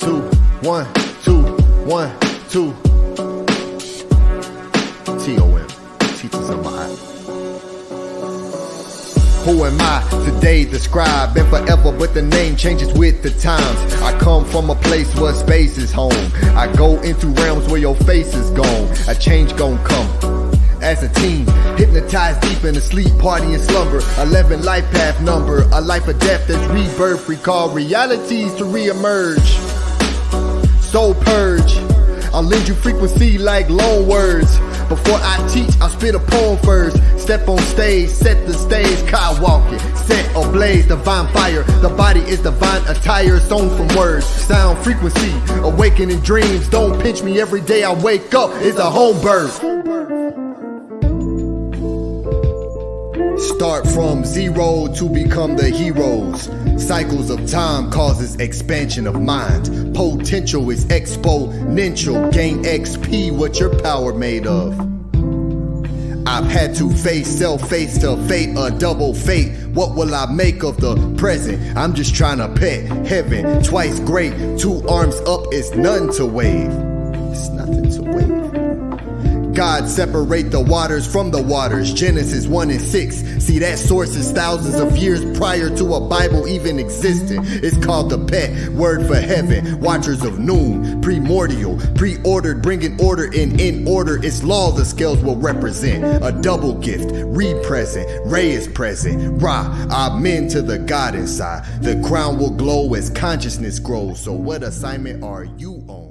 2, 1, 2, 1, 2. T.O.M. Teachers of my eye. Who am I today? The scribe, been forever, but the name changes with the times. I come from a place where space is home. I go into realms where your face is gone. A change gon' come. As a teen, hypnotized deep in a sleep, party and slumber. 11 life path number, a life of death that's rebirth. Recall realities to reemerge. Soul purge, I'll lend you frequency like loan words. Before I teach, I'll spit a poem first. Step on stage, set the stage, car walking, set ablaze, divine fire. The body is divine attire, sewn from words, sound frequency, awakening dreams. Don't pinch me every day I wake up, it's a home birth. Start from zero to become the heroes. Cycles of time causes expansion of mind. Potential is exponential. Gain XP, what your power made of. I've had to face self, face to fate, a double fate. What will I make of the present? I'm just trying to pet heaven. Twice great, 2 arms up is none to wave. It's nothing to wave. God separate the waters from the waters. Genesis 1 and 6. See, that source is thousands of years prior to a Bible even existing. It's called the pet, word for heaven. Watchers of noon, primordial, pre-ordered, bringing order in order. Its law the scales will represent. A double gift, re-present, Ray is present. Ra, amen to the God inside. The crown will glow as consciousness grows. So what assignment are you on?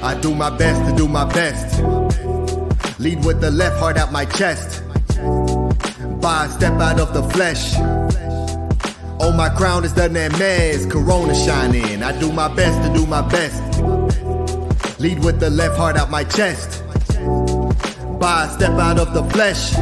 I do my best to do my best. Lead with the left, heart out my chest. By a step out of the flesh. On my crown is the Nemez, Corona shining. I do my best to do my best. Lead with the left, heart out my chest. By a step out of the flesh.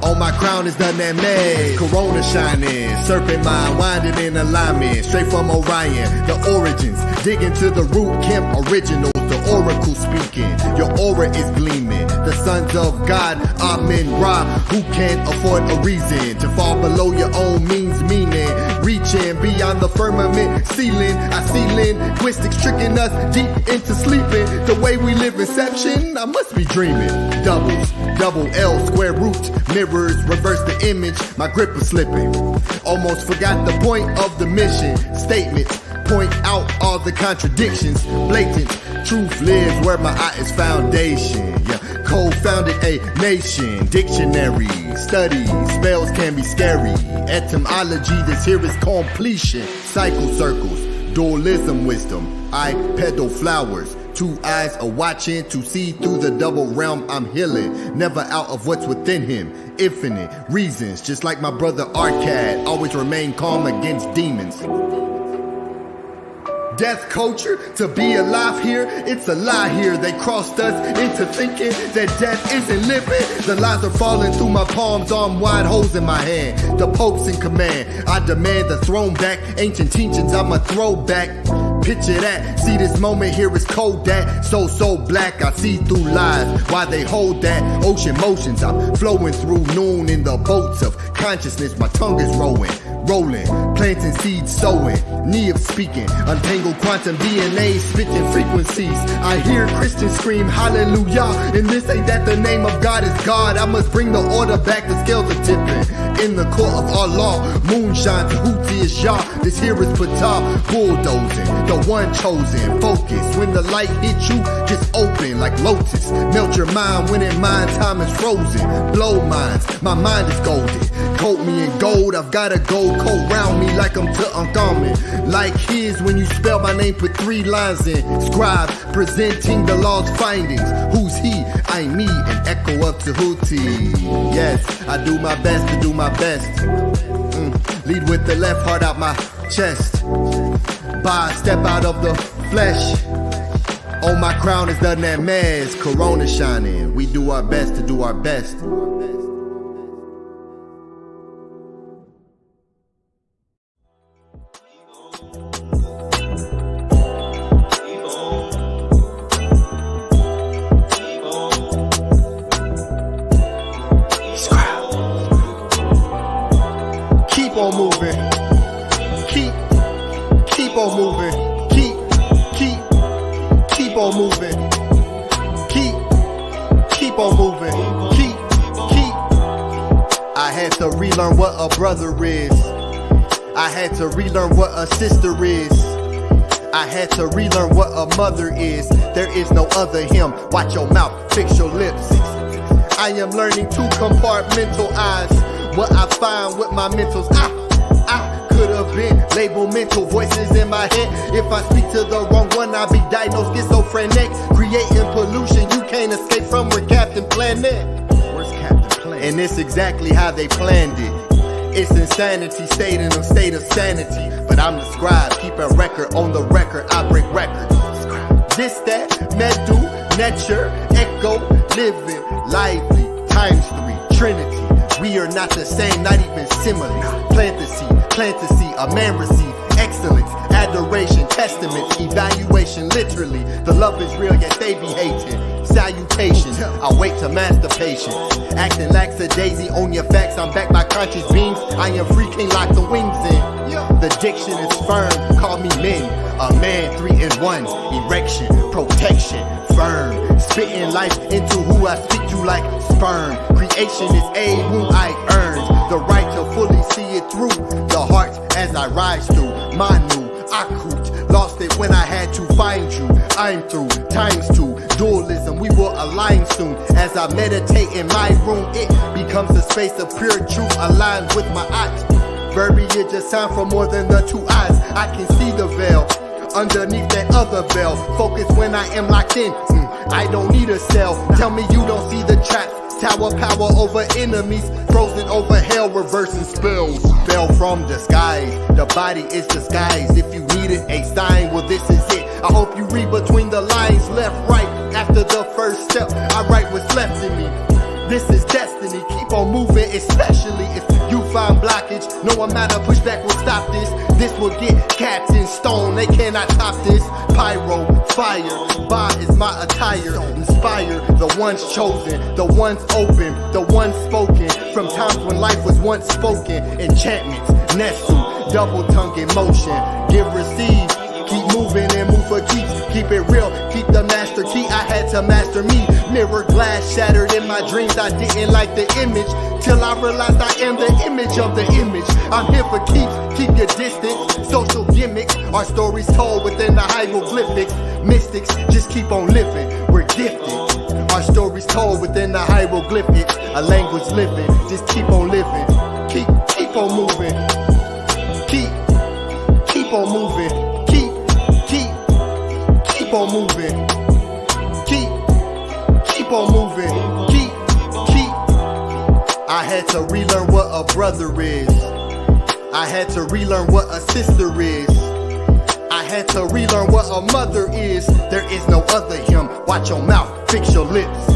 On my crown is the Nemez, Corona shining. Serpent mind winding in alignment. Straight from Orion, the origins. Dig into the root, Kemp originals, the oracle speaking. Your aura is gleaming. The sons of God, Amen Ra. Who can't afford a reason to fall below your own means, meaning reaching beyond the firmament ceiling. I see linguistics tricking us deep into sleeping. The way we live inception, I must be dreaming. Doubles, double L, square root, mirrors, reverse the image. My grip was slipping. Almost forgot the point of the mission. Statements point out all the contradictions. Blatant truth lives where my eye is foundation. Yeah, co-founded a nation. Dictionary study spells can be scary. Etymology, this here is completion. Cycle circles, dualism, wisdom. I peddle flowers. 2 eyes are watching to see through the double realm I'm healing. Never out of what's within him. Infinite reasons, just like my brother Arcad. Always remain calm against demons. Death culture, to be alive here, it's a lie here. They crossed us into thinking that death isn't living. The lies are falling through my palms, arm wide, holes in my hand. The Pope's in command, I demand the throne back. Ancient teachings, I'm a throwback. Picture that, see this moment here is cold that. So black, I see through lies. Why they hold that, ocean motions. I'm flowing through noon in the boats of consciousness. My tongue is rolling, planting seeds, sowing, knee of speaking, untangled quantum DNA, spitting frequencies. I hear Christians scream hallelujah, and this ain't that the name of God is God. I must bring the order back, the scales are tipping. In the court of Allah, moonshine, Tehuti is Yah. This here is Ptah, bulldozing, the one chosen. Focus, when the light hits you, just open like lotus. Melt your mind when in mind time is frozen. Blow minds, my mind is golden. Coat me in gold, I've got a gold coat round me like I'm Tutankhamun. Like his, when you spell my name, put 3 lines in. Scribe, presenting the law's findings. Who's he? I'm me, an echo of Tehuti. Yes, I do my best to do my best. Lead with the left, heart out my chest. By step out of the flesh. On my crown is the Nemez, Corona shining. We do our best to do our best. keep on moving. Keep on moving. Keep on moving. Keep on moving. I had to relearn what a brother is. I had to relearn what a sister is. I had to relearn what a mother is. There is no other him. Watch your mouth, fix your lips. I am learning to compartmentalize what I find with my mentals. I could have been labeled mental voices in my head. If I speak to the wrong one, I'll be diagnosed schizophrenic. Creating pollution you can't escape from. We're Captain Planet. Where's Captain Planet? And it's exactly how they planned it. It's insanity, stayed in a state of sanity. But I'm the scribe, keep a record on the record. I break records. This, that, medu, nature, echo, living, lively, times 3, Trinity. We are not the same, not even similar. Plant the seed, a man receive excellence, adoration, testaments, evaluation, literally. The love is real, yet they be hating. Salutations, I wait to master patience. Acting lackadaisy on your facts, I'm back by conscious beings. I am free, can't lock the wings in. The diction is firm, call me men. A man, 3 in 1, erection, protection, firm. Spitting life into who I speak to like sperm. Creation is a who I earned. The right to fully see it through. The heart as I rise through. Manu, Akut, lost it when I had to find you. I'm through, times 2, dualism, we will align soon. As I meditate in my room, it becomes a space of pure truth aligned with my eyes. Verbiage is time for more than the 2 eyes. I can see the veil underneath that other veil. Focus when I am locked in. I don't need a cell. Tell me you don't see the traps. Tower power over enemies, frozen over hell, reversing spells. Fell from the skies, the body is disguised. If you needed a sign, well this is it. I hope you read between the lines, left, right. After the first step, I write what's left in me. This is destiny, keep on moving, especially if you find blockage. No amount of pushback will stop this. This will get capped in stone, they cannot top this. Pyro, fire, Ba is my attire. Inspire the ones chosen, the ones open, the ones spoken. From times when life was once spoken. Enchantments, Nesu, double tongue in motion. Give, receive, keep moving and move for keeps. Keep it real, keep the master key. I had to master me. Mirror glass shattered in my dreams. I didn't like the image till I realized I am the image of the image. I'm here for keeps, keep your distance. Social gimmicks, our stories told within the hieroglyphics. Mystics, just keep on living, we're gifted. Our stories told within the hieroglyphics. A language living, just keep on living. Keep on moving. Keep on moving. Keep on moving. Keep on moving. I had to relearn what a brother is. I had to relearn what a sister is. I had to relearn what a mother is. There is no other him. Watch your mouth, fix your lips.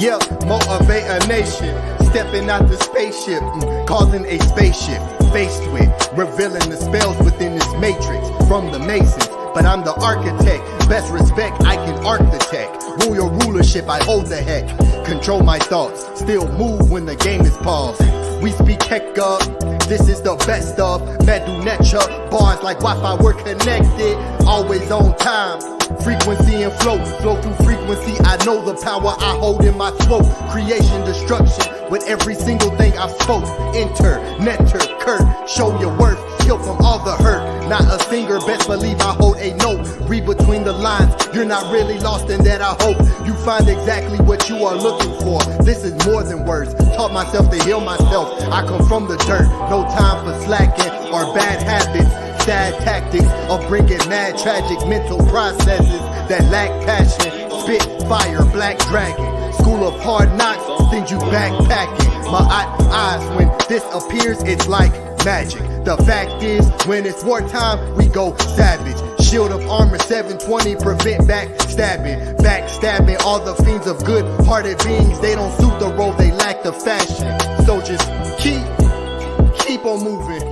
Yeah, motivate a nation. Stepping out the spaceship, causing a spaceship. Faced with revealing the spells within this matrix from the Masons. But I'm the architect, best respect, I can architect. Rule your rulership, I hold the heck. Control my thoughts, still move when the game is paused. We speak heck up, this is the best of Medu Nature, bars like Wi-Fi, we're connected. Always on time, frequency and flow through frequency. I know the power I hold in my throat. Creation, destruction, with every single thing I spoke. Enter, nectar, Kurt, show your worth. Heal from all the hurt, not a singer, best believe I hold a note. Read between the lines, you're not really lost in that. I hope you find exactly what you are looking for. This is more than words, taught myself to heal myself. I come from the dirt, no time for slacking or bad habits. Sad tactics of bringing mad tragic mental processes that lack passion. Spit fire, black dragon, school of hard knocks, send you backpacking. My eyes, when this appears, it's like magic. The fact is, when it's wartime, we go savage. Shield of armor 720, prevent backstabbing all the fiends of good-hearted beings. They don't suit the role, they lack the fashion. So just keep on moving.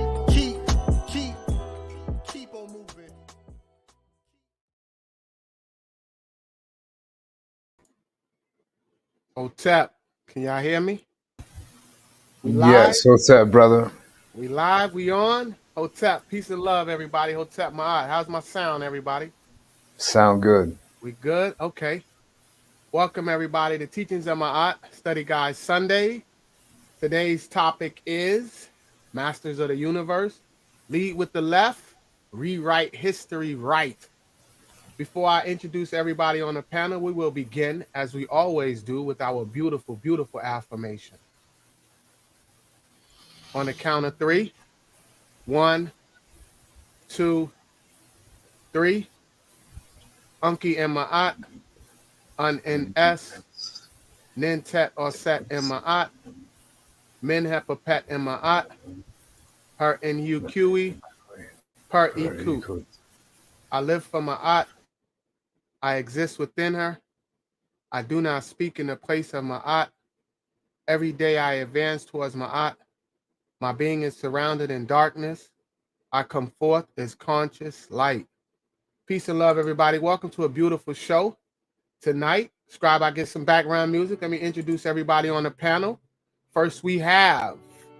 Keep on moving. Oh, tap. Can y'all hear me? Yes, what's up, brother? We live, we on. Hotep, peace and love, everybody. Hotep Maat. How's my sound, everybody? Sound good. We good? Okay. Welcome, everybody, to Teachings of Maat, Study Guide Sunday. Today's topic is Masters of the Universe. Lead with the left, rewrite history right. Before I introduce everybody on the panel, we will begin, as we always do, with our beautiful, beautiful affirmation. On the count of 3. 1, 2, 3. Unki and Ma'at, Un in S, Nintet or Set in Ma'at, Min Hepapet in Ma'at, Her in Uqe, Per Iku. I live for Ma'at. I exist within her. I do not speak in the place of Ma'at. Every day I advance towards Ma'at. My being is surrounded in darkness. I come forth as conscious light. Peace and love, everybody. Welcome to a beautiful show. Tonight, Scribe, I get some background music. Let me introduce everybody on the panel. First, we have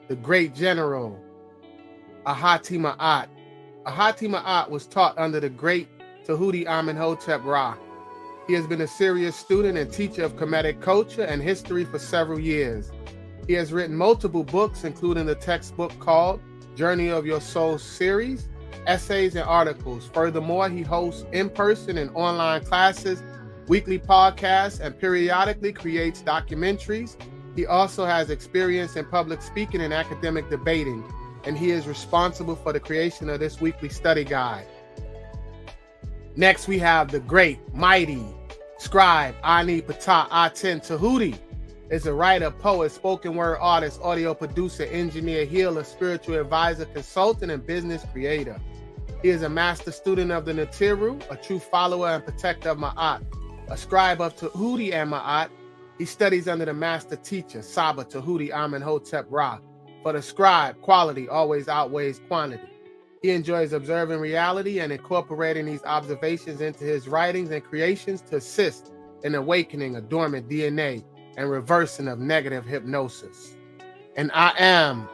the great general, Ahati Ma'at. Ahati Ma'at was taught under the great Tehuti Amenhotep Ra. He has been a serious student and teacher of Kemetic culture and history for several years. He has written multiple books, including the textbook called Journey of Your Soul series, essays, and articles. Furthermore, he hosts in-person and online classes, weekly podcasts, and periodically creates documentaries. He also has experience in public speaking and academic debating, and he is responsible for the creation of this weekly study guide. Next, we have the great, mighty scribe, Ptah Aten. Tehuti is a writer, poet, spoken word artist, audio producer, engineer, healer, spiritual advisor, consultant, and business creator. He is a master student of the Natiru, a true follower and protector of Ma'at, a scribe of Tehuti and Ma'at. He studies under the master teacher, Saba Tehuti Amenhotep Ra. For the scribe, quality always outweighs quantity. He enjoys observing reality and incorporating these observations into his writings and creations to assist in awakening a dormant DNA and reversing of negative hypnosis. And I am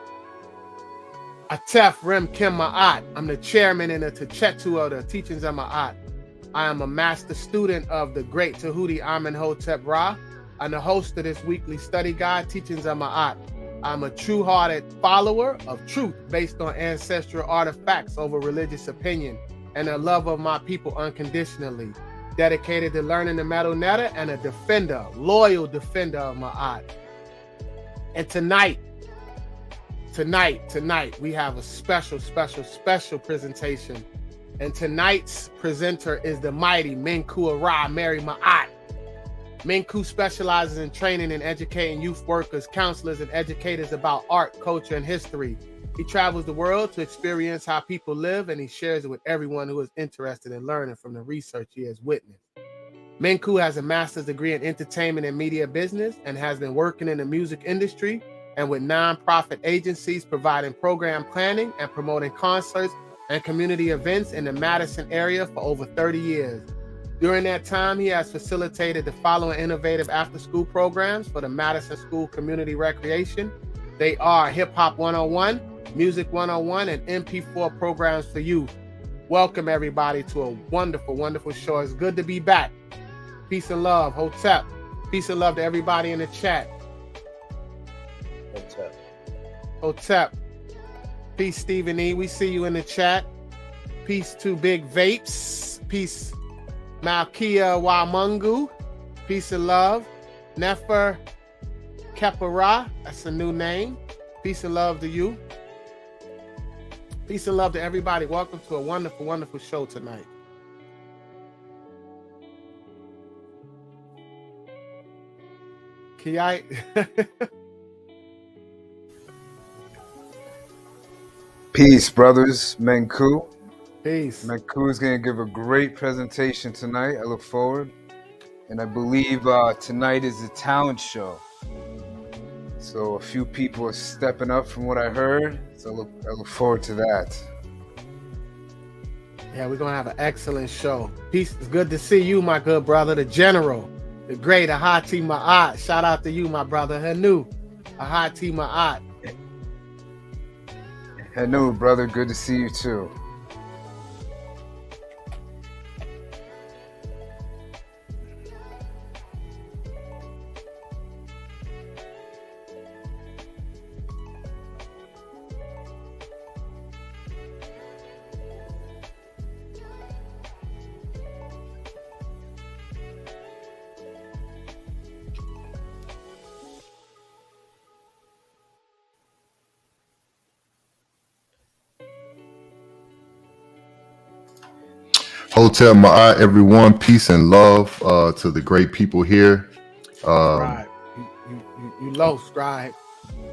Atef Rem Kim Ma'at. I'm the chairman in the Techetu of the Teachings of Ma'at. I am a master student of the great Tehuti Amenhotep Ra. I'm the host of this weekly study guide, Teachings of Ma'at. I'm a true-hearted follower of truth based on ancestral artifacts over religious opinion and a love of my people unconditionally. Dedicated to learning the metal netta and a defender, loyal defender of Ma'at. And tonight, we have a special presentation. And tonight's presenter is the mighty Menkhu Ara Meri Maat. Menkhu specializes in training and educating youth workers, counselors, and educators about art, culture, and history. He travels the world to experience how people live, and he shares it with everyone who is interested in learning from the research he has witnessed. Menkhu has a master's degree in entertainment and media business and has been working in the music industry and with nonprofit agencies providing program planning and promoting concerts and community events in the Madison area for over 30 years. During that time, he has facilitated the following innovative after-school programs for the Madison School Community Recreation. They are Hip Hop 101, Music 101, and MP4 programs for youth. Welcome, everybody, to a wonderful, wonderful show. It's good to be back. Peace and love. Hotep. Peace and love to everybody in the chat. Hotep. Peace, Stephen E. We see you in the chat. Peace to Big Vapes. Peace, Malkia Wamungu. Peace and love. Nefer Kepara. That's a new name. Peace and love to you. Peace and love to everybody. Welcome to a wonderful, wonderful show tonight. Kiai. Peace, brothers. Menkhu. Peace. Menkhu is going to give a great presentation tonight. I look forward. And I believe tonight is the talent show. So a few people are stepping up from what I heard. So I look forward to that. Yeah, we're going to have an excellent show. Peace. It's good to see you, my good brother, the general, the great Ahati Maat. Shout out to you, my brother. Hanu, Ahati Maat. Hello, brother. Good to see you too. Hotel Ma'at, everyone. Peace and love to the great people here. Scribe. You low, Scribe.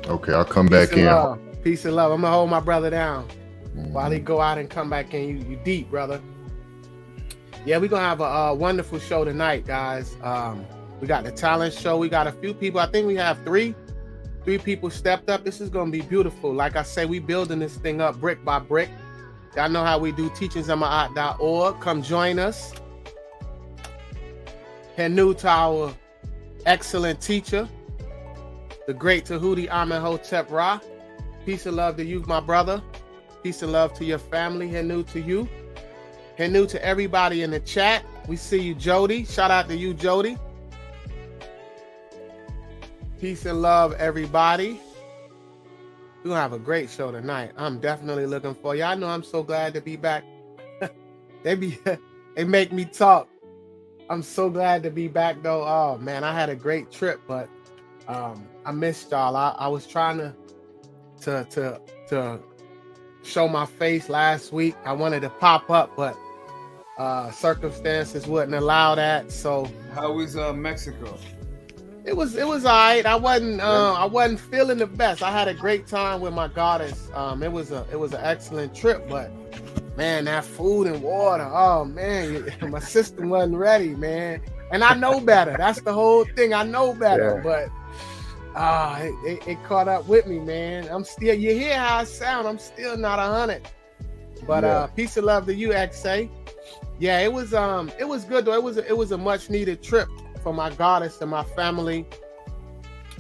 Okay, I'll come Peace back and in. love. Peace and love. I'm gonna hold my brother down while he go out and come back in. You deep, brother. Yeah, we're gonna have a wonderful show tonight, guys. We got the talent show. We got a few people. I think we have three people stepped up. This is gonna be beautiful. Like I say, we building this thing up brick by brick. Y'all know how we do. teachingsma'at.org. Come join us. And new to our excellent teacher, the great Tehuti Amenhotep Ra. Peace and love to you, my brother. Peace and love to your family. Henu to you. Henu to everybody in the chat. We see you, Jody. Shout out to you, Jody. Peace and love, everybody. We're gonna have a great show tonight. I'm definitely looking for you. I know I'm so glad to be back. They make me talk. I'm so glad to be back though. Oh man, I had a great trip, but I missed y'all. I was trying to show my face last week. I wanted to pop up, but circumstances wouldn't allow that. So how was Mexico? It was all right. I wasn't feeling the best. I had a great time with my goddess. It was an excellent trip, but man, that food and water, oh man, my system wasn't ready, man. And I know better. That's the whole thing. I know better, but it caught up with me, man. I'm still, you hear how I sound, I'm still not 100. But peace and love to you, XA. Yeah, it was good though. It was a much needed trip for my goddess and my family.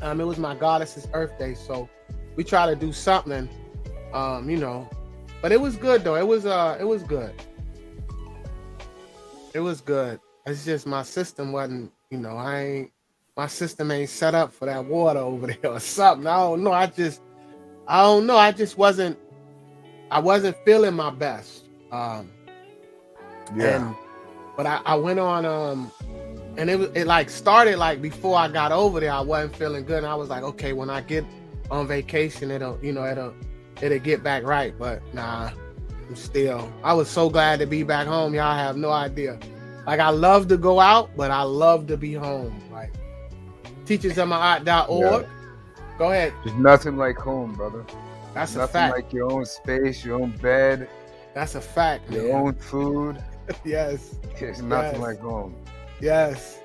It was my goddess's Earth Day, so we try to do something, but it was good though. It was good. It was good. It's just my system wasn't, my system ain't set up for that water over there or something. I don't know. I just wasn't feeling my best. But I went on, and it like started like before I got over there. I wasn't feeling good, and I was like, okay, when I get on vacation, it'll get back right. But nah, I was so glad to be back home. Y'all have no idea. Like, I love to go out, but I love to be home. Like, teachersma'at.org. Yeah. Go ahead. There's nothing like home, brother. That's a nothing fact. like your own space, your own bed. That's a fact, man. Your own food. Yes. There's nothing like home. Yes.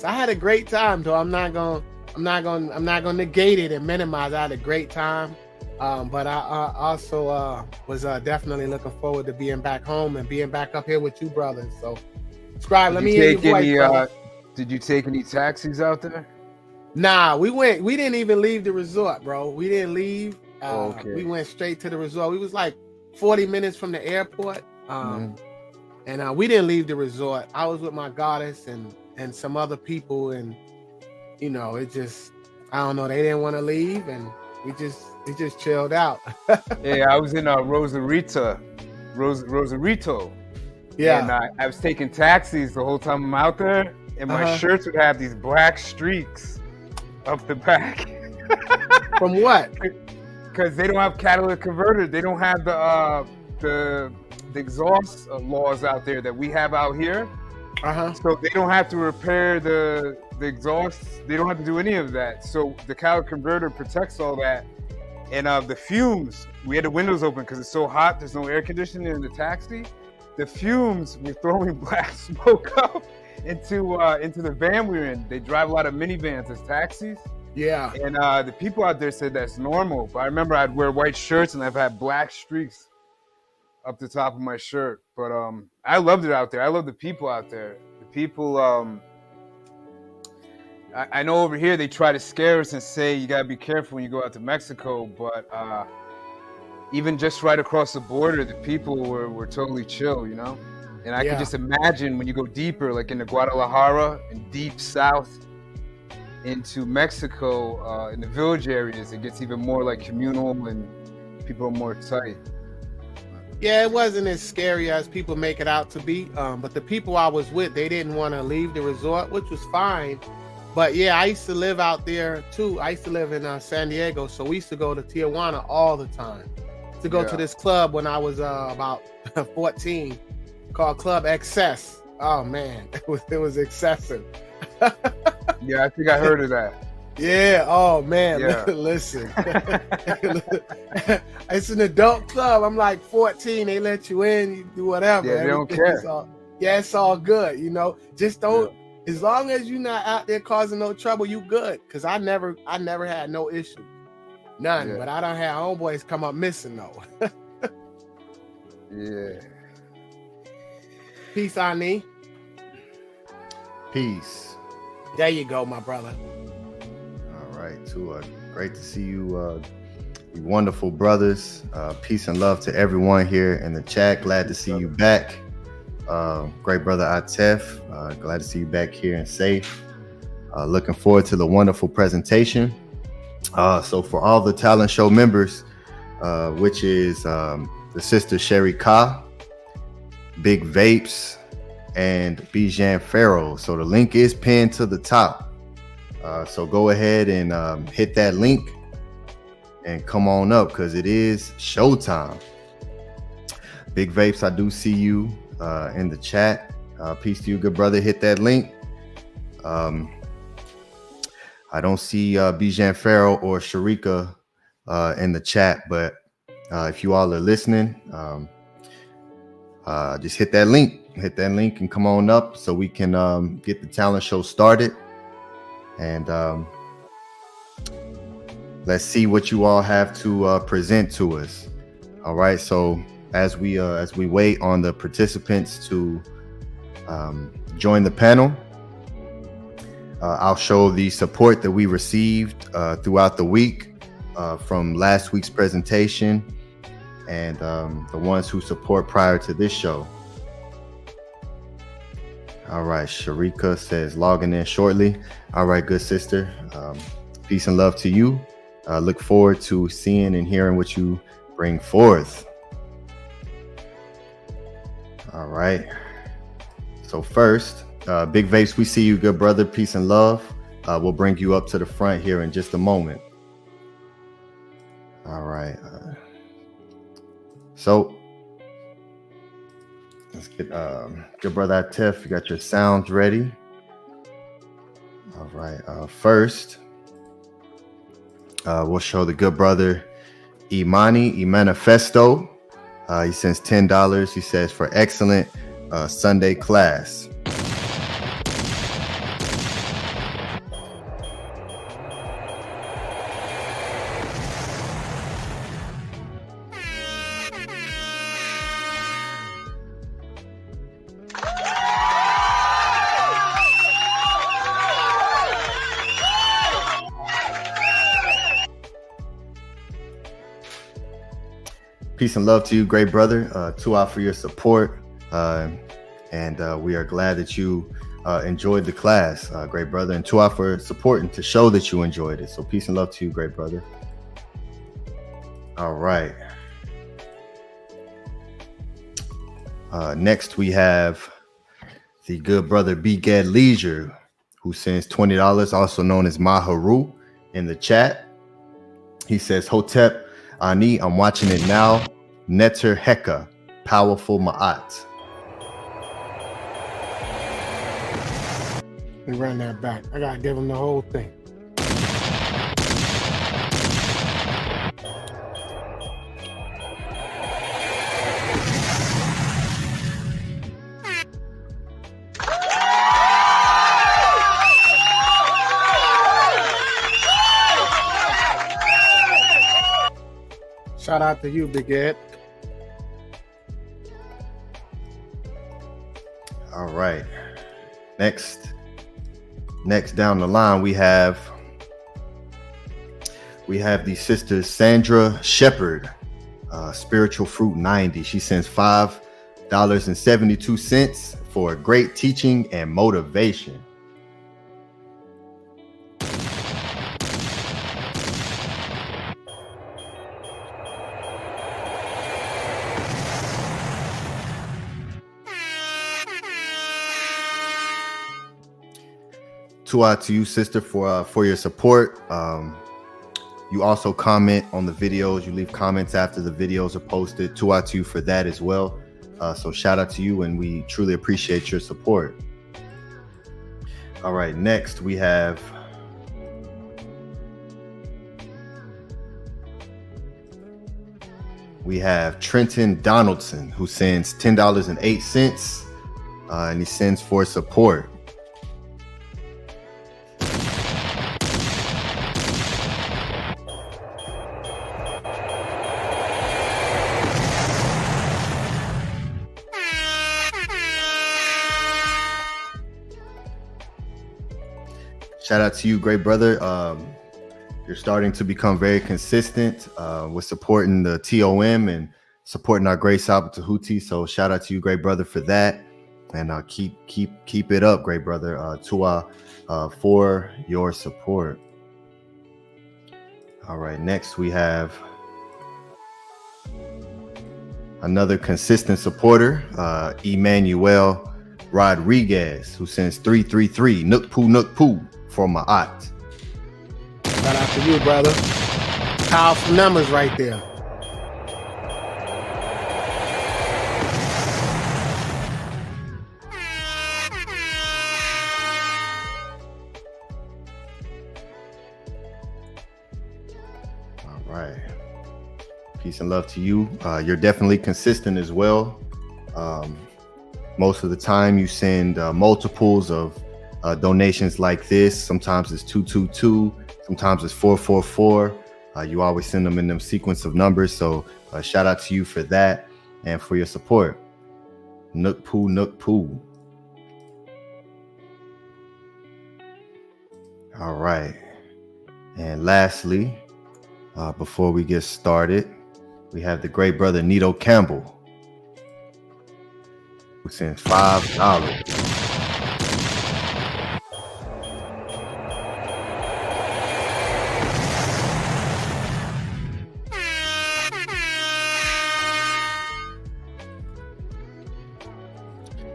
I had a great time, though. I'm not gonna negate it and minimize. I had a great time. But I also was definitely looking forward to being back home and being back up here with you brothers. So, Scribe, let me hear your voice. Did you take any taxis out there? Nah, we didn't even leave the resort, bro. We didn't leave. Okay. We went straight to the resort. We was like 40 minutes from the airport. And we didn't leave the resort. I was with my goddess and some other people, and it just, I don't know, they didn't want to leave, and we just chilled out. Yeah, I was in Rosarito. Yeah. And I was taking taxis the whole time I'm out there, and my shirts would have these black streaks up the back. From what? Because they don't have catalytic converters. They don't have the exhaust laws out there that we have out here. So they don't have to repair the exhaust. They don't have to do any of that. So the catalytic converter protects all that. And the fumes, we had the windows open because it's so hot. There's no air conditioning in the taxi. The fumes were throwing black smoke up into the van we were in. They drive a lot of minivans as taxis. Yeah. And the people out there said that's normal. But I remember I'd wear white shirts and I've had black streaks up the top of my shirt. But I loved it out there. I love the people out there. The people, I know over here they try to scare us and say you gotta be careful when you go out to Mexico, but even just right across the border, the people were totally chill, you know? And I could just imagine when you go deeper, like into Guadalajara and deep south into Mexico, in the village areas, it gets even more like communal and people are more tight. Yeah, it wasn't as scary as people make it out to be. But the people I was with, they didn't want to leave the resort, which was fine. But yeah, I used to live out there too. I used to live in San Diego, so we used to go to Tijuana all the time. To go to this club when I was about 14, called Club Excess. Oh man, it was excessive. Yeah, I think I heard of that. Yeah. Oh man. Yeah. Listen, it's an adult club. I'm like 14. They let you in. You do whatever. Yeah, they don't care. It's all good. You know, just don't. Yeah. As long as you're not out there causing no trouble, you good. Cause I never had no issue, none. Yeah. But I don't have homeboys come up missing though. Yeah. Peace, Ani. Peace. There you go, my brother. All right, Tua. Great to see you, you wonderful brothers. Peace and love to everyone here in the chat. Glad to see you back. Great brother Atef. Glad to see you back here and safe. Looking forward to the wonderful presentation. So for all the talent show members, which is the sister SHARIKA, Big Vapes, and Bijan Pharaoh. So the link is pinned to the top. So go ahead and hit that link and come on up because it is showtime. Big Vapes, I do see you in the chat. Peace to you, good brother. Hit that link. I don't see Bijan Pharaoh or SHARIKA in the chat, but if you all are listening, just hit that link. Hit that link and come on up so we can get the talent show started. And let's see what you all have to present to us. All right. So as we wait on the participants to join the panel, I'll show the support that we received throughout the week from last week's presentation and the ones who support prior to this show. All right, SHARIKA says logging in shortly. All right, good sister. Peace and love to you. Look forward to seeing and hearing what you bring forth. All right. So first, Big Vapes, we see you, good brother. Peace and love. We'll bring you up to the front here in just a moment. All right. So let's get good brother Atef, you got your sounds ready. All right. First, we'll show the good brother Imani Manifesto. He sends $10. He says for excellent Sunday class. Peace and love to you, great brother. Tua for your support. And we are glad that you enjoyed the class, great brother. And Tua for supporting to show that you enjoyed it. So peace and love to you, great brother. All right. Next, we have the good brother Beged Leisure, who sends $20, also known as Maharu, in the chat. He says, Hotep Ani, I'm watching it now. Netter Heka, powerful Ma'at. We run that back. I gotta give him the whole thing. Shout out to you, Big Ed. All right. Next down the line, we have the sisters Sandra Shepherd. Spiritual Fruit 90. She sends $5.72 for great teaching and motivation. Tua to you, sister, for your support. You also comment on the videos. You leave comments after the videos are posted. Tua to you for that as well. So shout out to you, and we truly appreciate your support. All right, next we have Trenton Donaldson, who sends $10.08, and he sends for support. Shout out to you, great brother. You're starting to become very consistent with supporting the TOM and supporting our great Sabbath Tehuti. So shout out to you, great brother, for that. And keep it up, great brother. Tua for your support. All right, next we have another consistent supporter, Emmanuel Rodriguez, who sends 333 Nook Poo for Maat. Shout out to you, brother. Powerful numbers right there. All right. Peace and love to you. You're definitely consistent as well. Most of the time you send multiples of donations like this. Sometimes it's 222, sometimes it's 444. You always send them in them sequence of numbers. So shout out to you for that and for your support. Nook Poo. All right. And lastly, before we get started, we have the great brother Nito Campbell, who sends $5.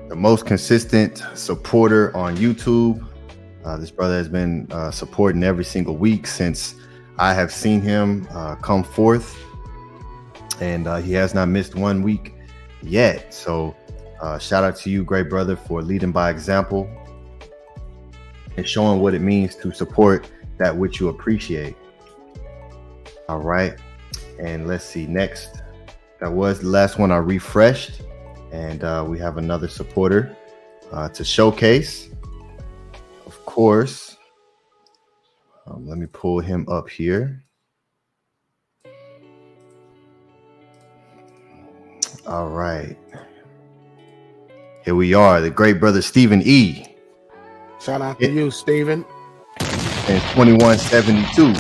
The most consistent supporter on YouTube. This brother has been supporting every single week since I have seen him come forth, and he has not missed 1 week yet. So shout out to you, great brother, for leading by example and showing what it means to support that which you appreciate. All right, and let's see, next, that was the last one I refreshed, and we have another supporter to showcase. Of course, let me pull him up here. All right, here we are, the great brother Stephen E. Shout out to you, Stephen. And 2172.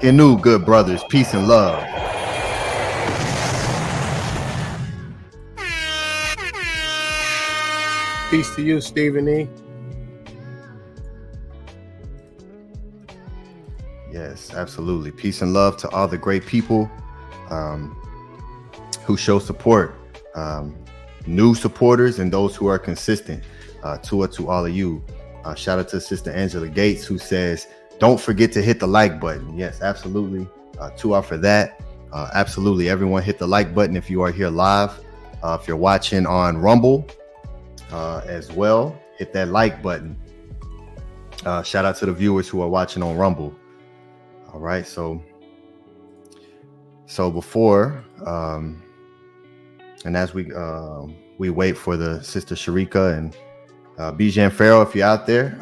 Hinu, good brothers, peace and love. Peace to you, Stephen E. Yes, absolutely. Peace and love to all the great people who show support, new supporters and those who are consistent. To all of you. Shout out to Sister Angela Gates, who says, don't forget to hit the like button. Yes, absolutely. To for that. Absolutely. Everyone hit the like button if you are here live. If you're watching on Rumble as well, hit that like button. Shout out to the viewers who are watching on Rumble. All right, so before and as we wait for the Sister Sharika and Bijan Farrell, if you're out there,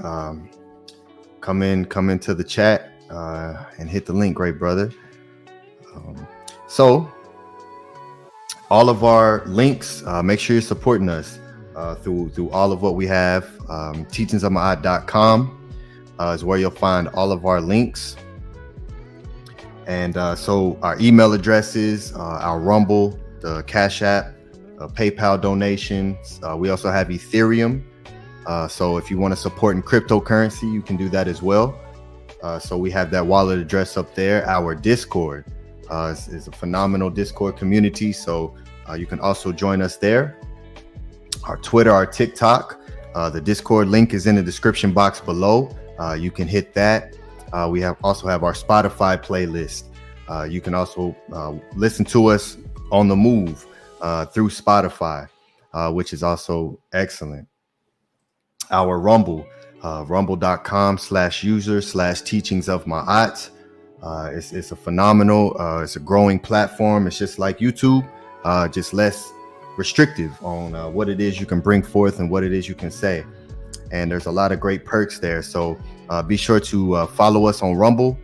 come into the chat and hit the link, great brother. So all of our links, make sure you're supporting us through all of what we have. teachingsofmaat.com is where you'll find all of our links. And so our email addresses, our Rumble, the Cash App, PayPal donations. We also have Ethereum. So if you want to support in cryptocurrency, you can do that as well. So we have that wallet address up there. Our Discord is a phenomenal Discord community. So you can also join us there. Our Twitter, our TikTok, the Discord link is in the description box below. You can hit that. We also have our Spotify playlist. You can also listen to us on the move through Spotify, which is also excellent. Our Rumble, rumble.com/user/teachings of Ma'at. It's a phenomenal, it's a growing platform. It's just like YouTube, just less restrictive on what it is you can bring forth and what it is you can say. And there's a lot of great perks there. So be sure to follow us on Rumble.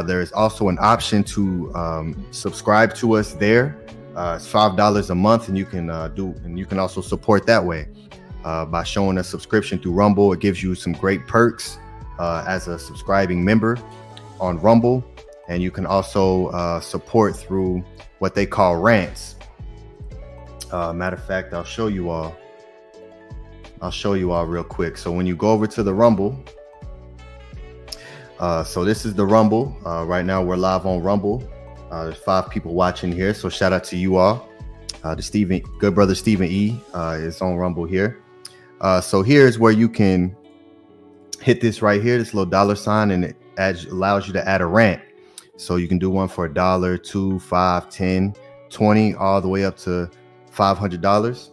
There is also an option to subscribe to us there. It's $5 a month, and you can also support that way by showing a subscription through Rumble. It gives you some great perks as a subscribing member on Rumble, and you can also support through what they call rants. Matter of fact, I'll show you all real quick. So when you go over to the Rumble, so this is the Rumble. Right now we're live on Rumble. There's 5 people watching here, so shout out to you all. The good brother Stephen E is on Rumble here. So here's where you can hit this right here, this little $, and it allows you to add a rant. So you can do one for $1, $2, $5, $10, $20, all the way up to $500.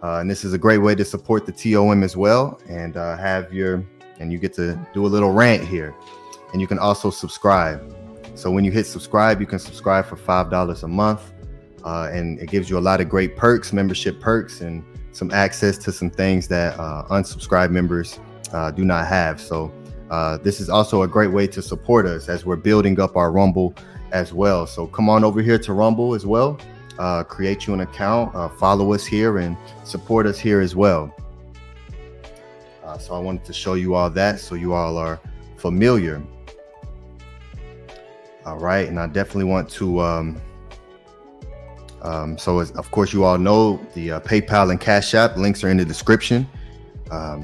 And this is a great way to support the TOM as well, and you get to do a little rant here. And you can also subscribe. So when you hit subscribe, you can subscribe for $5 a month, and it gives you a lot of great perks, membership perks, and some access to some things that unsubscribed members do not have. So this is also a great way to support us as we're building up our Rumble as well. So come on over here to Rumble as well. Create you an account, follow us here, and support us here as well. So I wanted to show you all that so you all are familiar. All right, and I definitely want to of course you all know the PayPal and Cash App links are in the description.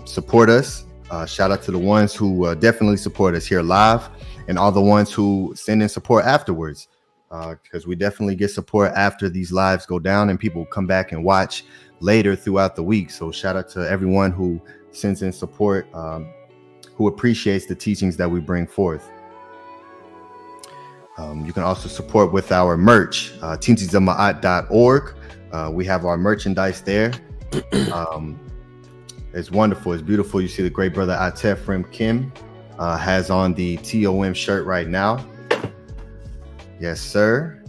Support us. Shout out to the ones who definitely support us here live, and all the ones who send in support afterwards, because we definitely get support after these lives go down and people come back and watch later throughout the week. So shout out to everyone who sends in support, who appreciates the teachings that we bring forth. You can also support with our merch, teachingsofmaat.org. We have our merchandise there. It's wonderful. It's beautiful. You see the great brother Aten Kim has on the TOM shirt right now. Yes, sir.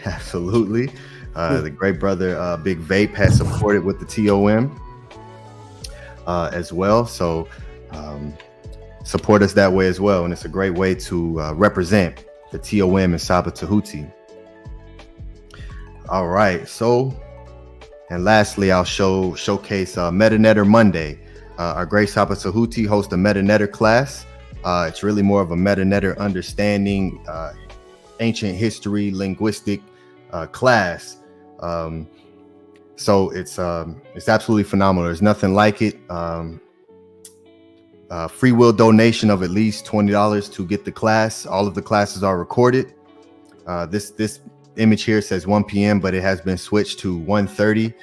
Absolutely. The great brother Big Vape has supported with the TOM as well. So support us that way as well. And it's a great way to represent the TOM and Saba Tehuti. All right. So, and lastly, I'll showcase MetaNetter Monday. Our great Saba Tehuti hosts a MetaNetter class. It's really more of a MetaNetter understanding, ancient history, linguistic class. So it's absolutely phenomenal. There's nothing like it. Free will donation of at least $20 to get the class. All of the classes are recorded. This image here says 1 p.m., but it has been switched to 1:30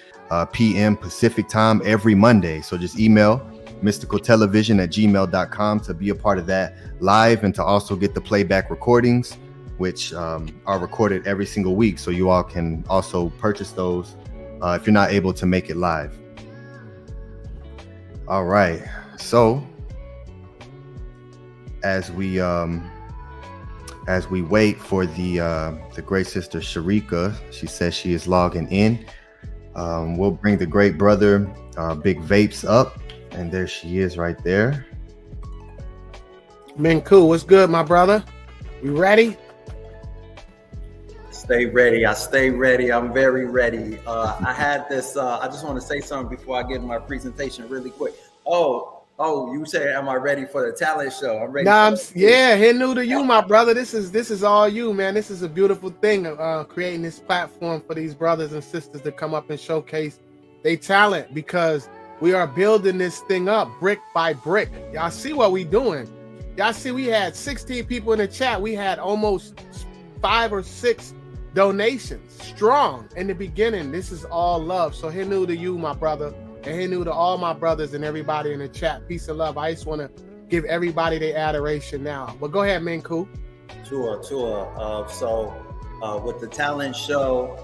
p.m. Pacific time every Monday. So just email mysticaltelevision@gmail.com to be a part of that live, and to also get the playback recordings, which are recorded every single week. So you all can also purchase those if you're not able to make it live. All right. So as we wait for the great sister Sharika, she says she is logging in. We'll bring the great brother Big Vapes up, and there she is right there. Menkhu, what's good, my brother? We ready? Stay ready. I stay ready. I'm very ready. I had this. I just want to say something before I get my presentation really quick. Oh, Oh, you say, am I ready for the talent show? I'm ready. Nah, yeah, here new to you, my brother. This is all you, man. This is a beautiful thing, creating this platform for these brothers and sisters to come up and showcase their talent, because we are building this thing up brick by brick. Y'all see what we doing. Y'all see we had 16 people in the chat. We had almost 5 or 6 donations strong in the beginning. This is all love. So here new to you, my brother. And he knew to all my brothers and everybody in the chat. Peace and love. I just want to give everybody their adoration now. But go ahead, Menkhu. Tour. So with the talent show,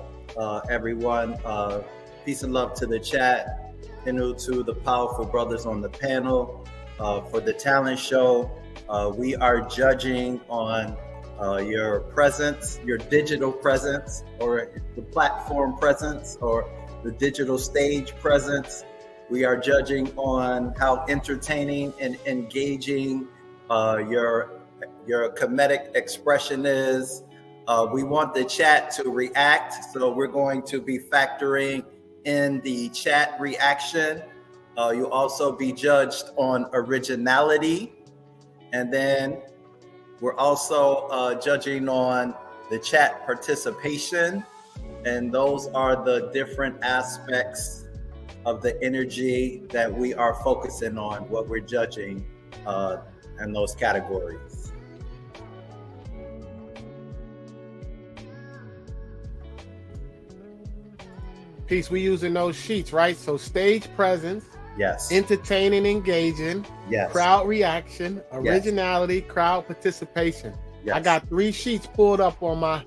everyone, peace and love to the chat. And to the powerful brothers on the panel. For the talent show, we are judging on your presence, your digital presence, or the platform presence, or the digital stage presence. We are judging on how entertaining and engaging your comedic expression is. We want the chat to react, so we're going to be factoring in the chat reaction. You'll also be judged on originality, and then we're also judging on the chat participation. And those are the different aspects of the energy that we are focusing on, what we're judging in those categories. Peace, we using those sheets, right? So stage presence, Yes. entertaining, engaging, Yes. crowd reaction, originality, crowd participation. Yes. I got 3 sheets pulled up on my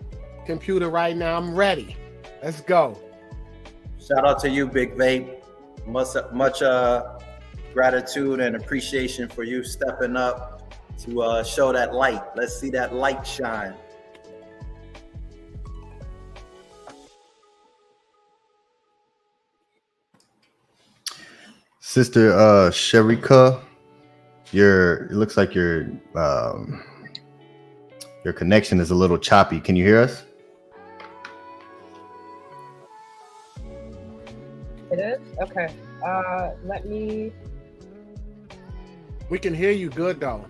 computer right now. I'm ready. Let's go. Shout out to you, Big Vape. Much gratitude and appreciation for you stepping up to show that light. Let's see that light shine. Sister Sharika, it looks like your connection is a little choppy. Can you hear us? It is? Okay. Let me. We can hear you good though.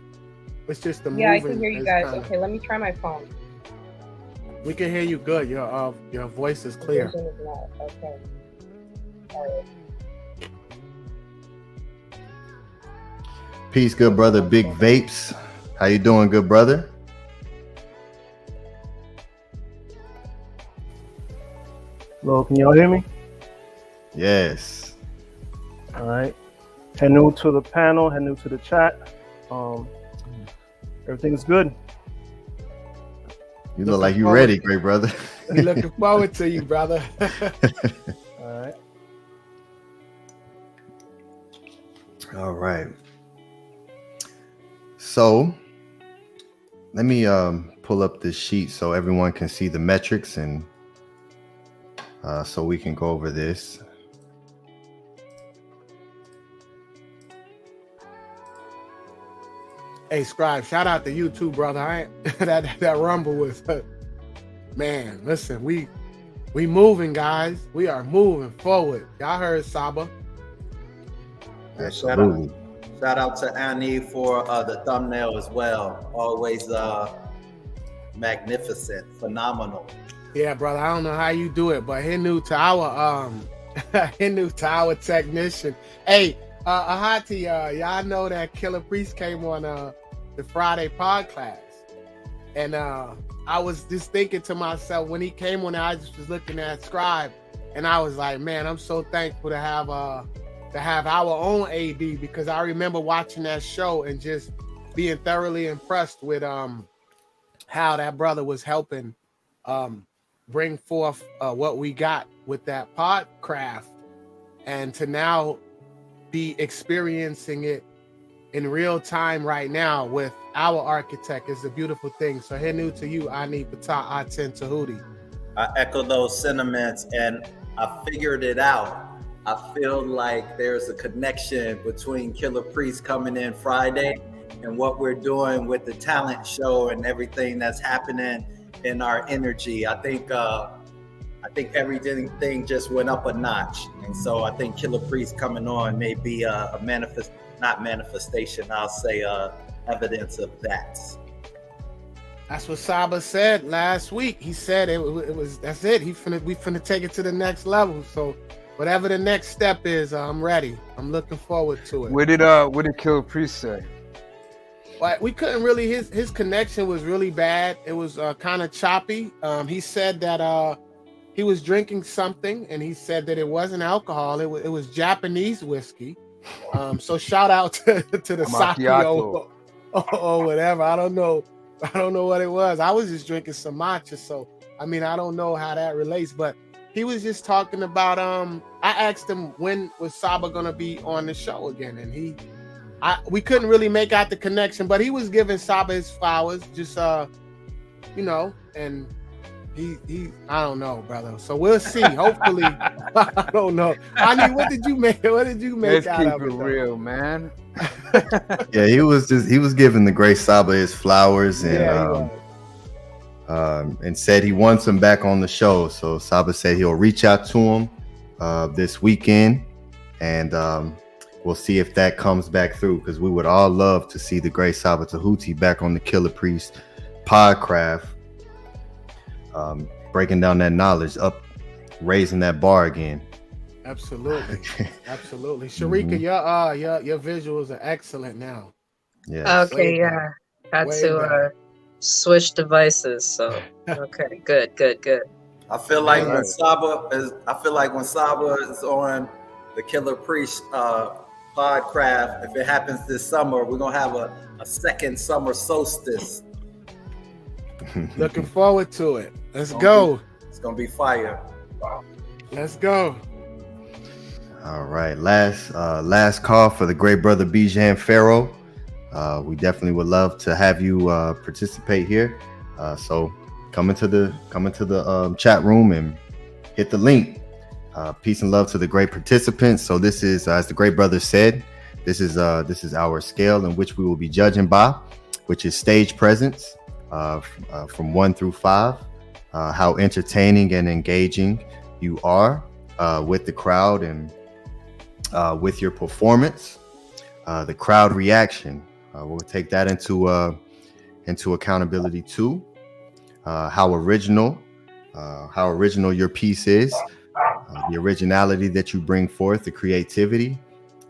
It's just the Yeah, I moving can hear you is guys. kinda- Okay, let me try my phone. We can hear you good. Your voice is clear. Vision is not. Okay. All right. Peace, good brother. Big Vapes. How you doing, good brother? Hello, can y'all hear me? Yes. All right. Head new to the panel, head new to the chat. Everything's good. You look like you ready, great brother. We looking forward to you, brother. All right. All right. So let me pull up this sheet so everyone can see the metrics, and so we can go over this. Hey, Scribe, shout out to you too, brother. I ain't, that rumble was, man. Listen, we moving, guys. We are moving forward. Y'all heard Saba. Absolutely. Shout out to Annie for the thumbnail as well. Always magnificent, phenomenal. Yeah, brother. I don't know how you do it, but he new to our technician. Hey, Ahati, y'all know that Killer Priest came on the Friday podcast, and I was just thinking to myself when he came on, I just was looking at SCRIIIBE, and I was like, man, I'm so thankful to have our own AD, because I remember watching that show and just being thoroughly impressed with how that brother was helping bring forth what we got with that podcraft, and to now be experiencing it in real time right now with our architect is a beautiful thing. So here new to you, I need Ptah, Aten, Tehuti. I echo those sentiments, and I figured it out. I feel like there's a connection between Killer Priest coming in Friday and what we're doing with the talent show and everything that's happening in our energy. I think everything just went up a notch, and so I think Killer Priest coming on may be a not manifestation, I'll say evidence of that. That's what Saba said last week. He said it was that's it. We finna take it to the next level. So whatever the next step is, I'm ready. I'm looking forward to it. What did Killer Priest say? But we couldn't really. His connection was really bad. It was kind of choppy. He said that he was drinking something, and he said that it wasn't alcohol. It was Japanese whiskey. So shout out to the sake or whatever. I don't know what it was. I was just drinking some matcha, so I mean I don't know how that relates. But he was just talking about. I asked him when was Saba gonna be on the show again, and we couldn't really make out the connection. But he was giving Saba his flowers, just and he I don't know, brother. So we'll see. Hopefully, I don't know. I mean, what did you make? What did you make Let's out keep of it? it real, man. Yeah, he was giving the great Saba his flowers and and said he wants him back on the show. So Saba said he'll reach out to him this weekend, and we'll see if that comes back through, because we would all love to see the great Saba Tehuti back on the Killer Priest Podcraft, breaking down that knowledge, raising that bar again. Absolutely. Sharika, your visuals are excellent now. Yeah. Okay, yeah. Had to switch devices. So okay, good. I feel like when Saba is on the Killer Priest Podcraft, if it happens this summer, we're gonna have a second summer solstice. Looking forward to it. Let's go. It's gonna be fire. Let's go. All right, last call for the great brother Bijan Pharaoh. We definitely would love to have you participate here. So come into the chat room and hit the link. Peace and love to the great participants. So this is, as the great brother said, this is our scale in which we will be judging by, which is stage presence from 1 through 5. How entertaining and engaging you are with the crowd and with your performance. The crowd reaction, we'll take that into accountability too. How original your piece is, the originality that you bring forth, the creativity,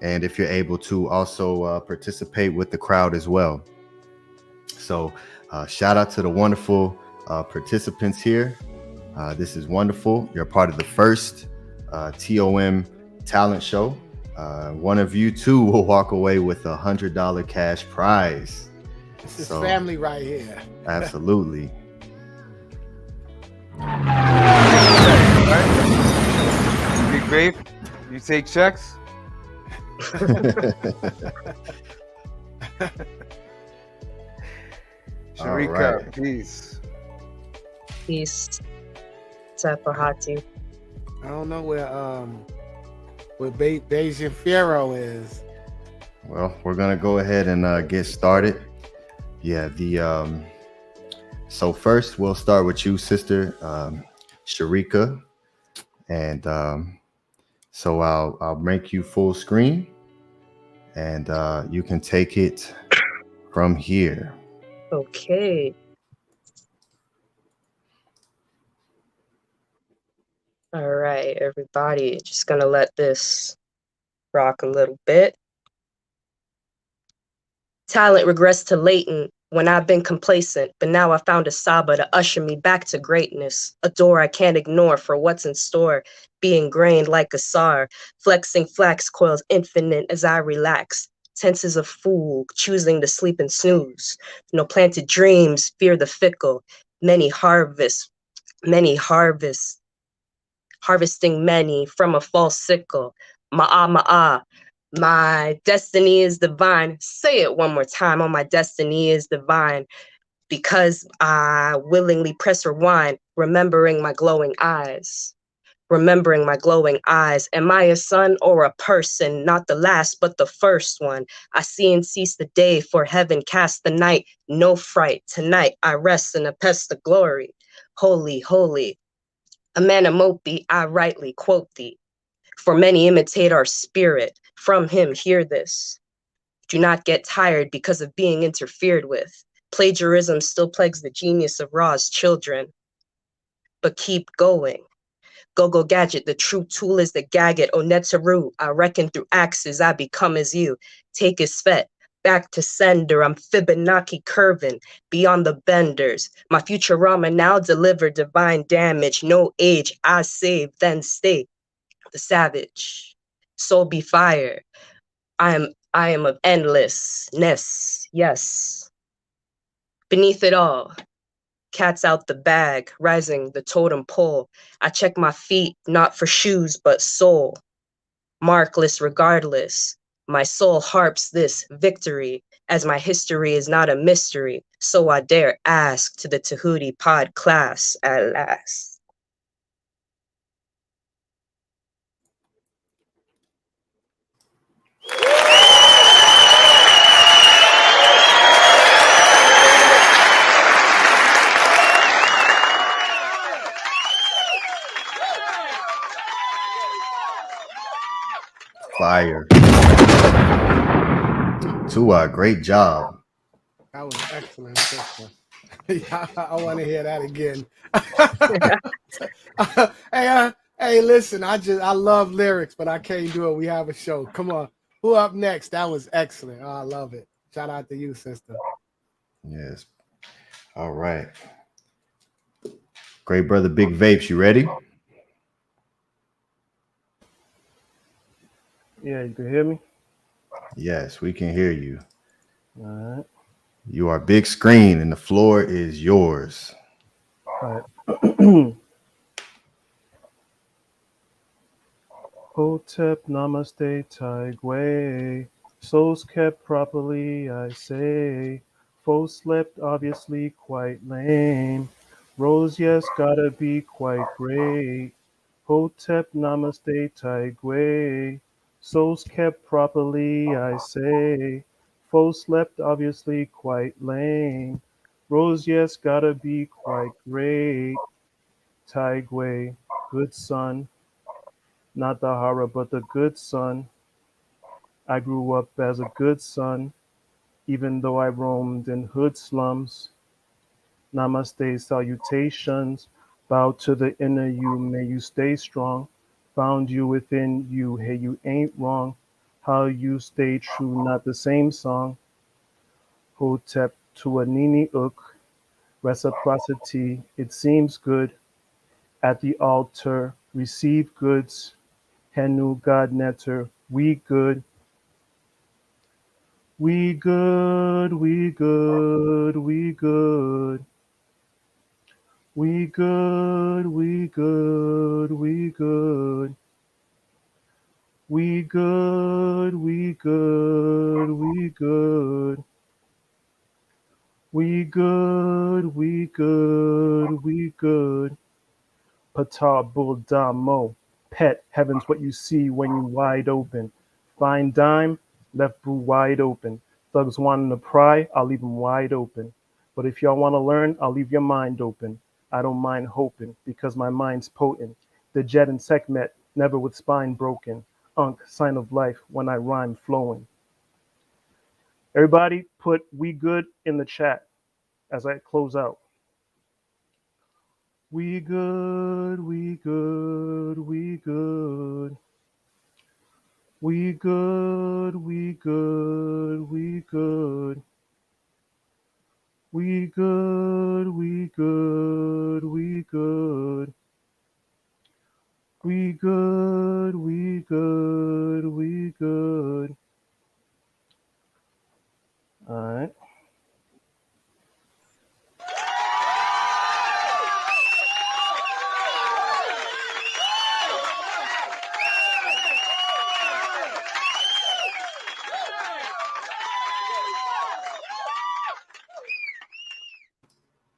and if you're able to also participate with the crowd as well. So shout out to the wonderful participants here. This is wonderful. You're a part of the first T.O.M Talent Show. One of you two will walk away with $100 cash prize. This is family right here. Absolutely. Big Babe, you take checks? Sharika, right. peace. Peace. What's up, Ahati? I don't know where Bijan Pharaoh is. Well, we're gonna go ahead and get started. Yeah, so first we'll start with you, sister Sharika, and so I'll make you full screen, and you can take it from here. Okay. All right, everybody. Just gonna let this rock a little bit. Talent regressed to latent when I've been complacent, but now I found a Saba to usher me back to greatness, a door I can't ignore for what's in store, being grained like a SAR, flexing flax coils infinite as I relax, tense as a fool, choosing to sleep and snooze. No planted dreams, fear the fickle, many harvests, harvesting many from a false sickle. Ma'ah, my destiny is divine. Say it one more time. Oh, my destiny is divine. Because I willingly press rewind, remembering my glowing eyes. Remembering my glowing eyes. Am I a son or a person? Not the last, but the first one. I see and cease the day, for heaven cast the night. No fright. Tonight I rest in a pest of glory. Holy, holy. A man of Mopi, I rightly quote thee. For many imitate our spirit. From him hear this. Do not get tired because of being interfered with. Plagiarism still plagues the genius of Ra's children. But keep going. Go gadget, the true tool is the gadget. Onetaru, I reckon through axes I become as you. Take his fet, back to sender. I'm Fibonacci curving beyond the benders. My Futurama now deliver divine damage. No age, I save, then stay. The savage. Soul be fire. I am of endlessness. Yes. Beneath it all. Cat's out the bag, rising the totem pole. I check my feet, not for shoes, but soul. Markless regardless. My soul harps this victory, as my history is not a mystery. So I dare ask to the Tehuti pod class at last. Fire. Tua, great job. That was excellent, sister. I want to hear that again. Hey, listen, I love lyrics, but I can't do it. We have a show. Come on. Who up next? That was excellent. Oh, I love it. Shout out to you, sister. Yes. All right. Great brother, Big Vapes, you ready? Yeah, you can hear me? Yes, we can hear you. All right. You are big screen and the floor is yours. All right. Hotep Namaste Taigwe. Souls kept properly, I say. Foes slept, obviously quite lame. Rose, yes, gotta be quite great. Hotep Namaste Taigwe. Souls kept properly, I say. Foes slept, obviously quite lame. Rose, yes, gotta be quite great. Taigwe, good son. Not the horror, but the good son. I grew up as a good son, even though I roamed in hood slums. Namaste salutations. Bow to the inner you, may you stay strong. Found you within you, hey, you ain't wrong. How you stay true, not the same song. Hotep to a nini uk. Reciprocity, it seems good. At the altar, receive goods. Henu God netter, we good. We good, we good, we good. We good, we good, we good. We good, we good, we good. We good, we good, we good. Ptah bull damo. Pet, heaven's what you see when you wide open. Fine dime, left brew wide open. Thugs wanting to pry, I'll leave them wide open. But if y'all want to learn, I'll leave your mind open. I don't mind hoping, because my mind's potent. The jet and Sekhmet, never with spine broken. Unk, sign of life, when I rhyme flowing. Everybody put we good in the chat as I close out. We good, we good, we good. We good, we good, we good. We good, we good, we good. We good, we good, we good. All right.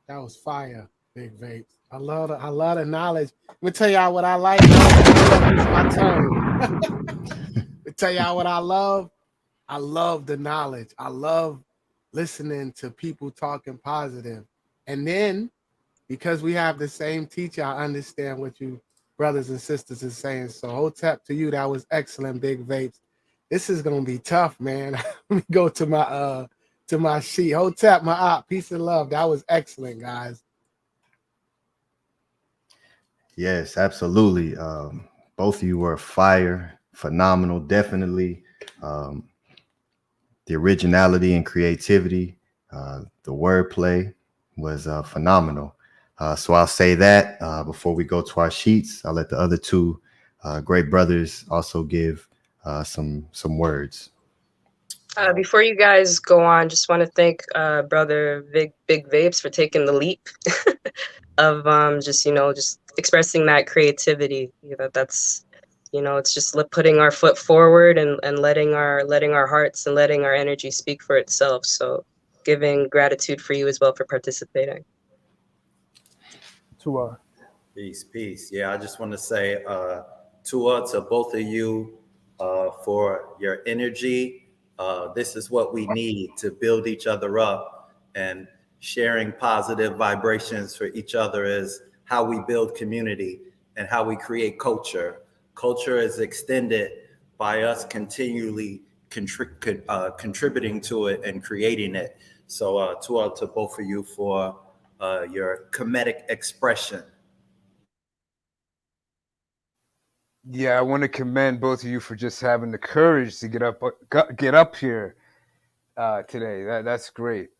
That was fire, Big Vapes. I love the knowledge. Let me tell y'all what I like. My turn. Let me tell y'all what I love. I love the knowledge. I love listening to people talking positive. And then, because we have the same teacher, I understand what you brothers and sisters are saying. So Hotep to you, that was excellent, Big Vapes. This is gonna be tough, man. Let me go to my sheet. Hotep, my op. Peace and love. That was excellent, guys. Yes, absolutely. Both of you were fire, phenomenal. Definitely, the originality and creativity, the wordplay was phenomenal. So I'll say that before we go to our sheets. I'll let the other two great brothers also give some words. Before you guys go on, just want to thank brother Big Vapes for taking the leap of just expressing that creativity. That's it's just putting our foot forward and letting our hearts and letting our energy speak for itself. So giving gratitude for you as well for participating. Tua. Peace. Yeah, I just want to say to both of you for your energy. This is what we need to build each other up, and sharing positive vibrations for each other is how we build community and how we create culture. Culture is extended by us continually contributing to it and creating it. So to both of you for your comedic expression. Yeah, I want to commend both of you for just having the courage to get up here today. That's great.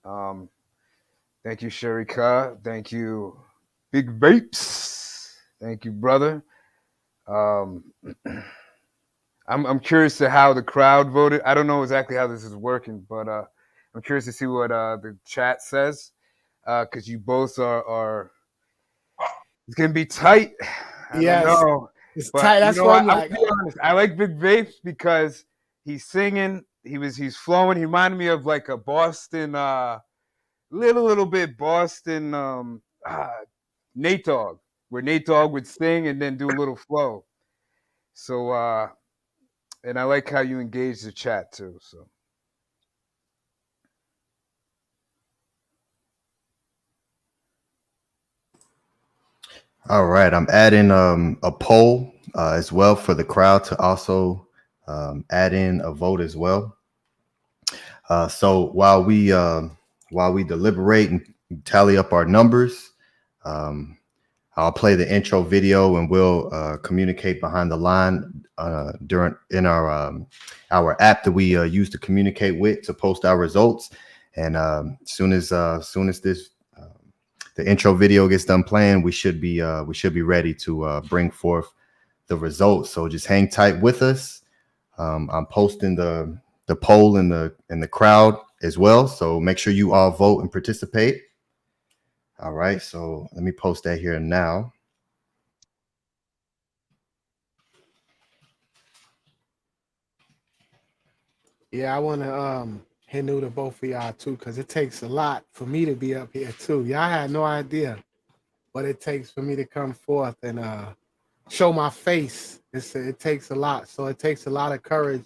Thank you, Sharika. Thank you, Big Vapes. Thank you, brother. I'm curious to how the crowd voted. I don't know exactly how this is working, but I'm curious to see what the chat says, because you both are. It's gonna be tight. I don't know. It's tight. That's what I'm like. I'll be honest. I like Big Vapes because he's singing. He's flowing. He reminded me of like a Boston, little bit Boston Nate Dogg, where Nate Dogg would sing and then do a little flow. So and I like how you engage the chat too. So All right, I'm adding a poll as well for the crowd to also add in a vote as well. So while we deliberate and tally up our numbers, I'll play the intro video and we'll communicate behind the line in our app that we use to communicate with to post our results. And soon as this the intro video gets done playing, we should be ready to bring forth the results. So just hang tight with us. I'm posting the poll in the crowd as well. So make sure you all vote and participate. All right. So let me post that here now. Yeah, I want to hand new to both of y'all too, because it takes a lot for me to be up here too. Y'all had no idea what it takes for me to come forth and show my face. It takes a lot. So it takes a lot of courage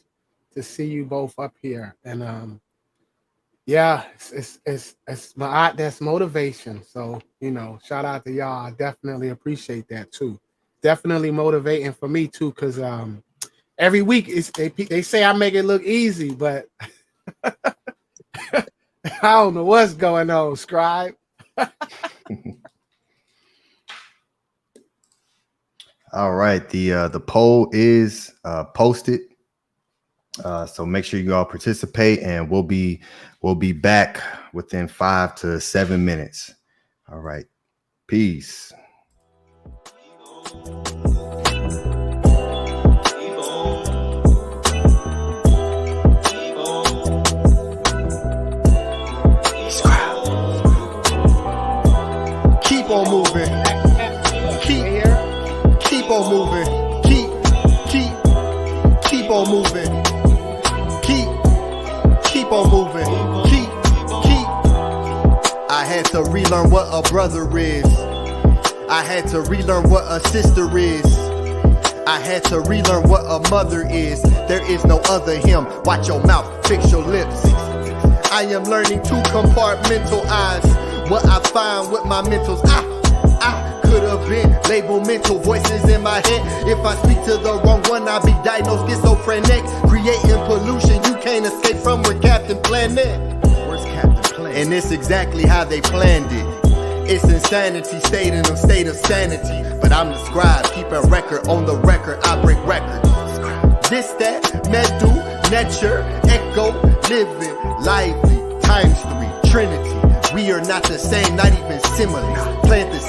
to see you both up here. And yeah, it's my art, that's motivation. So, shout out to y'all. I definitely appreciate that too. Definitely motivating for me too, because every week they say I make it look easy, but I don't know what's going on, Scribe. All right, the poll is posted, so make sure you all participate, and we'll be back within 5 to 7 minutes. All right, peace. Keep on moving. Keep on moving. Keep on moving. Keep on moving. Keep. I had to relearn what a brother is. I had to relearn what a sister is. I had to relearn what a mother is. There is no other him. Watch your mouth, fix your lips. I am learning to compartmentalize what I find with my mentals. I could have been labeled mental voices in my head. If I speak to the wrong one, I'll be diagnosed schizophrenic. Create planet. Where's Captain Planet? And it's exactly how they planned it. It's insanity, stayed in a state of sanity. But I'm the scribe, keep a record on the record, I break records. This, that, medu, nature, echo, living, lively, times 3, trinity. We are not the same, not even similes. Plant the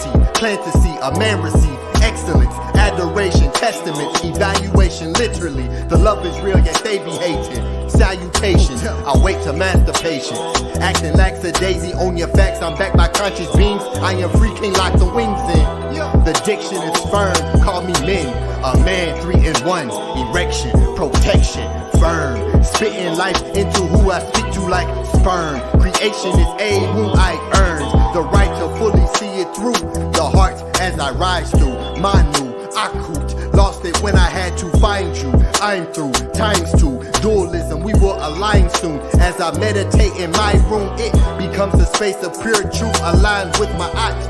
seed, a man receive excellence, adoration, testament, evaluation, literally. The love is real, yet they be hating. Salutations, I wait to master patience. Acting lackadaisy on your facts, I'm back by conscious beings. I am free, can't lock the wings in. The diction is firm, call me men. A man, 3 in 1, erection, protection, firm. Spitting life into who I speak to like sperm. Creation is aid whom I earned. The right to fully see it through. The heart as I rise through. Manu, Akut, lost it when I had to find you. I'm through, times 2, dualism, we will align soon. As I meditate in my room, it becomes a space of pure truth aligned with my eyes.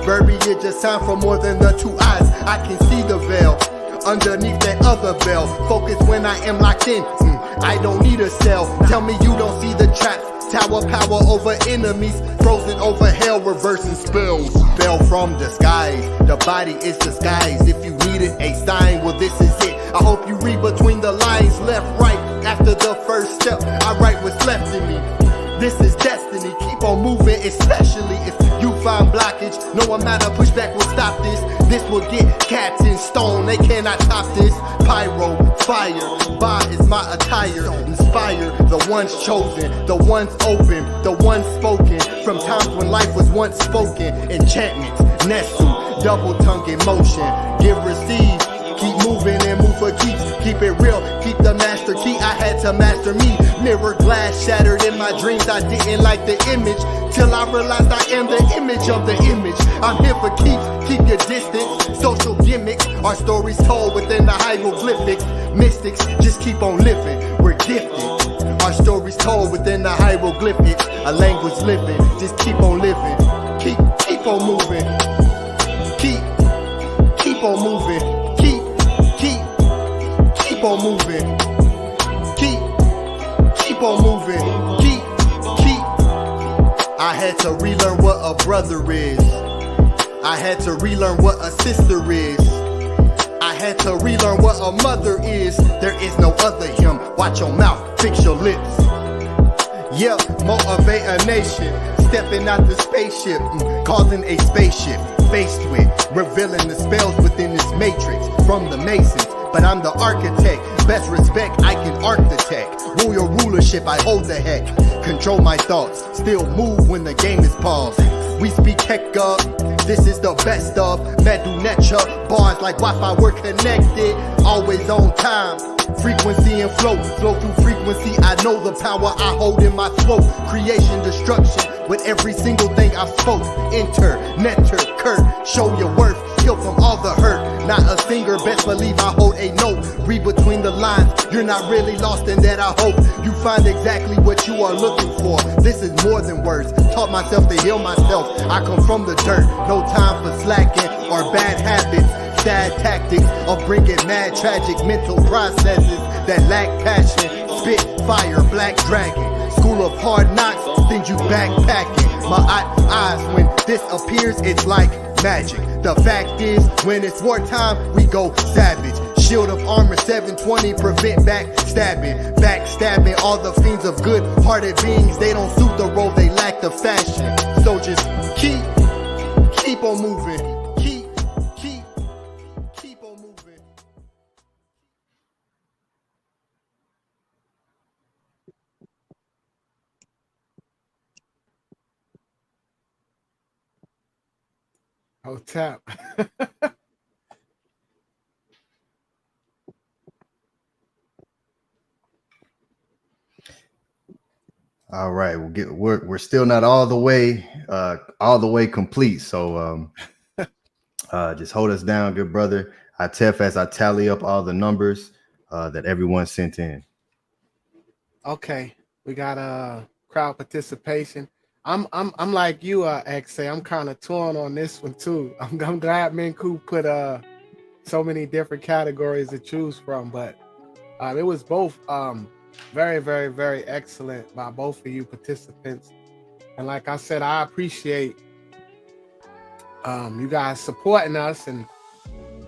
Verbiage is time for more than the 2 eyes. I can see the veil underneath that other veil. Focus when I am locked in. I don't need a cell. Tell me you don't see the traps. Tower power over enemies, frozen over hell, reversing spells. Fell from the skies, the body is disguised. If you needed a sign, well this is it. I hope you read between the lines, left, right. After the first step, I write what's left in me. This is destiny, keep on moving, especially if you find blockage. No amount of pushback will stop this. This will get cats in stone, they cannot top this. Pyro, fire, Ba is my attire. Inspire the ones chosen, the ones open, the ones spoken. From times when life was once spoken. Enchantments, Nesu, double tongue in motion. Give, receive, keep moving and move for keeps. Keep it real, keep the master key. I had to master me. Mirror glass shattered in my dreams. I didn't like the image till I realized I am the image of the image. I'm here for keeps, keep your distance. Social gimmicks, our stories told within the hieroglyphics. Mystics, just keep on living, we're gifted. Our stories told within the hieroglyphics. A language living, just keep on living. Keep on moving. Keep on moving. Keep on moving. Keep on moving. Keep. I had to relearn what a brother is. I had to relearn what a sister is. I had to relearn what a mother is. There is no other him. Watch your mouth, fix your lips. Yeah, motivate a nation. Stepping out the spaceship, causing a spaceship. Faced with revealing the spells within this matrix from the Masons. But I'm the architect, best respect, I can architect. Rule your rulership, I hold the heck. Control my thoughts, still move when the game is paused. We speak heck up, this is the best of Medu Necha, bars like Wi-Fi, we're connected. Always on time, frequency and flow through frequency. I know the power I hold in my throat. Creation, destruction, with every single thing I've spoke. Enter, netter, Kurt, show your worth. Heal from all the hurt, not a singer, best believe I hold a note. Read between the lines, you're not really lost in that. I hope you find exactly what you are looking for. This is more than words, taught myself to heal myself. I come from the dirt, no time for slacking or bad habits. Sad tactics of bringing mad tragic mental processes that lack passion. Spit fire, black dragon, school of hard knocks, send you backpacking. My eyes, when this appears, it's like magic. The fact is, when it's wartime, we go savage. Shield of armor 720, prevent backstabbing all the fiends of good-hearted beings. They don't suit the role, they lack the fashion. So just keep on moving. Keep on moving. Oh, tap. All right, we're still not all the way complete. So just hold us down, good brother. I tell as I tally up all the numbers that everyone sent in. Okay, we got crowd participation. I'm like you, XA. I'm kind of torn on this one too. I'm glad Menkhu put so many different categories to choose from, but it was both Very, very, very excellent by both of you participants. And like I said, I appreciate you guys supporting us and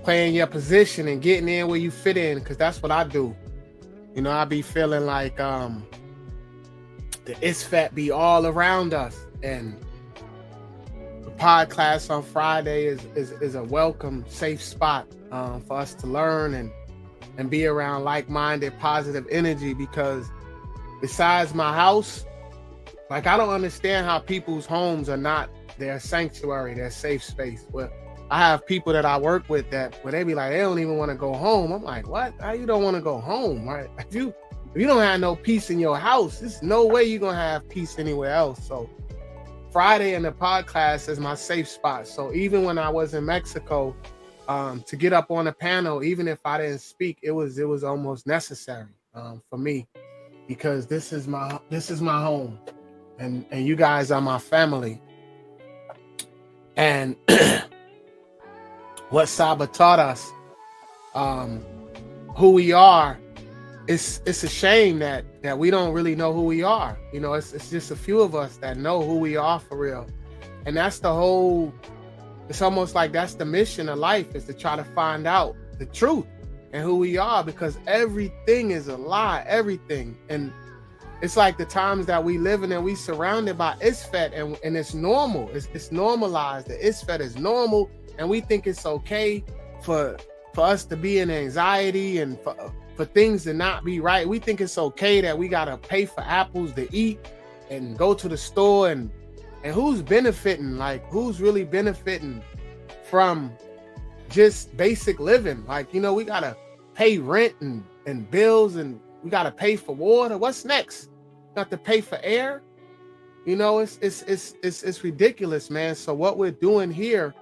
playing your position and getting in where you fit in, because that's what I do. You know, I be feeling like the ISFAT be all around us, and the pod class on Friday is a welcome, safe spot for us to learn and be around like-minded, positive energy. Because besides my house, like, I don't understand how people's homes are not their sanctuary, their safe space. Well, I have people that I work with that where they be like, they don't even want to go home. I'm like, what? How you don't want to go home, right? If you don't have no peace in your house, there's no way you're gonna have peace anywhere else. So Friday in the podcast is my safe spot. So even when I was in Mexico, to get up on a panel, even if I didn't speak, it was almost necessary for me, because this is my home, and you guys are my family. And what Saba taught us, who we are, it's a shame that we don't really know who we are. You know, it's just a few of us that know who we are for real. And that's the whole, it's almost like that's the mission of life, is to try to find out the truth and who we are, because everything is a lie, everything. And it's like the times that we live in and we surrounded by ISFAT, and it's normal. It's normalized. The ISFAT is normal, and we think it's okay for us to be in anxiety and for things to not be right. We think it's okay that we gotta pay for apples to eat and go to the store, and who's benefiting? Like, who's really benefiting from just basic living? Like, you know, we gotta pay rent and bills, and we gotta pay for water. What's next? Got to pay for air? You know, it's ridiculous, man. So what we're doing here,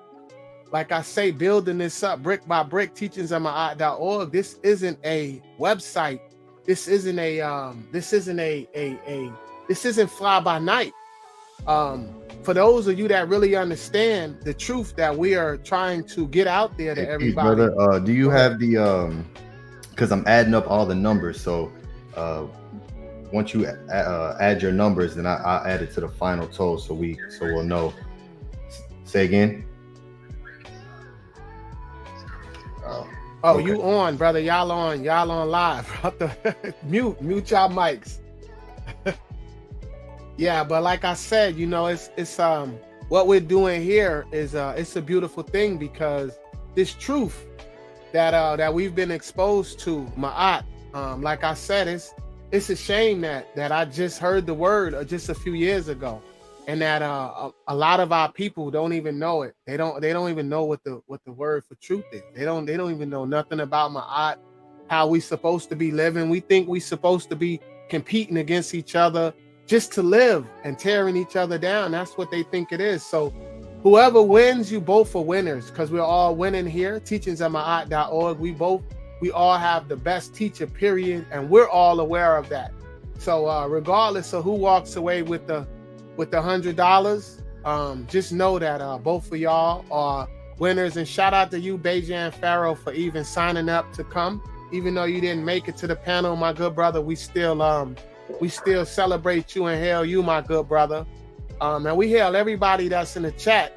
like I say, building this up brick by brick, teachingsofmaat.org. This isn't a website. This isn't this isn't fly by night. For those of you that really understand the truth that we are trying to get out there to everybody. Brother, do you have the because I'm adding up all the numbers, so once you add your numbers, then I'll add it to the final total, so we'll know. Say again. Okay. You on, brother? Y'all on live. mute y'all mics. Yeah, but like I said, you know, it's what we're doing here is it's a beautiful thing, because this truth that we've been exposed to, Ma'at, like I said, it's a shame that I just heard the word just a few years ago, and that a lot of our people don't even know it. They don't even know what the word for truth is. They don't even know nothing about Ma'at, how we supposed to be living. We think we supposed to be competing against each other just to live and tearing each other down. That's what they think it is. So whoever wins, you both are winners, because we're all winning here. Teachingsofmaat.org. We all have the best teacher, period, and we're all aware of that. So regardless of who walks away with the $100, just know that both of y'all are winners. And shout out to you, Bejan Farrow, for even signing up to come. Even though you didn't make it to the panel, my good brother, we still celebrate you and hail you, my good brother. And we hail everybody that's in the chat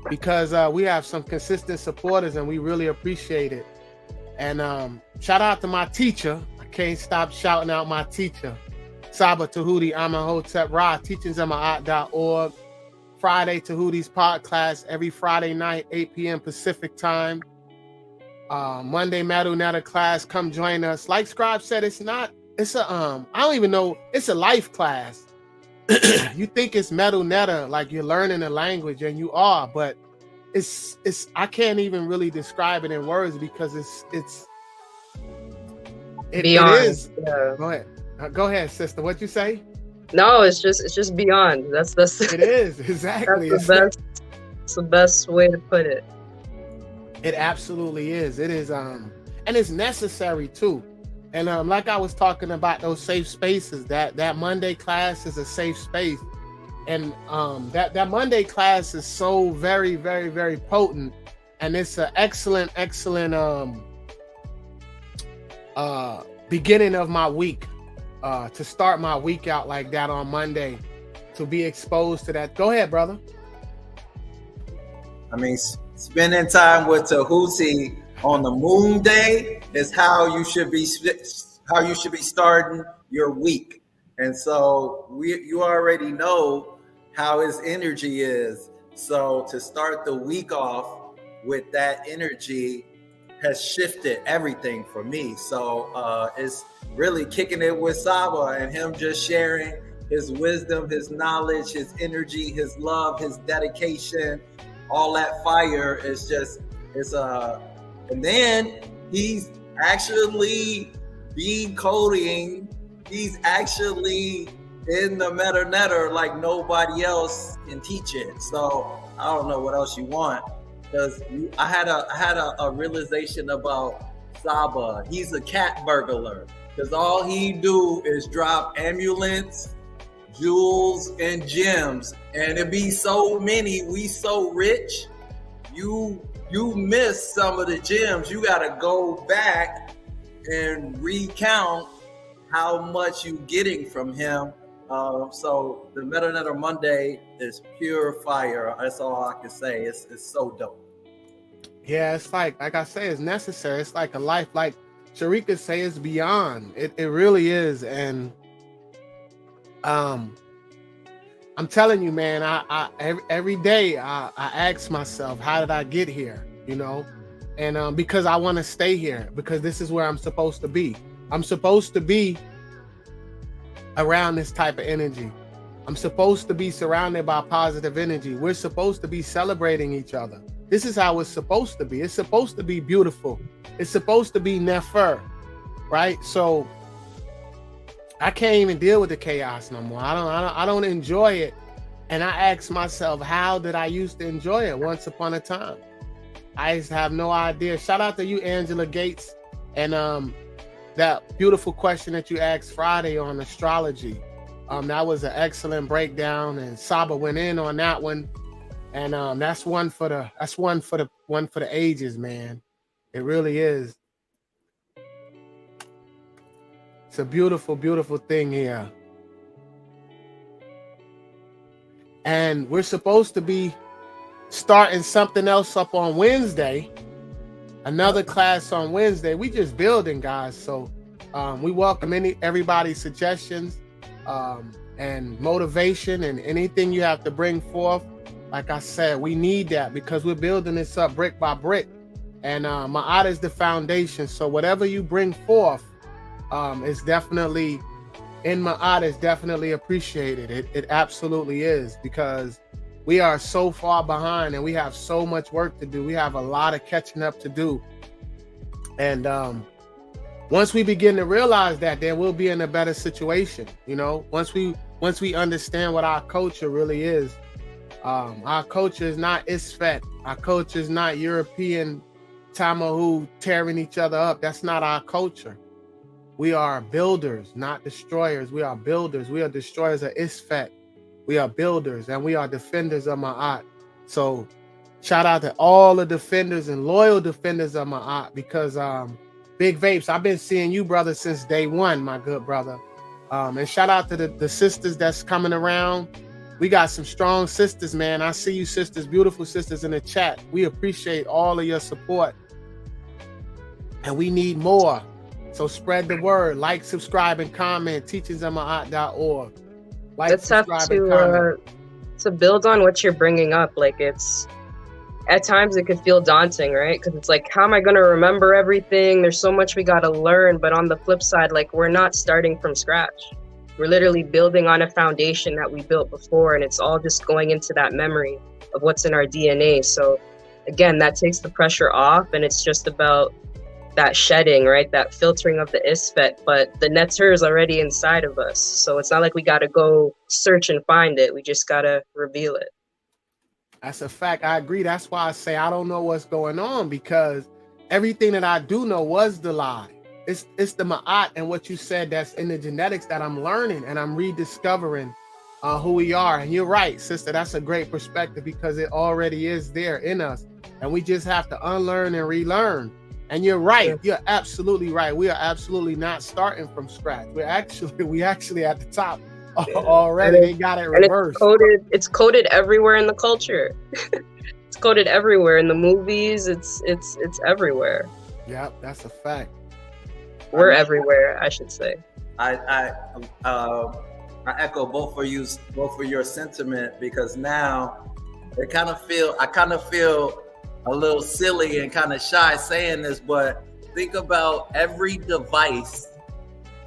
because we have some consistent supporters, and we really appreciate it. And shout out to my teacher. I can't stop shouting out my teacher, Saba Tehuti, Amenhotep Ra, teachingsofmaat.org. Friday Tehuti's pod class every Friday night, 8 p.m. Pacific time. Monday Medu Netta class, come join us. Like Scribe said, it's a I don't even know, it's a life class. You think it's Medu Netta, like you're learning a language, and you are, but it's I can't even really describe it in words, because it is. Yeah. Go ahead, sister. What you say? No, it's just beyond. That's it is, exactly. That's the best way to put it. It absolutely is. It is and it's necessary too. And like I was talking about those safe spaces, that Monday class is a safe space. And that Monday class is so very, very, very potent. And it's an excellent beginning of my week, to start my week out like that on Monday, to be exposed to that. Go ahead, brother. I mean, spending time with Tehuti on the moon day is how you should be starting your week. And so you already know how his energy is. So to start the week off with that energy has shifted everything for me. So it's really kicking it with Saba and him just sharing his wisdom, his knowledge, his energy, his love, his dedication, all that fire is just, and then he's actually decoding, he's actually in the meta netter like nobody else can teach it. So I don't know what else you want, because I had a realization about Saba. He's a cat burglar, because all he do is drop amulets, jewels, and gems, and it be so many. We so rich, you miss some of the gems. You gotta go back and recount how much you getting from him. So the Meta Netter Monday is pure fire. That's all I can say. It's so dope. Yeah, it's like I say, it's necessary. It's like a life, like Sharika say, it's beyond. It really is. And I'm telling you, man, I every day I ask myself, how did I get here? You know, and because I want to stay here, because this is where I'm supposed to be. I'm supposed to be around this type of energy. I'm supposed to be surrounded by positive energy. We're supposed to be celebrating each other. This is how it's supposed to be. It's supposed to be beautiful. It's supposed to be nefer, right? So I can't even deal with the chaos no more. I don't enjoy it. And I ask myself, how did I used to enjoy it once upon a time? I used to have no idea. Shout out to you, Angela Gates, and that beautiful question that you asked Friday on astrology. That was an excellent breakdown, and Saba went in on that one. And that's one for the ages, man. It really is. It's a beautiful, beautiful thing here. And we're supposed to be starting something else up on Wednesday. Another class on Wednesday. We just building, guys. So we welcome everybody's suggestions and motivation and anything you have to bring forth. Like I said, we need that because we're building this up brick by brick. And Ma'at is the foundation. So whatever you bring forth is definitely, in Ma'at, is definitely appreciated. It absolutely is, because we are so far behind and we have so much work to do. We have a lot of catching up to do. And once we begin to realize that, then we'll be in a better situation. You know, once we understand what our culture really is. Our culture is not Isfet. Our culture is not European Tamahu tearing each other up. That's not our culture. We are builders, not destroyers. We are builders. We are destroyers of Isfet. We are builders, and we are defenders of Ma'at. So shout out to all the defenders and loyal defenders of Ma'at, because Big Vapes, I've been seeing you, brother, since day one, my good brother. And shout out to the sisters that's coming around. We got some strong sisters, man. I see you sisters, beautiful sisters in the chat. We appreciate all of your support. And we need more. So spread the word. Like, subscribe, and comment. teachingsofmaat.org. Like, Let's have to build on what you're bringing up. Like, it's, at times it could feel daunting, right? Because it's like, how am I going to remember everything? There's so much we got to learn. But on the flip side, like, we're not starting from scratch. We're literally building on a foundation that we built before, and it's all just going into that memory of what's in our DNA. So again, that takes the pressure off, and it's just about that shedding, right? That filtering of the Isfet, but the Netter is already inside of us. So it's not like we got to go search and find it. We just got to reveal it. That's a fact. I agree. That's why I say I don't know what's going on, because everything that I do know was the lie. It's the Ma'at and what you said that's in the genetics that I'm learning, and I'm rediscovering who we are. And you're right, sister. That's a great perspective, because it already is there in us, and we just have to unlearn and relearn. And you're right. You're absolutely right. We are absolutely not starting from scratch. We actually at the top already. They got it reversed. It's coded everywhere in the culture. It's coded everywhere in the movies. It's everywhere. Yep, that's a fact. We're everywhere, I should say. I echo both of your sentiment, because now I kind of feel a little silly and kind of shy saying this, but think about every device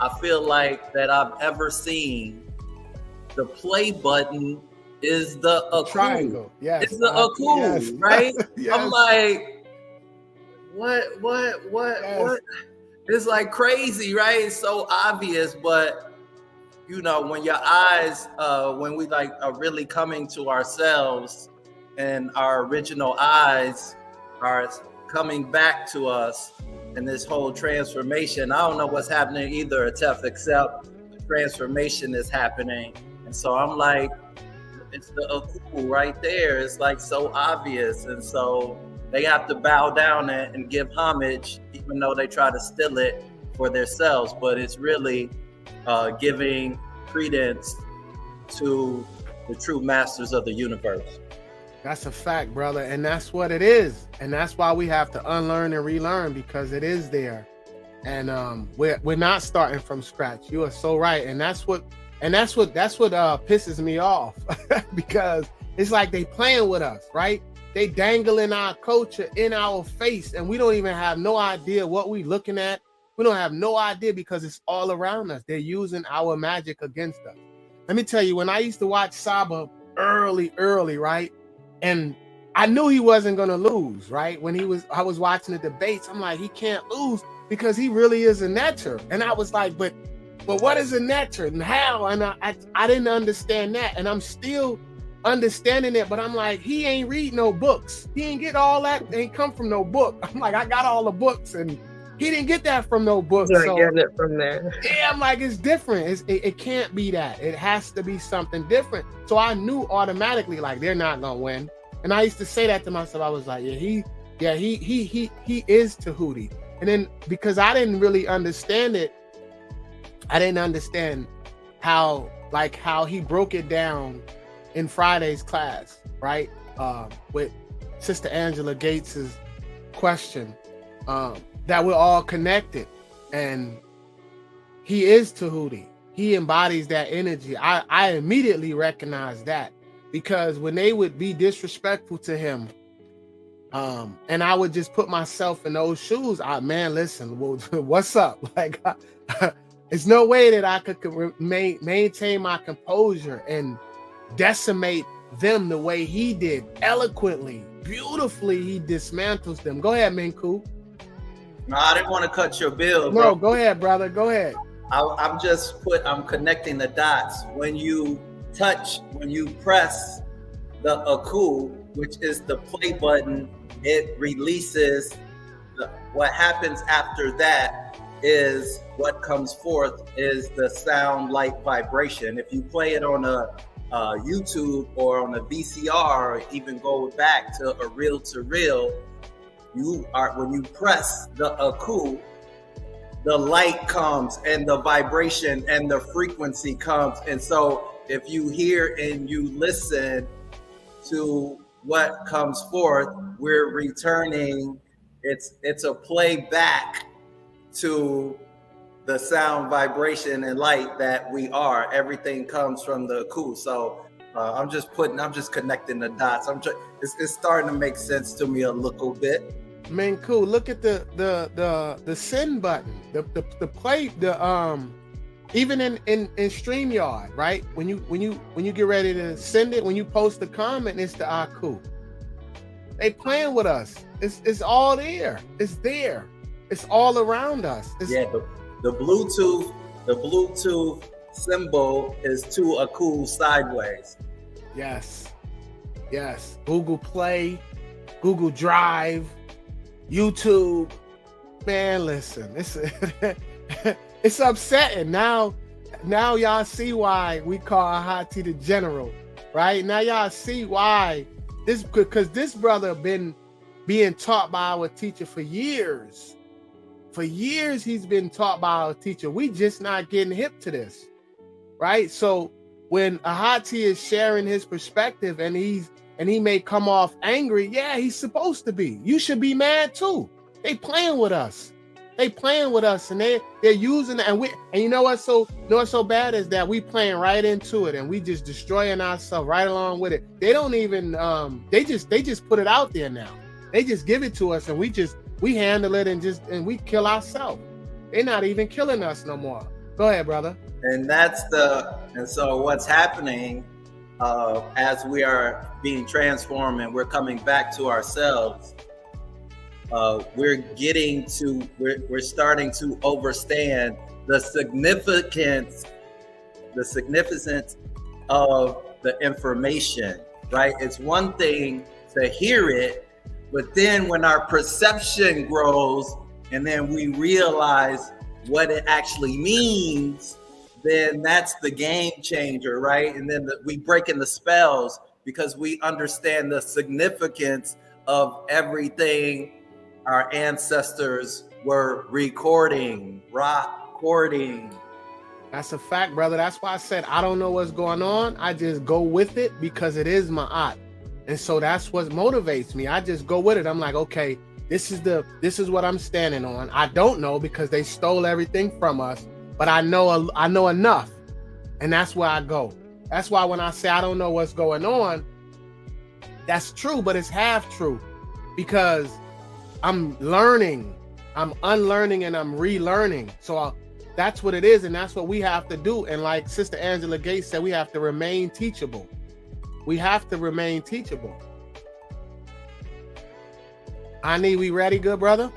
I feel like that I've ever seen. The play button is the triangle. Yes, it's the Aku, yes. Right? Yes. I'm like, what? Yes. It's like crazy, right? It's so obvious, but you know, when your eyes, when we like are really coming to ourselves, and our original eyes are coming back to us, and this whole transformation. I don't know what's happening either, Tef, except the transformation is happening, and so I'm like, it's the Aku right there. It's like so obvious, and so they have to bow down and give homage, even though they try to steal it for themselves. But it's really giving credence to the true masters of the universe. That's a fact, brother. And that's what it is. And that's why we have to unlearn and relearn, because it is there. And we're not starting from scratch. You are so right. And that's what pisses me off because it's like they playing with us, right? They dangling our culture in our face, and we don't even have no idea what we looking at. We don't have no idea because it's all around us. They're using our magic against us. Let me tell you, when I used to watch Saba early, right? And I knew he wasn't gonna lose, right? When I was watching the debates, I'm like, he can't lose because he really is a netter. And I was like, but what is a netter and how? And I didn't understand that. And I'm still understanding it, but I'm like, he ain't read no books. He ain't get all that. They ain't come from no book. I'm like, I got all the books, and he didn't get that from no book. He's not getting it from there. Yeah, I'm like, it's different. It can't be that. It has to be something different. So I knew automatically, like, they're not gonna win. And I used to say that to myself. I was like, he is Tehuti. And then because I didn't really understand it, I didn't understand how he broke it down in Friday's class, right? With Sister Angela Gates's question, that we're all connected, and he is Tehuti. He embodies that energy. I immediately recognized that, because when they would be disrespectful to him, and I would just put myself in those shoes, man, listen, what's up? Like, there's no way that I could maintain my composure and decimate them the way he did, eloquently, beautifully. He dismantles them. Go ahead, Menkhu. No, I didn't want to cut your bill, bro. No, go ahead, brother. Go ahead. I'm connecting the dots. When you press the Aku, which is the play button, it releases what happens after that is what comes forth is the sound light vibration. If you play it on a YouTube or on a VCR, or even go back to a reel to reel, when you press the Aku, the light comes and the vibration and the frequency comes. And so if you hear and you listen to what comes forth, we're returning. It's a playback to the sound, vibration, and light that we are. Everything comes from the Aku. So I'm just connecting the dots. It's starting to make sense to me a little bit. Menkhu, look at the send button, the play, even in StreamYard, right? When you get ready to send it, when you post a comment, it's the Aku. They playing with us. It's all there. It's there. It's all around us. The Bluetooth symbol is two Aku sideways. Yes. Google Play, Google Drive, YouTube. Man, listen, it's upsetting. Now y'all see why we call Ahati the general, right? Now y'all see why because this brother been being taught by our teacher for years. For years, he's been taught by our teacher. We just not getting hip to this, right? So when Ahati is sharing his perspective and he may come off angry, yeah, he's supposed to be. You should be mad too. They playing with us. They playing with us, and they're using it. And you know what's so bad is that we playing right into it, and we just destroying ourselves right along with it. They don't even they just put it out there now. They just give it to us, and we handle it and we kill ourselves. They're not even killing us no more. Go ahead, brother. And so what's happening as we are being transformed and we're coming back to ourselves, we're starting to understand the significance of the information, right? It's one thing to hear it, but then when our perception grows and then we realize what it actually means, then that's the game changer, right? And then we break in the spells because we understand the significance of everything our ancestors were recording. That's a fact, brother. That's why I said I don't know what's going on. I just go with it because it is Ma'at. And so that's what motivates me. I just go with it. I'm like, okay, this is what I'm standing on. I don't know because they stole everything from us, but I know enough. And that's where I go. That's why when I say I don't know what's going on, that's true, but it's half true because I'm learning, I'm unlearning, and I'm relearning. So that's what it is, and that's what we have to do. And like Sister Angela Gates said, we have to remain teachable. We have to remain teachable. Ani, we ready, good brother?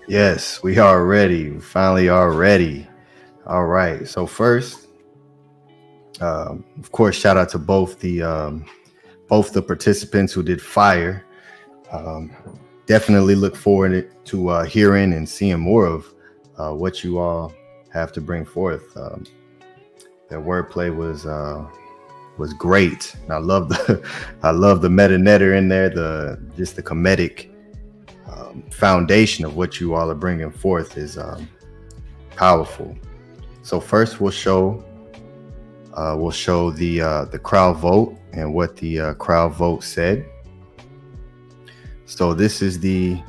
Yes, we are ready. We finally are ready. All right. So first, of course, shout out to both the participants who did fire. Definitely look forward to hearing and seeing more of what you all have to bring forth. That wordplay was great. I love the meta netter in there. The comedic foundation of what you all are bringing forth is powerful. So first, we'll show the crowd vote and what the crowd vote said. So this is the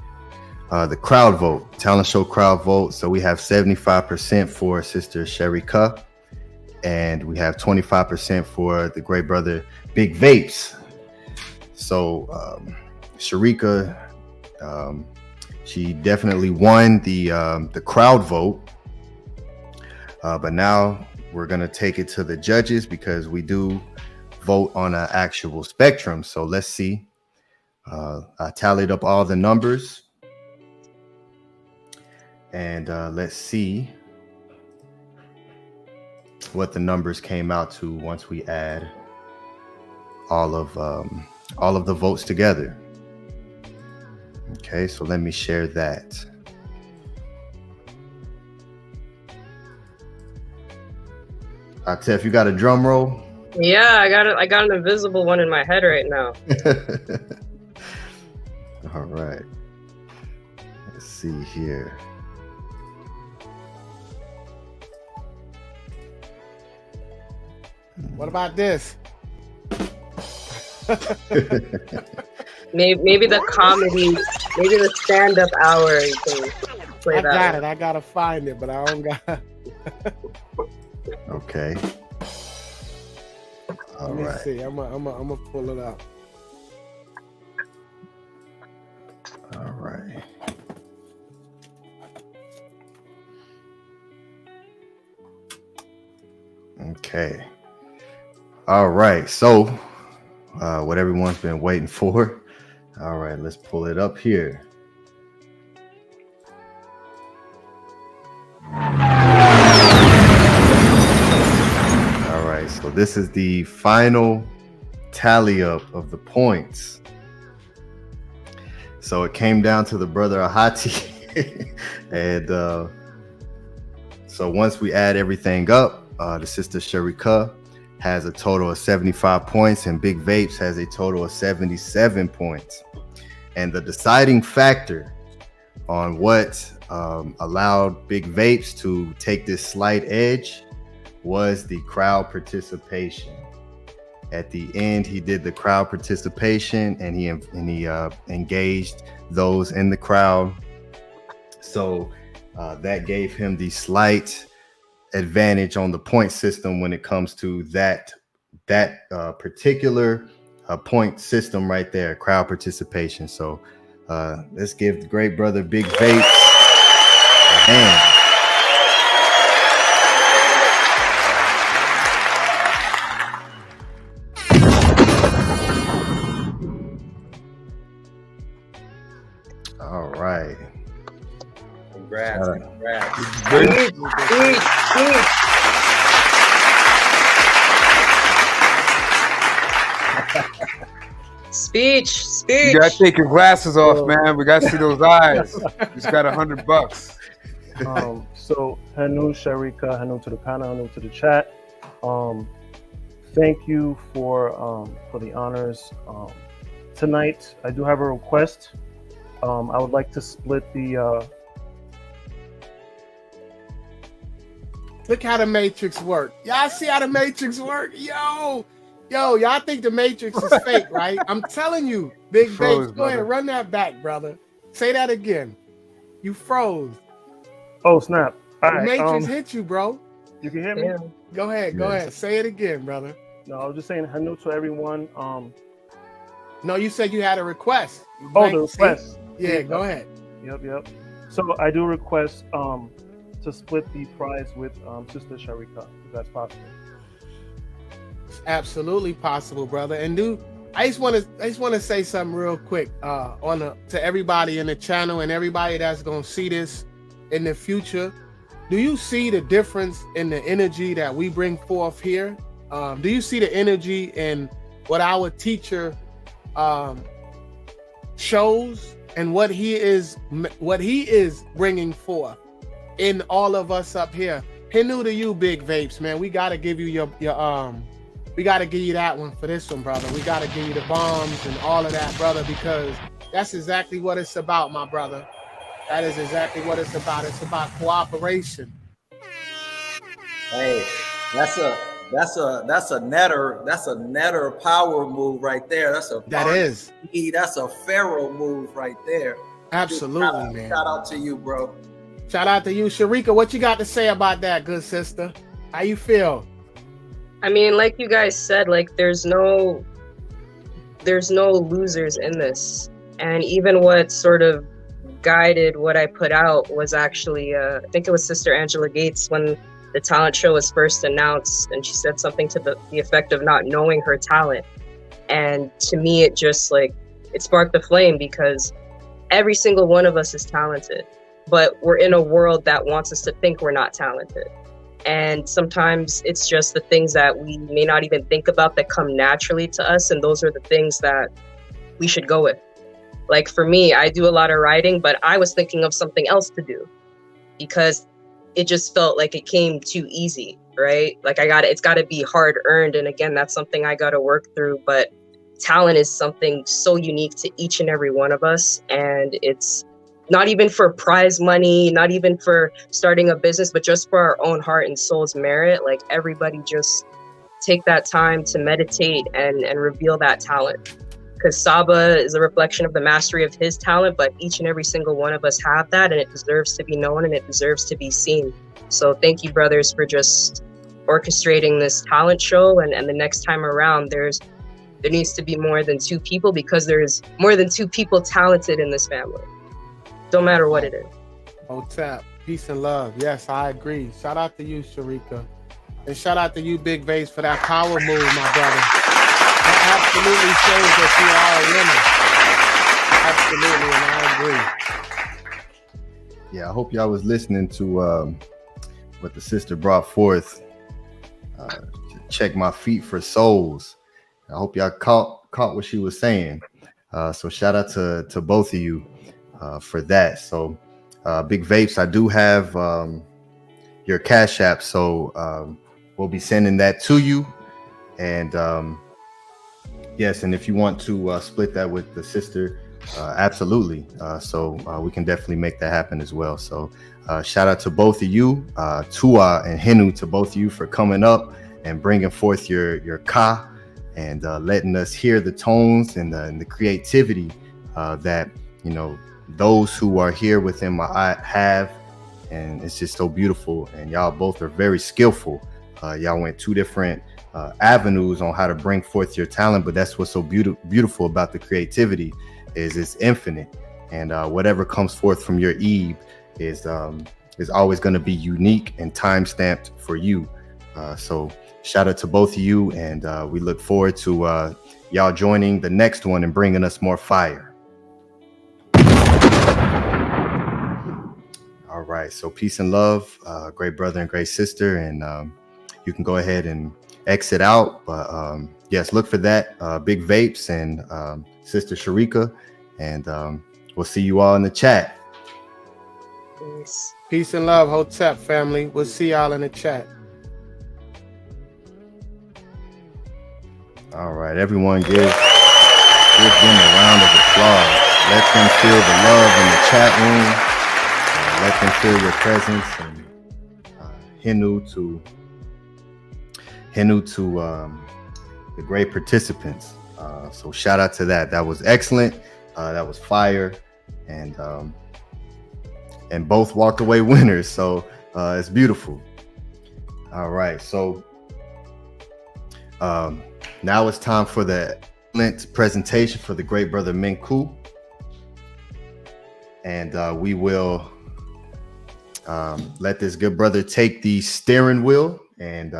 crowd vote, talent show crowd vote. So we have 75% for Sister Sharika, and we have 25% for the great brother Big Vapes. So Sharika, she definitely won the crowd vote, but now we're gonna take it to the judges because we do vote on an actual spectrum. So let's see. I tallied up all the numbers, and let's see what the numbers came out to once we add all of the votes together. Okay, so let me share that. Atef, you got a drum roll? Yeah, I got an invisible one in my head right now. All right. Let's see here. What about this? Maybe the comedy, maybe the stand-up hour. You can play that. I got it. I gotta find it, but I don't got. Okay. All Let me right. see. I'm gonna pull it up. All right. Okay. All right. So, what everyone's been waiting for. All right, let's pull it up here. All right, so this is the final tally up of the points. So it came down to the brother Ahati. And so once we add everything up, the sister Sharika has a total of 75 points, and Big Vapes has a total of 77 points. And the deciding factor on what allowed Big Vapes to take this slight edge was the crowd participation. At the end, he did the crowd participation, and he engaged those in the crowd. So that gave him the slight advantage on the point system when it comes to that particular point system right there, crowd participation. So let's give the great brother Big Vapes a hand. All right. Congrats. Speech. You gotta take your glasses off, man. We gotta see those eyes. Just got $100. So Hanu, Sharika, Hanu to the panel, Hanu to the chat. Thank you for the honors. Tonight, I do have a request. I would like to split the. Look how the Matrix work. Y'all see how the Matrix work? Yo, y'all think the Matrix is fake, right? I'm telling you, Big Froze, Vapes, go ahead, brother. run that back, brother. Say that again. You froze. Oh snap! All The right, Matrix hit you, bro. you can hear me? Yeah. Go ahead. Say it again, brother. No, I was just saying Hanu to everyone. No, you said you had a request. Oh, the request. Yeah, go ahead. Yep. So I do request to split the prize with Sister Sharika, if that's possible. Absolutely possible, brother. And I just want to say something real quick to everybody in the channel and everybody that's gonna see this in the future. Do you see the difference in the energy that we bring forth here? Do you see the energy in what our teacher shows and what he is bringing forth in all of us up here? Hinu to you, Big Vapes, man. We gotta give you your we gotta give you that one for this one, brother. We gotta give you the bombs and all of that, brother, because that's exactly what it's about, my brother. That is exactly what it's about. It's about cooperation. Hey, that's a netter power move right there. That's a pharaoh move right there. Absolutely, man. Shout out to you, bro. Shout out to you, Sharika. What you got to say about that, good sister? How you feel? I mean, like you guys said, like there's no losers in this. And even what sort of guided what I put out was actually, I think it was Sister Angela Gates when the talent show was first announced, and she said something to the effect of not knowing her talent. And to me, it just like, it sparked the flame, because every single one of us is talented, but we're in a world that wants us to think we're not talented. And sometimes it's just the things that we may not even think about that come naturally to us. And those are the things that we should go with. Like for me, I do a lot of writing, but I was thinking of something else to do because it just felt like it came too easy, right? Like it's gotta be hard earned. And again, that's something I gotta work through, but talent is something so unique to each and every one of us. And it's not even for prize money, not even for starting a business, but just for our own heart and soul's merit. Like everybody just take that time to meditate and reveal that talent. Because Saba is a reflection of the mastery of his talent, but each and every single one of us have that, and it deserves to be known and it deserves to be seen. So thank you, brothers, for just orchestrating this talent show. And the next time around, there needs to be more than 2 people, because there's more than 2 people talented in this family. Don't matter what it is. Oh, tap. Peace and love. Yes, I agree. Shout out to you, Sharika. And shout out to you, Big Vapes, for that power move, my brother. That absolutely shows that you are a winner. Absolutely, and I agree. Yeah, I hope y'all was listening to what the sister brought forth. To check my feet for souls. I hope y'all caught what she was saying. So shout out to both of you for that. So Big Vapes, I do have your Cash App, so we'll be sending that to you. And yes, and if you want to split that with the sister, absolutely. So we can definitely make that happen as well. So shout out to both of you, Tua and Henu, to both of you for coming up and bringing forth your ka and letting us hear the tones and the creativity that, you know, those who are here within Ma'at have. And it's just so beautiful. And y'all both are very skillful. Y'all went two different avenues on how to bring forth your talent, but that's what's so beautiful about the creativity is it's infinite. And whatever comes forth from your ETH is always going to be unique and time-stamped for you. So shout out to both of you, and we look forward to y'all joining the next one and bringing us more fire. All right, so peace and love, great brother and great sister, and you can go ahead and exit out. But yes, look for that, Big Vapes and Sister Sharika, and we'll see you all in the chat. Peace and love, Hotep family. We'll see y'all in the chat. All right, everyone, give them a round of applause. Let them feel the love in the chat room. Let them feel your presence. And Henu to the great participants. So shout out to that. That was excellent. That was fire, and both walked away winners. So it's beautiful. All right, so now it's time for the excellent presentation for the great brother Menkhu, and we will let this good brother take the steering wheel, and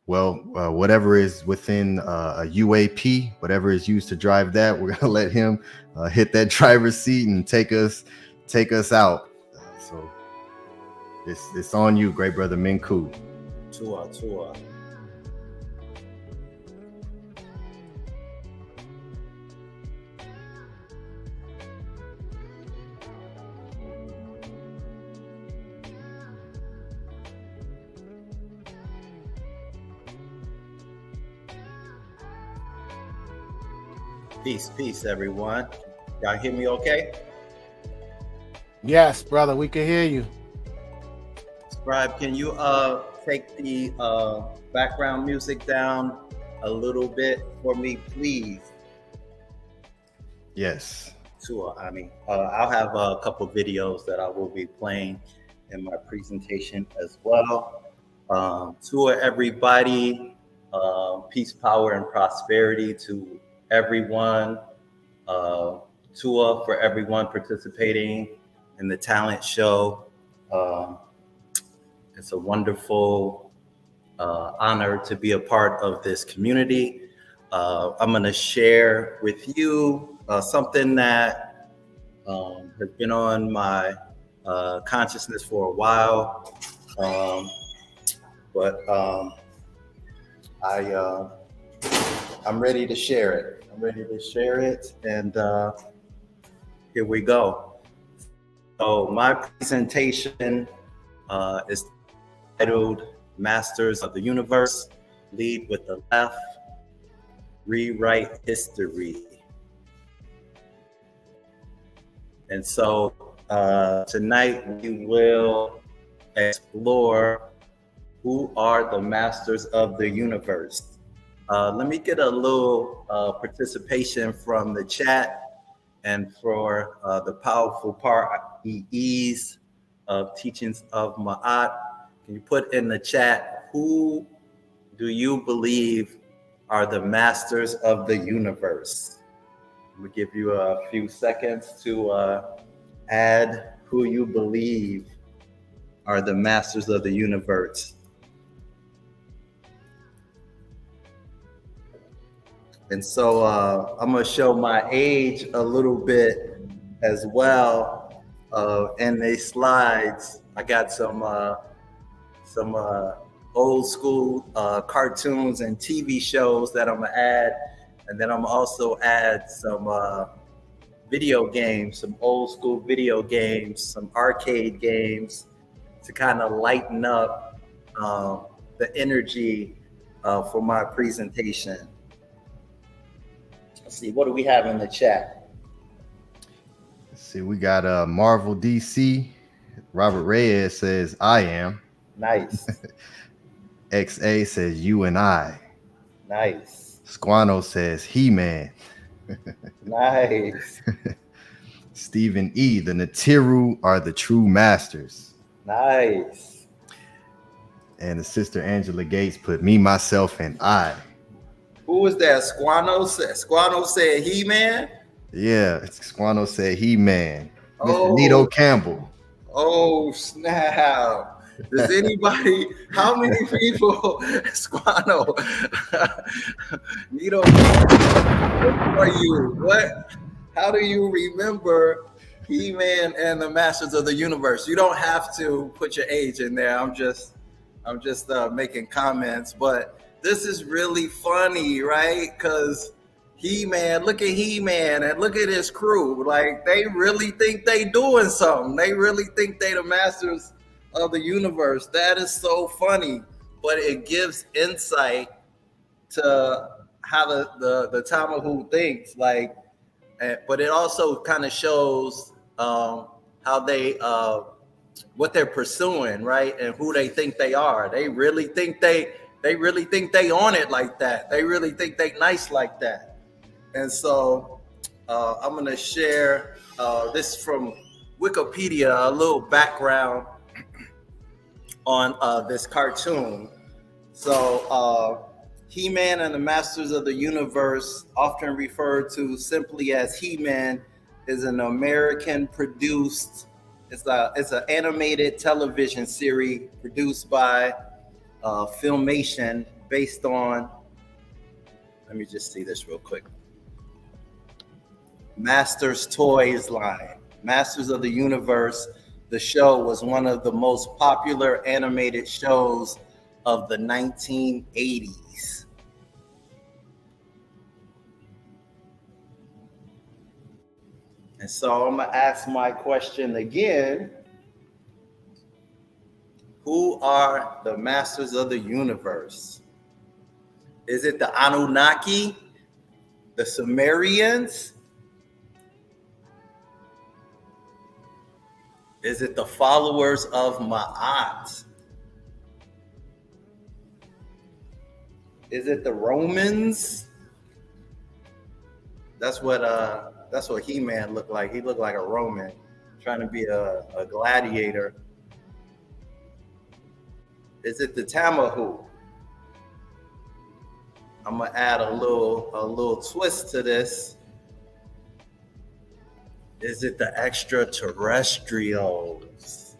whatever is within a UAP, whatever is used to drive that, we're gonna let him hit that driver's seat and take us out. So it's on you, great brother Menkhu. Tua. Peace, everyone. Y'all hear me okay? Yes, brother, we can hear you. Scribe, can you take the background music down a little bit for me, please? Yes. Tua, I'll have a couple videos that I will be playing in my presentation as well. Tua, everybody. Peace, power, and prosperity to everyone. Tua for everyone participating in the talent show. It's a wonderful honor to be a part of this community. I'm going to share with you something that has been on my consciousness for a while, but I'm ready to share it. And here we go. So my presentation is titled Masters of the Universe, Lead with the Left, Rewrite History. And so tonight we will explore who are the masters of the universe. Let me get a little participation from the chat and for the powerful parties of teachings of Ma'at. Can you put in the chat, who do you believe are the masters of the universe? We'll give you a few seconds to add who you believe are the masters of the universe. And so I'm gonna show my age a little bit as well in these slides. I got some old school cartoons and TV shows that I'm gonna add, and then I'm also add some video games, some old school video games, some arcade games to kind of lighten up the energy for my presentation. Let's see, what do we have in the chat? Let's see, we got Marvel DC. Robert Reyes says, I am. Nice. XA says, you and I. Nice. Squano says, He-Man. Nice. Stephen E, the Natiru are the true masters. Nice. And the sister Angela Gates put me, myself, and I. Who was that? Squano said He-Man? Yeah, Squano said He-Man. Oh. Mr. Nito Campbell. Oh, snap. Does anybody, how many people, Squano, Nito, what are you? What? How do you remember He-Man and the Masters of the Universe? You don't have to put your age in there. I'm just making comments, but this is really funny, right? Because He-Man, look at He-Man and look at his crew. Like, they really think they doing something. They really think they the masters of the universe. That is so funny, but it gives insight to how the Tamahu thinks. Like, but it also kind of shows how they what they're pursuing, right, and who they think they are. They really think they on it like that. They really think they nice like that. And so I'm gonna share this from Wikipedia, a little background on this cartoon. So He-Man and the Masters of the Universe, often referred to simply as He-Man, is an American produced, it's an animated television series produced by Filmation, based on, let me just see this real quick, Masters Toys line. Masters of the Universe, the show was one of the most popular animated shows of the 1980s. And so I'm gonna ask my question again. Who are the Masters of the Universe? Is it the Anunnaki, the Sumerians? Is it the followers of Ma'at? Is it the Romans? That's what He-Man looked like. He looked like a Roman, trying to be a gladiator. Is it the Tamahu? I'm gonna add a little twist to this. Is it the extraterrestrials?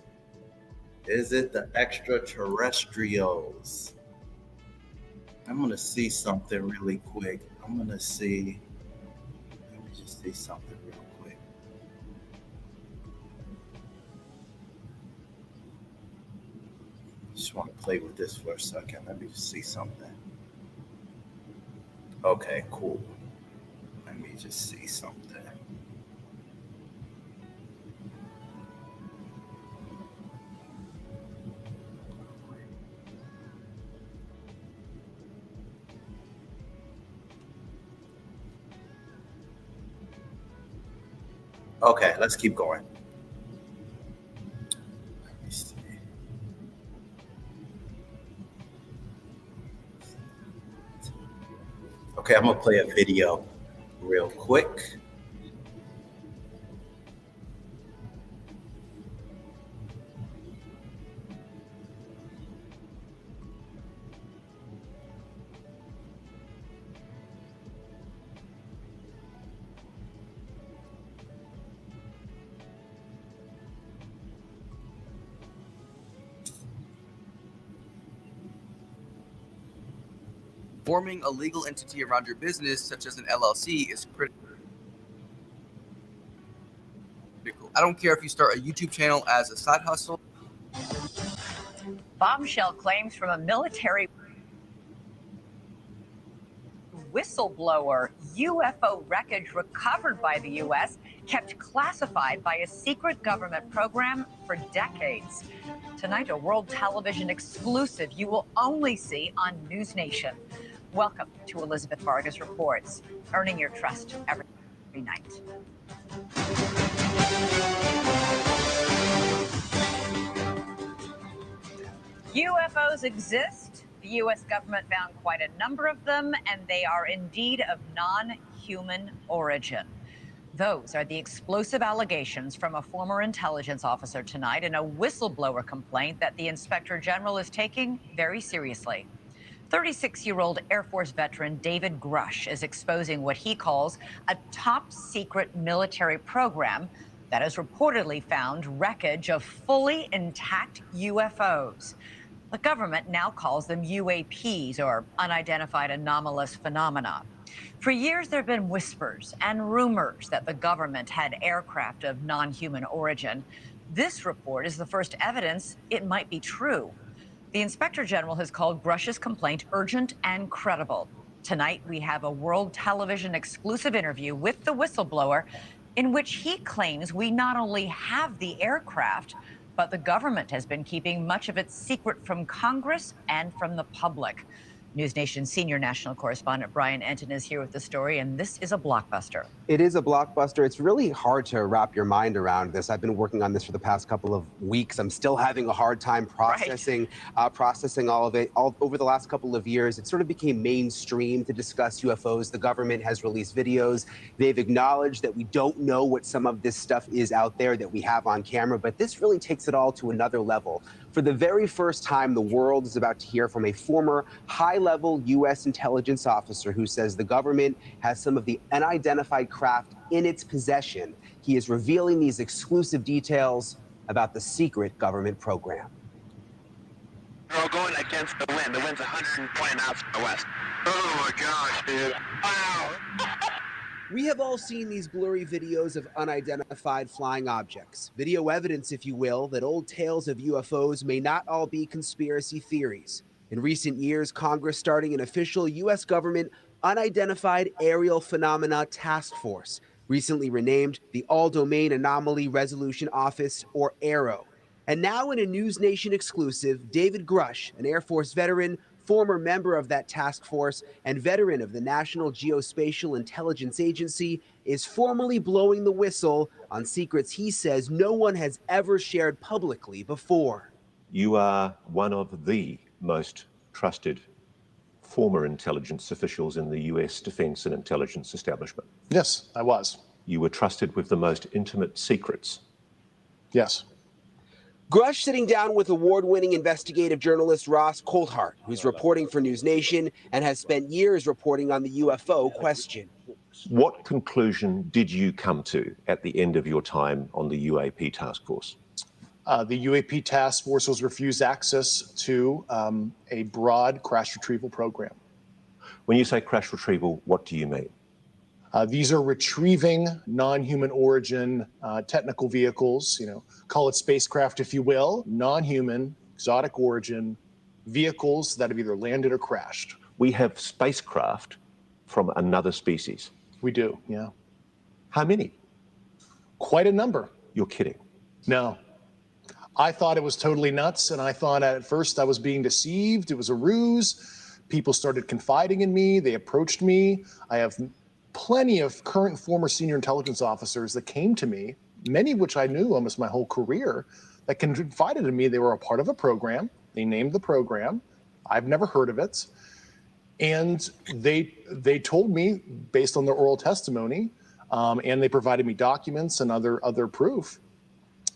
Is it the extraterrestrials? I'm gonna see something really quick. Let me just see something real quick. Just want to play with this for a second. Let me just see something. Okay, cool. Let me just see something. Okay, let's keep going. Let me see. Okay, I'm gonna play a video real quick. Forming a legal entity around your business, such as an LLC, is critical. I don't care if you start a YouTube channel as a side hustle. Bombshell claims from a military whistleblower. UFO wreckage recovered by the U.S., kept classified by a secret government program for decades. Tonight, a world television exclusive you will only see on News Nation. Welcome to Elizabeth Vargas Reports, earning your trust every night. UFOs exist. The U.S. government found quite a number of them, and they are indeed of non-human origin. Those are the explosive allegations from a former intelligence officer tonight in a whistleblower complaint that the Inspector General is taking very seriously. 36-year-old Air Force veteran David Grush is exposing what he calls a top-secret military program that has reportedly found wreckage of fully intact UFOs. The government now calls them UAPs, or unidentified anomalous phenomena. For years, there have been whispers and rumors that the government had aircraft of non-human origin. This report is the first evidence it might be true. The Inspector General has called Grush's complaint urgent and credible. Tonight, we have a world television exclusive interview with the whistleblower in which he claims we not only have the aircraft, but the government has been keeping much of its secret from Congress and from the public. News Nation senior national correspondent Brian Enton is here with the story, and this is a blockbuster. It is a blockbuster. It's really hard to wrap your mind around this. I've been working on this for the past couple of weeks. I'm still having a hard time processing all of it. All over the last couple of years, it sort of became mainstream to discuss UFOs. The government has released videos. They've acknowledged that we don't know what some of this stuff is out there that we have on camera, but this really takes it all to another level. For the very first time, the world is about to hear from a former high-level U.S. intelligence officer who says the government has some of the unidentified craft in its possession. He is revealing these exclusive details about the secret government program. We're all going against the wind. The wind's 120 knots from the west. Oh my gosh, dude. Wow. We have all seen these blurry videos of unidentified flying objects. Video evidence, if you will, that old tales of UFOs may not all be conspiracy theories. In recent years, Congress starting an official U.S. government Unidentified Aerial Phenomena Task Force, recently renamed the All-Domain Anomaly Resolution Office, or AARO. And now in a News Nation exclusive, David Grush, an Air Force veteran, former member of that task force, and veteran of the National Geospatial Intelligence Agency, is formally blowing the whistle on secrets he says no one has ever shared publicly before. You are one of the most trusted former intelligence officials in the U.S. defense and intelligence establishment. Yes, I was. You were trusted with the most intimate secrets. Yes. Grush sitting down with award-winning investigative journalist Ross Coulthart, who's reporting for News Nation and has spent years reporting on the UFO question. What conclusion did you come to at the end of your time on the UAP task force? The UAP task force was refused access to a broad crash retrieval program. When you say crash retrieval, what do you mean? These are retrieving non-human origin technical vehicles, call it spacecraft if you will, non-human, exotic origin vehicles that have either landed or crashed. We have spacecraft from another species. We do, yeah. How many? Quite a number. You're kidding. No. I thought it was totally nuts, and I thought at first I was being deceived. It was a ruse. People started confiding in me. They approached me. I have plenty of current and former senior intelligence officers that came to me, many of which I knew almost my whole career, that confided in me they were a part of a program. They named the program. I've never heard of it. And they told me, based on their oral testimony, and they provided me documents and other proof,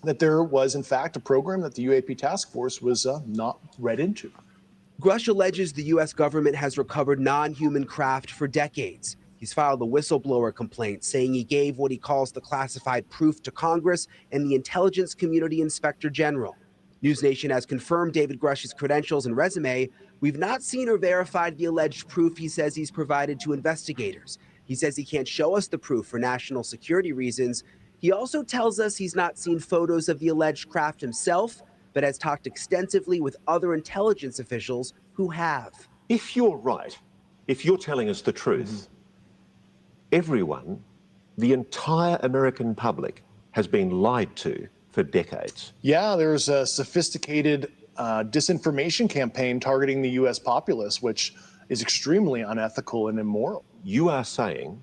that there was, in fact, a program that the UAP task force was not read into. Grush alleges the U.S. government has recovered non-human craft for decades. He's filed a whistleblower complaint saying he gave what he calls the classified proof to Congress and the Intelligence Community Inspector General. News Nation has confirmed David Grush's credentials and resume. We've not seen or verified the alleged proof he says he's provided to investigators. He says he can't show us the proof for national security reasons. He also tells us he's not seen photos of the alleged craft himself, but has talked extensively with other intelligence officials who have. If you're right, if you're telling us the truth, everyone, the entire American public has been lied to for decades. Yeah, there's a sophisticated disinformation campaign targeting the US populace, which is extremely unethical and immoral. You are saying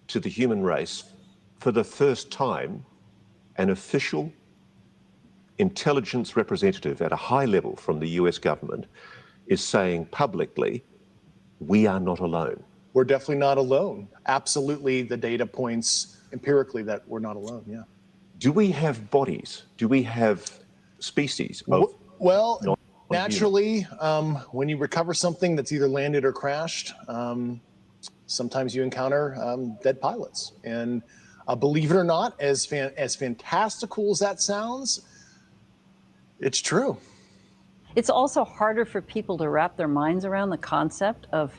to the human race, for the first time, an official intelligence representative at a high level from the US government is saying publicly, we are not alone. We're definitely not alone. Absolutely, the data points empirically that we're not alone, yeah. Do we have bodies? Do we have species of Well, naturally, when you recover something that's either landed or crashed, sometimes you encounter dead pilots. And believe it or not, as fantastical as that sounds, it's true. It's also harder for people to wrap their minds around the concept of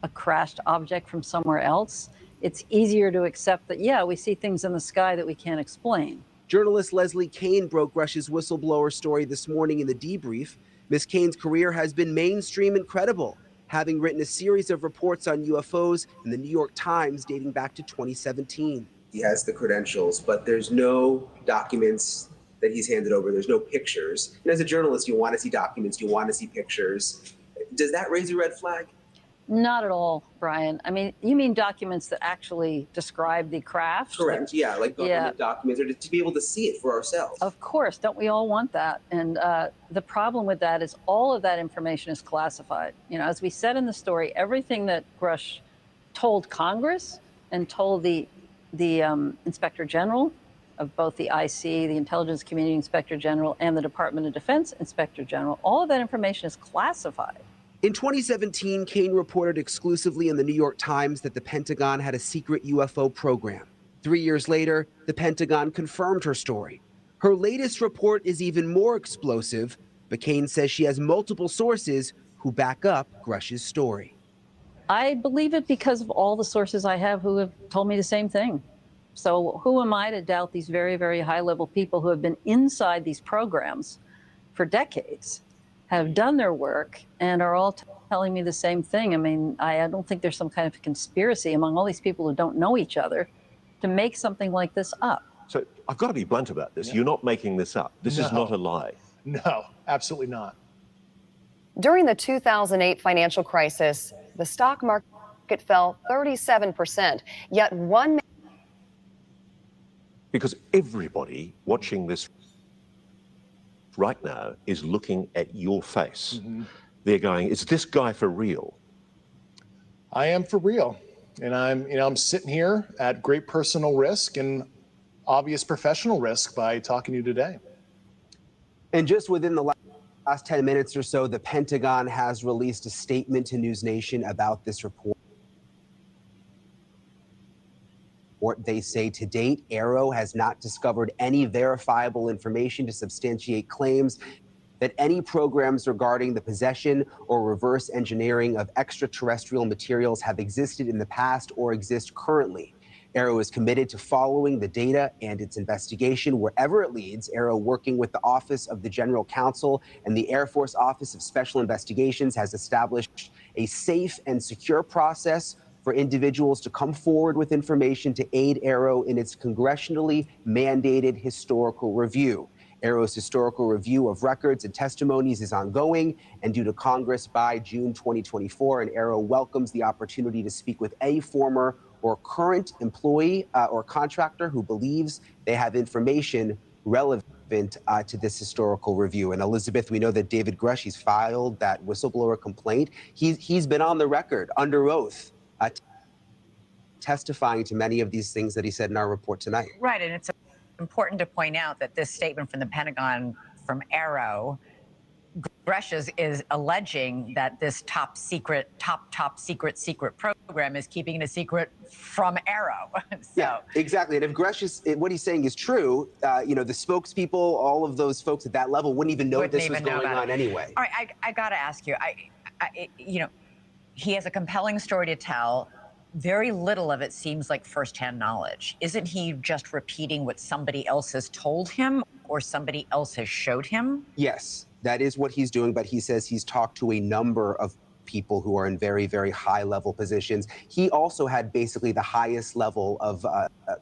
a crashed object from somewhere else. It's easier to accept that, yeah, we see things in the sky that we can't explain. Journalist Leslie Kean broke Rush's whistleblower story this morning in the debrief. Ms. Kean's career has been mainstream and credible, having written a series of reports on UFOs in the New York Times dating back to 2017. He has the credentials, but there's no documents that he's handed over. There's no pictures. And as a journalist, you want to see documents, you want to see pictures. Does that raise a red flag? Not at all, Brian. I mean, you mean documents that actually describe the craft? Correct, yeah, like government documents, or to be able to see it for ourselves. Of course, don't we all want that? And the problem with that is all of that information is classified. You know, as we said in the story, everything that Grush told Congress and told the Inspector General of both the IC, the Intelligence Community Inspector General, and the Department of Defense Inspector General, all of that information is classified. In 2017, Kean reported exclusively in the New York Times that the Pentagon had a secret UFO program. 3 years later, the Pentagon confirmed her story. Her latest report is even more explosive, but Kean says she has multiple sources who back up Grush's story. I believe it because of all the sources I have who have told me the same thing. So who am I to doubt these very, very high-level people who have been inside these programs for decades, have done their work, and are all telling me the same thing? I mean, I don't think there's some kind of conspiracy among all these people who don't know each other to make something like this up. So I've got to be blunt about this. Yeah. You're not making this up. This is not a lie. No, absolutely not. During the 2008 financial crisis, the stock market fell 37%, yet one... Because everybody watching this right now is looking at your face. Mm-hmm. They're going, is this guy for real? I am for real. And I'm sitting here at great personal risk and obvious professional risk by talking to you today. And just within the last 10 minutes or so, the Pentagon has released a statement to News Nation about this report. They say to date, AARO has not discovered any verifiable information to substantiate claims that any programs regarding the possession or reverse engineering of extraterrestrial materials have existed in the past or exist currently. AARO is committed to following the data and its investigation wherever it leads. AARO, working with the Office of the General Counsel and the Air Force Office of Special Investigations, has established a safe and secure process for individuals to come forward with information to aid AARO in its congressionally mandated historical review. AARO's historical review of records and testimonies is ongoing and due to Congress by June 2024, and AARO welcomes the opportunity to speak with any former or current employee or contractor who believes they have information relevant to this historical review. And Elizabeth, we know that David Grush, he's filed that whistleblower complaint. He's been on the record under oath testifying to many of these things that he said in our report tonight. Right, and it's important to point out that this statement from the Pentagon from AARO, Grush is alleging that this top secret program is keeping it a secret from AARO. So. Yeah, exactly. And if Grush is, what he's saying is true, the spokespeople, all of those folks at that level wouldn't even know this was going on anyway. All right, I got to ask you, he has a compelling story to tell. Very little of it seems like firsthand knowledge. Isn't he just repeating what somebody else has told him or somebody else has showed him? Yes, that is what he's doing, but he says he's talked to a number of people who are in very, very high level positions. He also had basically the highest level of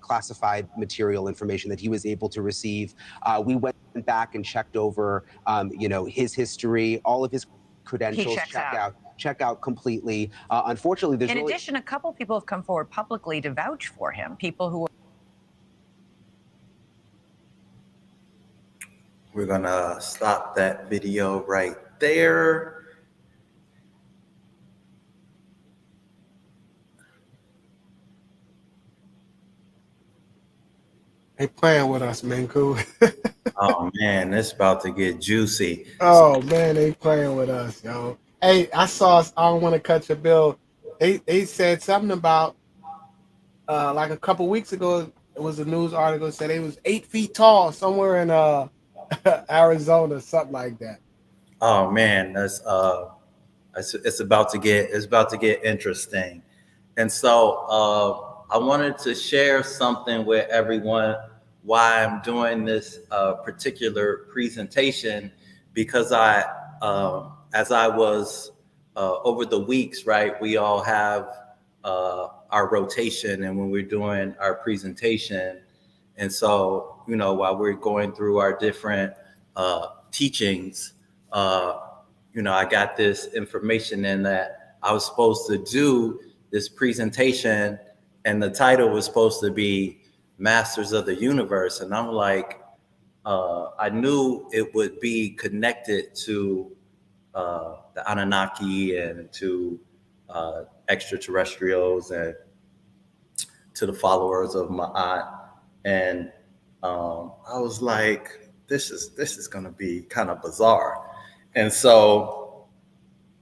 classified material information that he was able to receive. We went back and checked over, you know, his history, all of his credentials, check out completely. Unfortunately, there's in addition, a couple people have come forward publicly to vouch for him. People who We're gonna stop that video right there. They playing with us, Menkhu. Oh man, it's about to get juicy. Oh man, they playing with us, yo. Hey, I saw. I don't want to cut your bill. They said something about like a couple weeks ago. It was a news article that said he was 8 feet tall somewhere in Arizona, something like that. Oh man, that's it's about to get interesting. And so I wanted to share something with everyone why I'm doing this particular presentation, because as I was over the weeks, right, we all have our rotation and when we're doing our presentation. And so, you know, while we're going through our different teachings, you know, I got this information in that I was supposed to do this presentation and the title was supposed to be Masters of the Universe. And I'm like, I knew it would be connected to the Anunnaki and to extraterrestrials and to the followers of Ma'at. And I was like, this is gonna be kind of bizarre. And so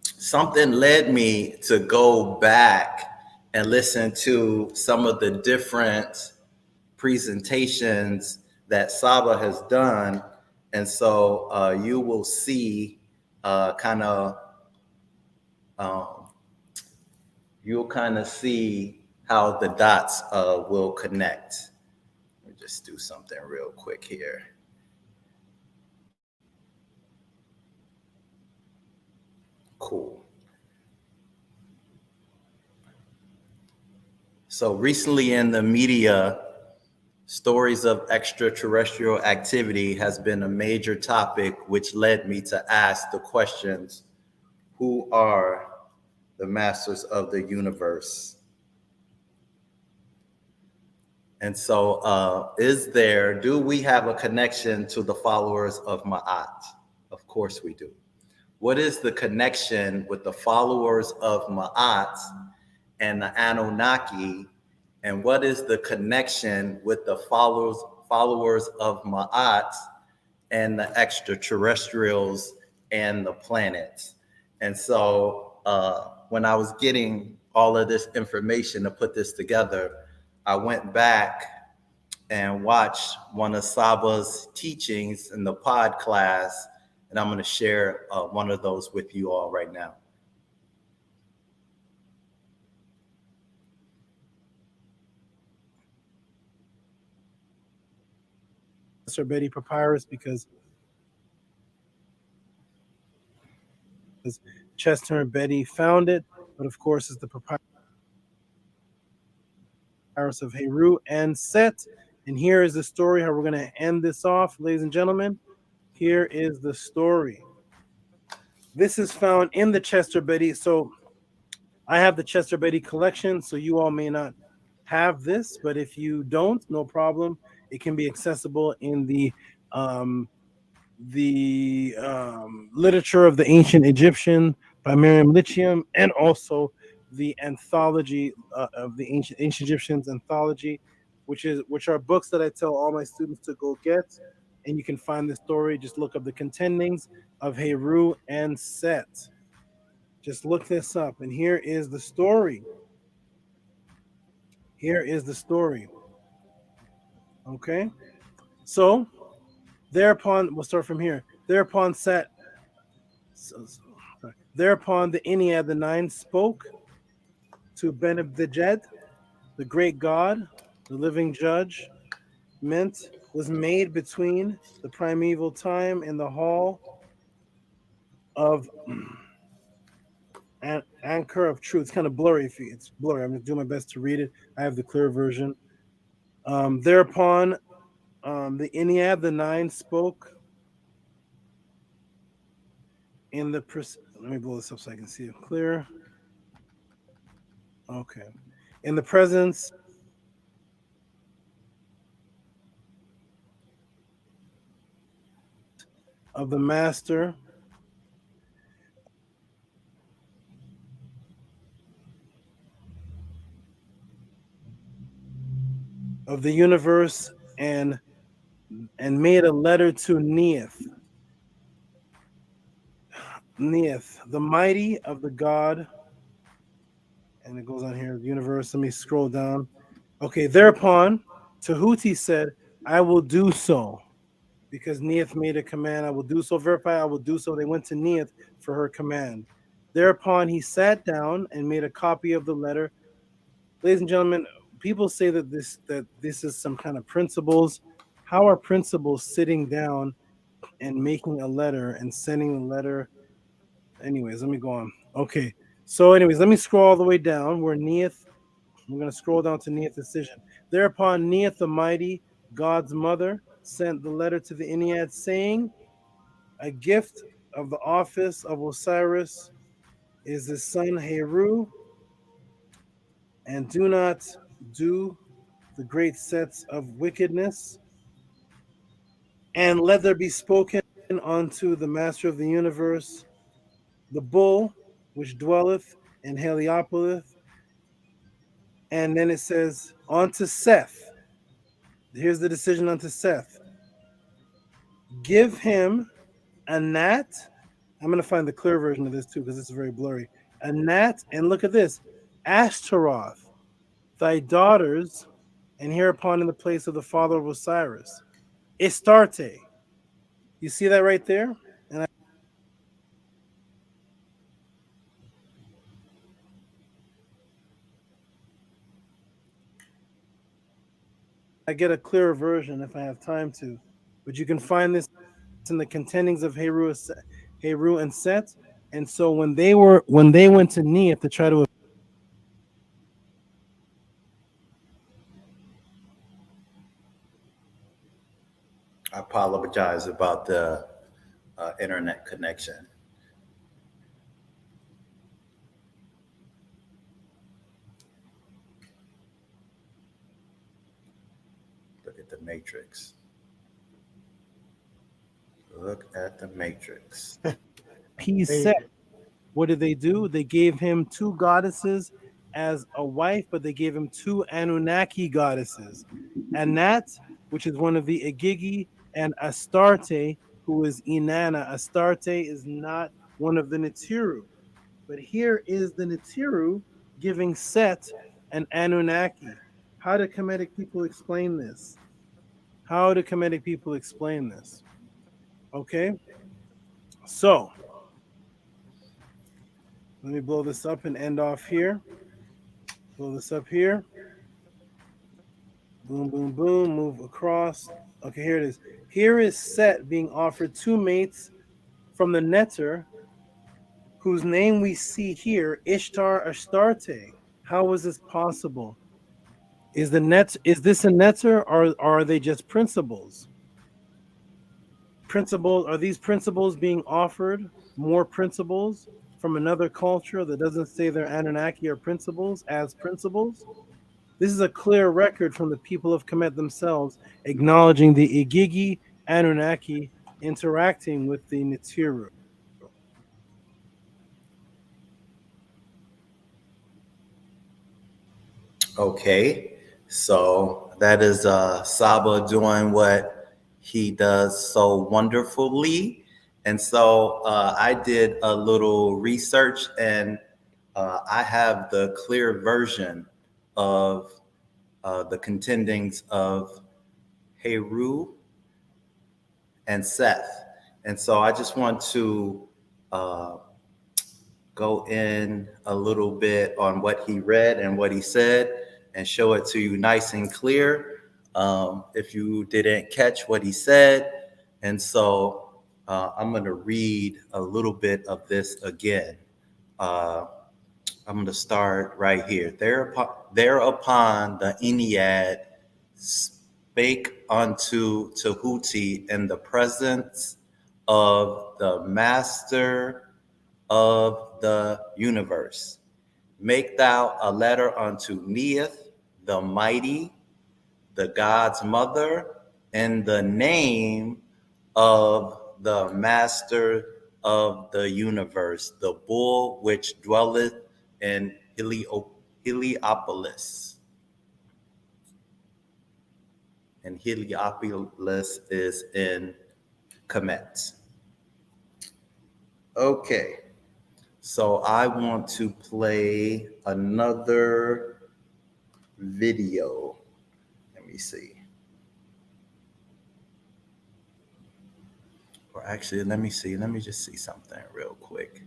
something led me to go back and listen to some of the different presentations that Saba has done. And so you will see you'll kind of see how the dots will connect. Let me just do something real quick here. Cool. So recently in the media, stories of extraterrestrial activity has been a major topic, which led me to ask the questions, who are the masters of the universe? And so do we have a connection to the followers of Ma'at? Of course we do. What is the connection with the followers of Ma'at and the Anunnaki? And what is the connection with the followers of Ma'at and the extraterrestrials and the planets? And so when I was getting all of this information to put this together, I went back and watched one of Saba's teachings in the pod class, and I'm going to share one of those with you all right now. SCRIIIBE papyrus because Chester and Betty found it, but of course it's the papyrus of Heru and Set. And here is the story, how we're going to end this off, ladies and gentlemen. Here is the story. This is found in the SCRIIIBE. So I have the SCRIIIBE collection, so you all may not have this, but if you don't, no problem. It can be accessible in the literature of the ancient Egyptian by Miriam Lithium, and also the anthology of the ancient Egyptians anthology, which are books that I tell all my students to go get. And you can find the story. Just look up the contendings of Heru and Set. Just look this up, and here is the story. Here is the story. Okay, so thereupon, we'll start from here. Thereupon the Ennead, the nine, spoke to Benabdejed, the great god, the living judge, was made between the primeval time and the hall of anchor of truth. It's kind of blurry. It's blurry. I'm going to do my best to read it. I have the clear version. Thereupon, the Ennead, the nine, spoke in the. Let me blow this up so I can see it clear. Okay. In the presence of the master of the universe and made a letter to Neith, the mighty of the God, and it goes on here, the universe. Let me scroll down. Okay, thereupon Tehuti said, I will do so. Because Neith made a command, I will do so. Verify, I will do so. They went to Neith for her command. Thereupon he sat down and made a copy of the letter. Ladies and gentlemen, people say that this is some kind of principles. How are principles sitting down and making a letter and sending a letter? Anyways, let me go on. Okay, so anyways, let me scroll all the way down where Neith, I'm going to scroll down to Neith's decision. Thereupon Neith the mighty, God's mother, sent the letter to the Ennead saying, a gift of the office of Osiris is his son Heru, and do not do the great sets of wickedness, and let there be spoken unto the master of the universe, the bull which dwelleth in Heliopolis. And then it says, unto Seth. Here's the decision unto Seth. Give him a gnat. I'm going to find the clear version of this too because it's very blurry. A gnat, and look at this, Ashtaroth, thy daughters, and hereupon in the place of the father of Osiris, Astarte. You see that right there? And I get a clearer version if I have time to, but you can find this in the contendings of Heru and Set. And so when they went to Neith to try to I apologize about the internet connection. Look at the matrix. Look at the matrix. he said, what did they do? They gave him two goddesses as a wife, but they gave him two Anunnaki goddesses. Anat, which is one of the Igigi, and Astarte, who is Inanna. Astarte is not one of the Nitiru. But here is the Nitiru giving Set an Anunnaki. How do Kemetic people explain this? How do Kemetic people explain this? Okay, so let me blow this up and end off here. Blow this up here. Boom, boom, boom. Move across. Okay, here it is. Here is Set being offered two mates from the Neter, whose name we see here, Ishtar Astarte. How is this possible? Is this a Neter, or are they just principles? Are these principles being offered? More principles from another culture that doesn't say they're Anunnaki or principles as principles? This is a clear record from the people of Kemet themselves, acknowledging the Igigi Anunnaki interacting with the Nitiru. Okay, so that is Saba doing what he does so wonderfully. And so I did a little research, and I have the clear version of the contendings of Heru and Seth. And so I just want to go in a little bit on what he read and what he said and show it to you nice and clear if you didn't catch what he said. And so I'm going to read a little bit of this again. I'm going to start right here. Thereupon the Ennead spake unto Tehuti in the presence of the Master of the universe. Make thou a letter unto Neith, the mighty, the God's mother, in the name of the Master of the universe, the bull which dwelleth in Heliopolis. And Heliopolis is in Kemet. Okay, so I want to play another video. Let me see. Or actually, let me see. Let me just see something real quick.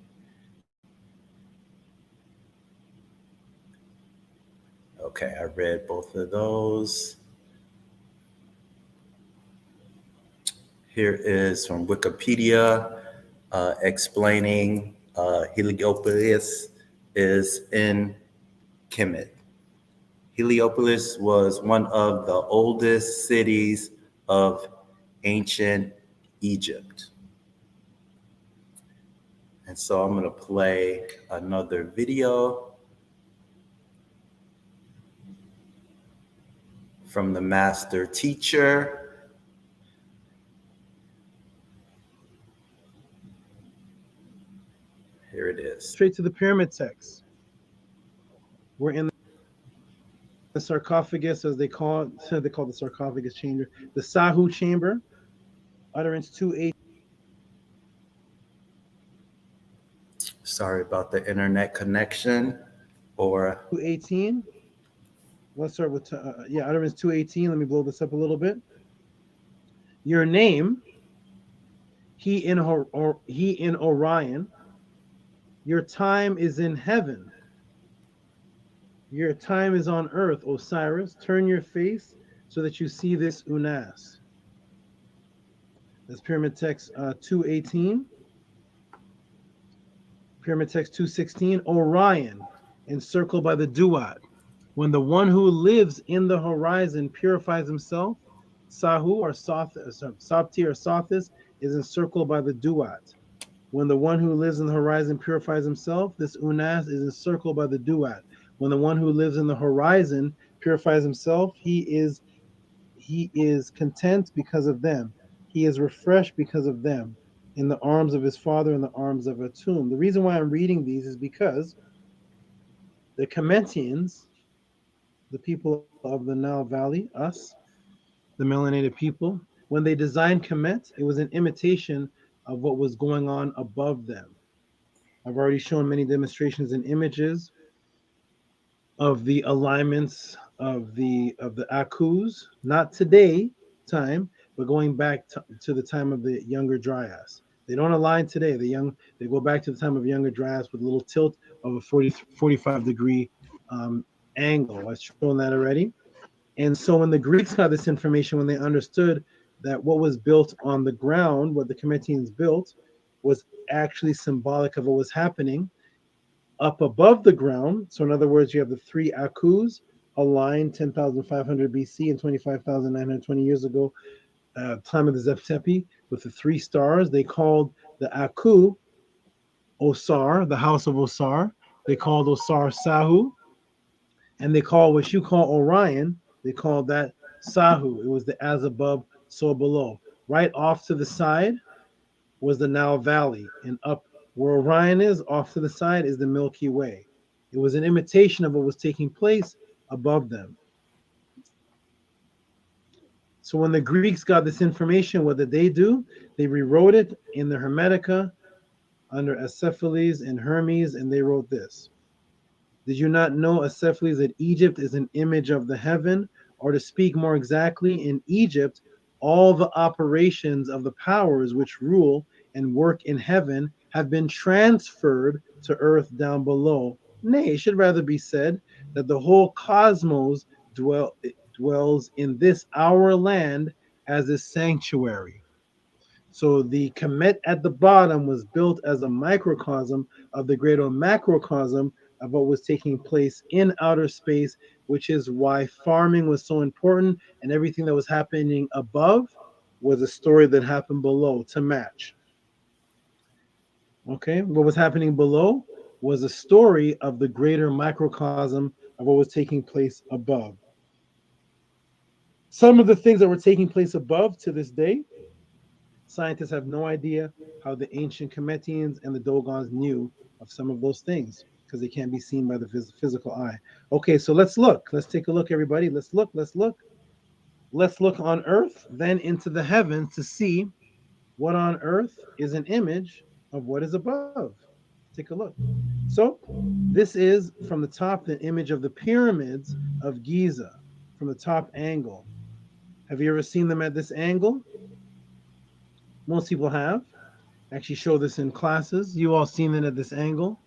Okay, I read both of those. Here is from Wikipedia explaining Heliopolis is in Kemet. Heliopolis was one of the oldest cities of ancient Egypt. And so I'm going to play another video from the master teacher. Here it is. Straight to the pyramid text. We're in the sarcophagus, as they call it. They call the sarcophagus chamber, the Sahu chamber. Utterance 2:8. Sorry about the internet connection. Or 2:18. Let's start with utterance 2:18. Let me blow this up a little bit. Your name, he in Orion. Your time is in heaven. Your time is on earth, Osiris. Turn your face so that you see this Unas. That's pyramid text 2:18. Pyramid text 2:16. Orion, encircled by the Duat. When the one who lives in the horizon purifies himself, Sahu or Sapti or Sothis is encircled by the Duat. When the one who lives in the horizon purifies himself, this Unas is encircled by the Duat. When the one who lives in the horizon purifies himself, he is content because of them. He is refreshed because of them. In the arms of his father, in the arms of Atum. The reason why I'm reading these is because the Kemetians, the people of the Nile Valley, us, the melanated people, when they designed Kemet, it was an imitation of what was going on above them. I've already shown many demonstrations and images of the alignments of the Akus, not today time, but going back to the time of the Younger Dryas. They don't align today. They go back to the time of Younger Dryas with a little tilt of a 45 degree angle. I've shown that already. And so when the Greeks got this information, when they understood that what was built on the ground, what the Kemetians built, was actually symbolic of what was happening up above the ground. So in other words, you have the three Akus aligned 10,500 BC and 25,920 years ago, time of the Zeptepi, with the three stars. They called the Aku Osar, the house of Osar. They called Osar Sahu. And they call what you call Orion, they call that Sahu. It was the as above, so below. Right off to the side was the Nile Valley. And up where Orion is, off to the side, is the Milky Way. It was an imitation of what was taking place above them. So when the Greeks got this information, what did they do? They rewrote it in the Hermetica under Acephalus and Hermes, and they wrote this. Did you not know, Acephalus, that Egypt is an image of the heaven? Or to speak more exactly, in Egypt, all the operations of the powers which rule and work in heaven have been transferred to earth down below. Nay, it should rather be said that the whole cosmos dwells in this our land as a sanctuary. So the Kemet at the bottom was built as a microcosm of the greater macrocosm of what was taking place in outer space, which is why farming was so important, and everything that was happening above was a story that happened below to match. Okay, what was happening below was a story of the greater microcosm of what was taking place above. Some of the things that were taking place above to this day, scientists have no idea how the ancient Kemetians and the Dogons knew of some of those things because they can't be seen by the physical eye. Okay, so let's look. Let's take a look, everybody. Let's look. Let's look. Let's look on Earth, then into the heavens to see what on Earth is an image of what is above. Take a look. So this is from the top the image of the pyramids of Giza from the top angle. Have you ever seen them at this angle? Most people have. Actually show this in classes. You all seen it at this angle.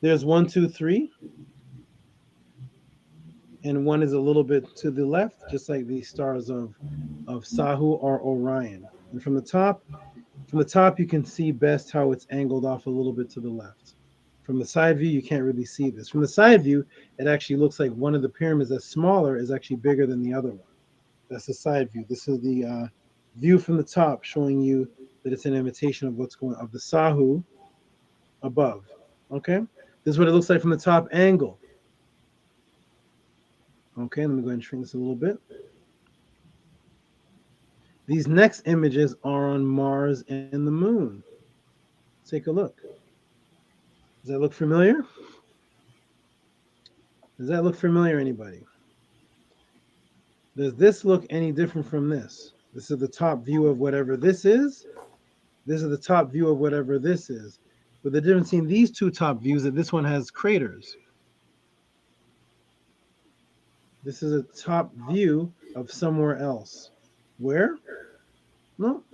There's 1, 2, 3. And one is a little bit to the left, just like the stars of Sahu or Orion. And from the top you can see best how it's angled off a little bit to the left. From the side view, you can't really see this. From the side view, it actually looks like one of the pyramids that's smaller is actually bigger than the other one. That's the side view. This is the view from the top, showing you that it's an imitation of what's going on, of the Sahu above. Okay, this is what it looks like from the top angle. Okay, let me go ahead and shrink this a little bit. These next images are on Mars and the moon. Take a look. Does that look familiar? Does that look familiar, anybody? Does this look any different from this? This is the top view of whatever this is. This is the top view of whatever this is. But the difference in these two top views is that this one has craters. This is a top view of somewhere else. Where? No.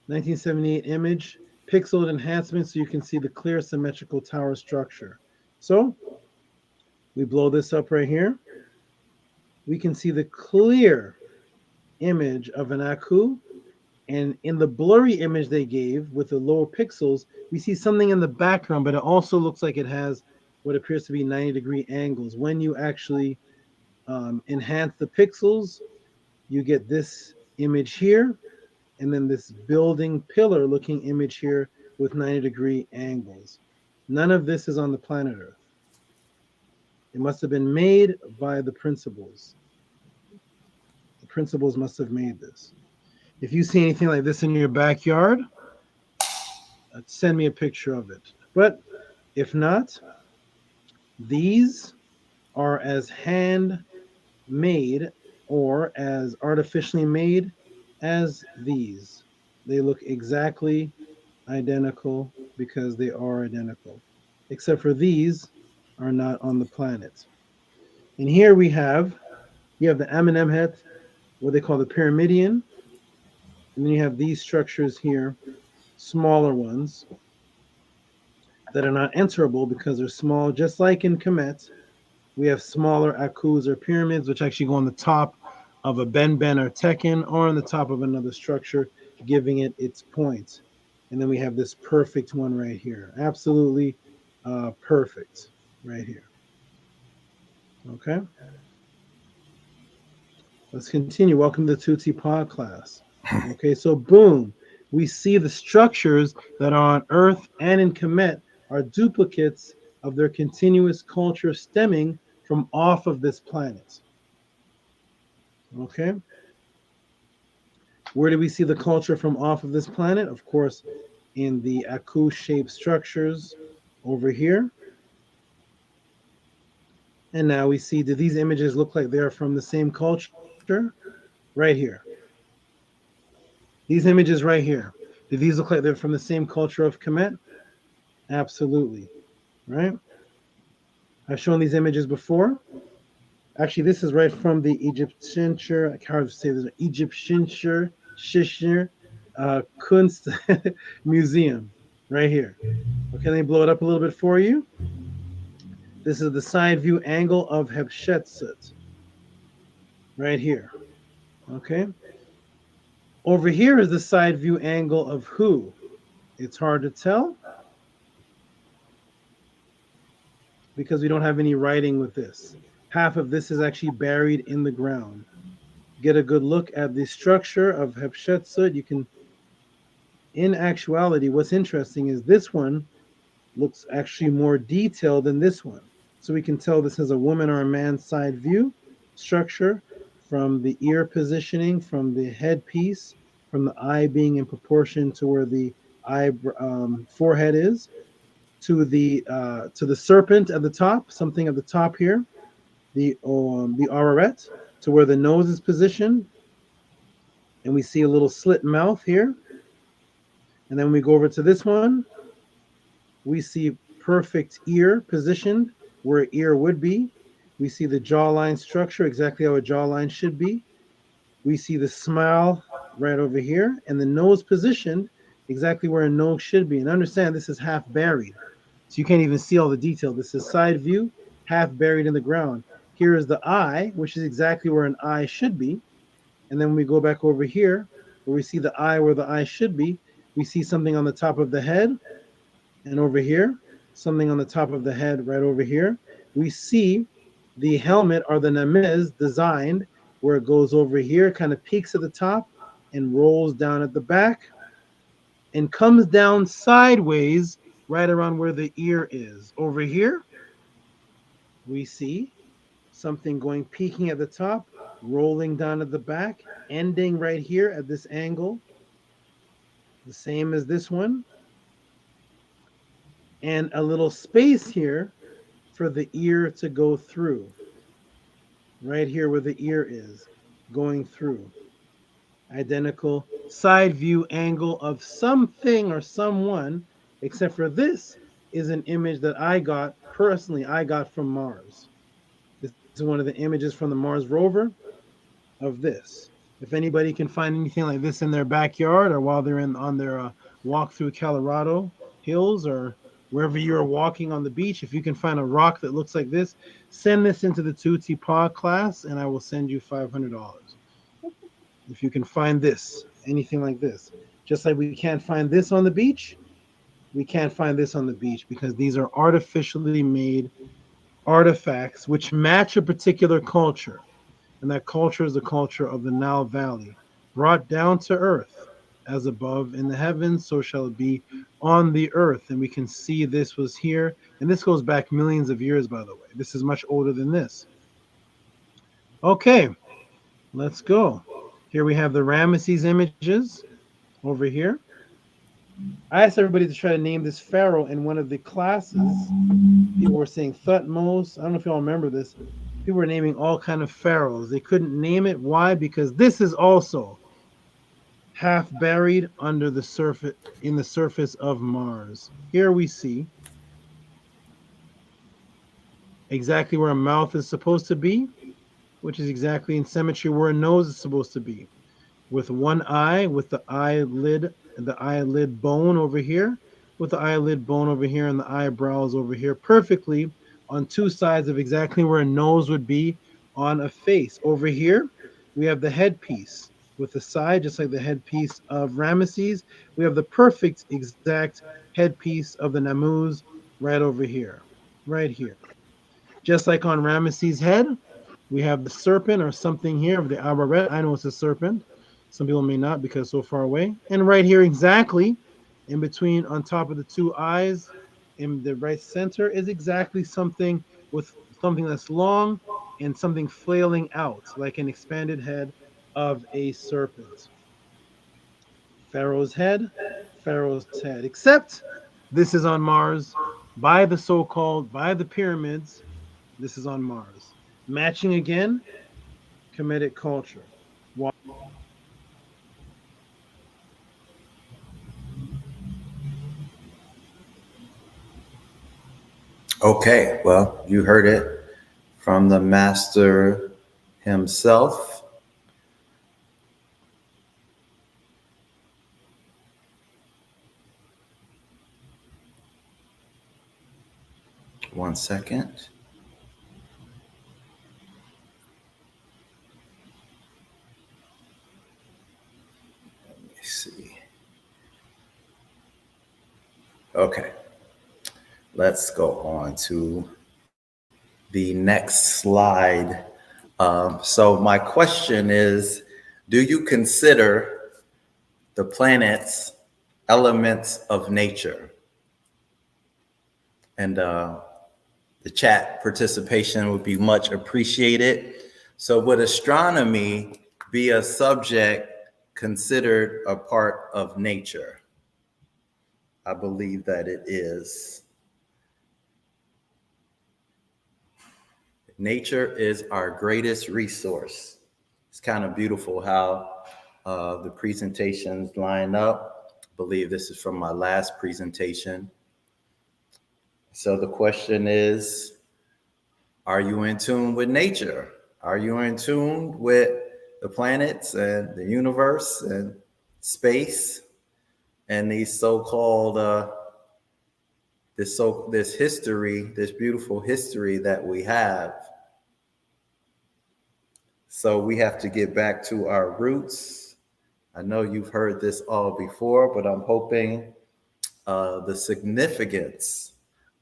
1978 image, pixeled enhancement so you can see the clear symmetrical tower structure. So we blow this up right here. We can see the clear image of an Aku. And in the blurry image they gave with the lower pixels, we see something in the background, but it also looks like it has what appears to be 90-degree angles. When you actually enhance the pixels, you get this image here, and then this building pillar looking image here with 90-degree angles. None of this is on the planet Earth. It must have been made by the principals. The principals must have made this. If you see anything like this in your backyard, send me a picture of it. But if not, these are as hand-made or as artificially made as these. They look exactly identical because they are identical, except for these are not on the planet. And here you have the Amenemhet, what they call the Pyramidion. And then you have these structures here, smaller ones that are not enterable because they're small. Just like in Kemet, we have smaller Akus or pyramids, which actually go on the top of a Ben or Tekken or on the top of another structure, giving it its point. And then we have this perfect one right here. Absolutely perfect right here. Okay. Let's continue. Welcome to the Tehuti Pod class. Okay, so boom, we see the structures that are on Earth and in Kemet are duplicates of their continuous culture stemming from off of this planet. Okay. Where do we see the culture from off of this planet? Of course, in the Aku-shaped structures over here. And now we see, do these images look like they're from the same culture? Right here. These images right here, do these look like they're from the same culture of Kemet? Absolutely, right? I've shown these images before. Actually, this is right from the Egyptian, I can't hardly say this, Egyptian Kunst Museum, right here. Okay, let me blow it up a little bit for you. This is the side view angle of Hatshepsut, right here. Okay. Over here is the side view angle of who. It's hard to tell because we don't have any writing with this. Half of this is actually buried in the ground. Get a good look at the structure of Hatshepsut. You can, in actuality, what's interesting is this one looks actually more detailed than this one. So we can tell this is a woman or a man's side view structure, from the ear positioning, from the headpiece, from the eye being in proportion to where the eye forehead is, to the serpent at the top, something at the top here, the araret, to where the nose is positioned, and we see a little slit mouth here. And then we go over to this one, we see perfect ear positioned where an ear would be. We see the jawline structure, exactly how a jawline should be. We see the smile right over here, and the nose positioned exactly where a nose should be. And understand, this is half buried, so you can't even see all the detail. This is side view, half buried in the ground. Here is the eye, which is exactly where an eye should be. And then we go back over here, where we see the eye where the eye should be. We see something on the top of the head, and over here, something on the top of the head right over here. We see the helmet or the namez designed where it goes over here, kind of peaks at the top and rolls down at the back and comes down sideways right around where the ear is. Over here, we see something going peaking at the top, rolling down at the back, ending right here at this angle, the same as this one, and a little space here for the ear to go through. Right here where the ear is, going through. Identical side view angle of something or someone, except for this is an image that I got, personally, I got from Mars. This is one of the images from the Mars rover of this. If anybody can find anything like this in their backyard or while they're on their walk through Colorado hills or wherever you're walking on the beach, if you can find a rock that looks like this, send this into the Tehuti Pod class and I will send you $500. If you can find this, anything like this. Just like we can't find this on the beach, we can't find this on the beach because these are artificially made artifacts which match a particular culture. And that culture is the culture of the Nile Valley, brought down to earth. As above in the heavens, so shall it be on the earth. And we can see this was here. And this goes back millions of years, by the way. This is much older than this. Okay, let's go. Here we have the Ramesses images over here. I asked everybody to try to name this pharaoh in one of the classes. People were saying Thutmose. I don't know if y'all remember this. People were naming all kind of pharaohs. They couldn't name it. Why? Because this is also half buried under the surface, in the surface of Mars. Here we see exactly where a mouth is supposed to be, which is exactly in symmetry where a nose is supposed to be, with one eye, with the eyelid bone over here, with the eyelid bone over here, and the eyebrows over here, perfectly on two sides of exactly where a nose would be on a face. Over here, we have the headpiece with the side, just like the headpiece of Ramesses. We have the perfect exact headpiece of the Namuz right over here, right here. Just like on Ramesses' head, we have the serpent or something here of the Araret. I know it's a serpent. Some people may not because it's so far away. And right here exactly, in between, on top of the two eyes, in the right center, is exactly something with something that's long and something flailing out, like an expanded head of a serpent. Pharaoh's head, except this is on Mars by the pyramids. This is on Mars. Matching again, Kemetic culture. Okay, well, you heard it from the master himself. One second. Okay, let's go on to the next slide. So my question is, do you consider the planets elements of nature? And the chat participation would be much appreciated. So would astronomy be a subject considered a part of nature? I believe that it is. Nature is our greatest resource. It's kind of beautiful how the presentations line up. I believe this is from my last presentation. So the question is, are you in tune with nature? Are you in tune with the planets and the universe and space and these so-called this history, this beautiful history that we have? So we have to get back to our roots. I know you've heard this all before, but I'm hoping the significance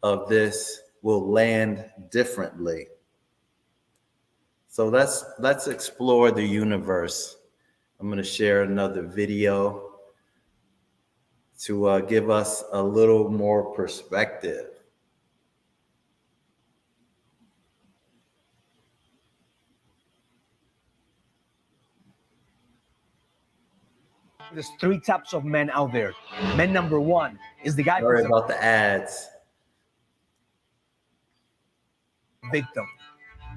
of this will land differently. So let's explore the universe. I'm going to share another video to give us a little more perspective. There's three types of men out there. Men number one is the guy Sorry who's about the ads. a victim,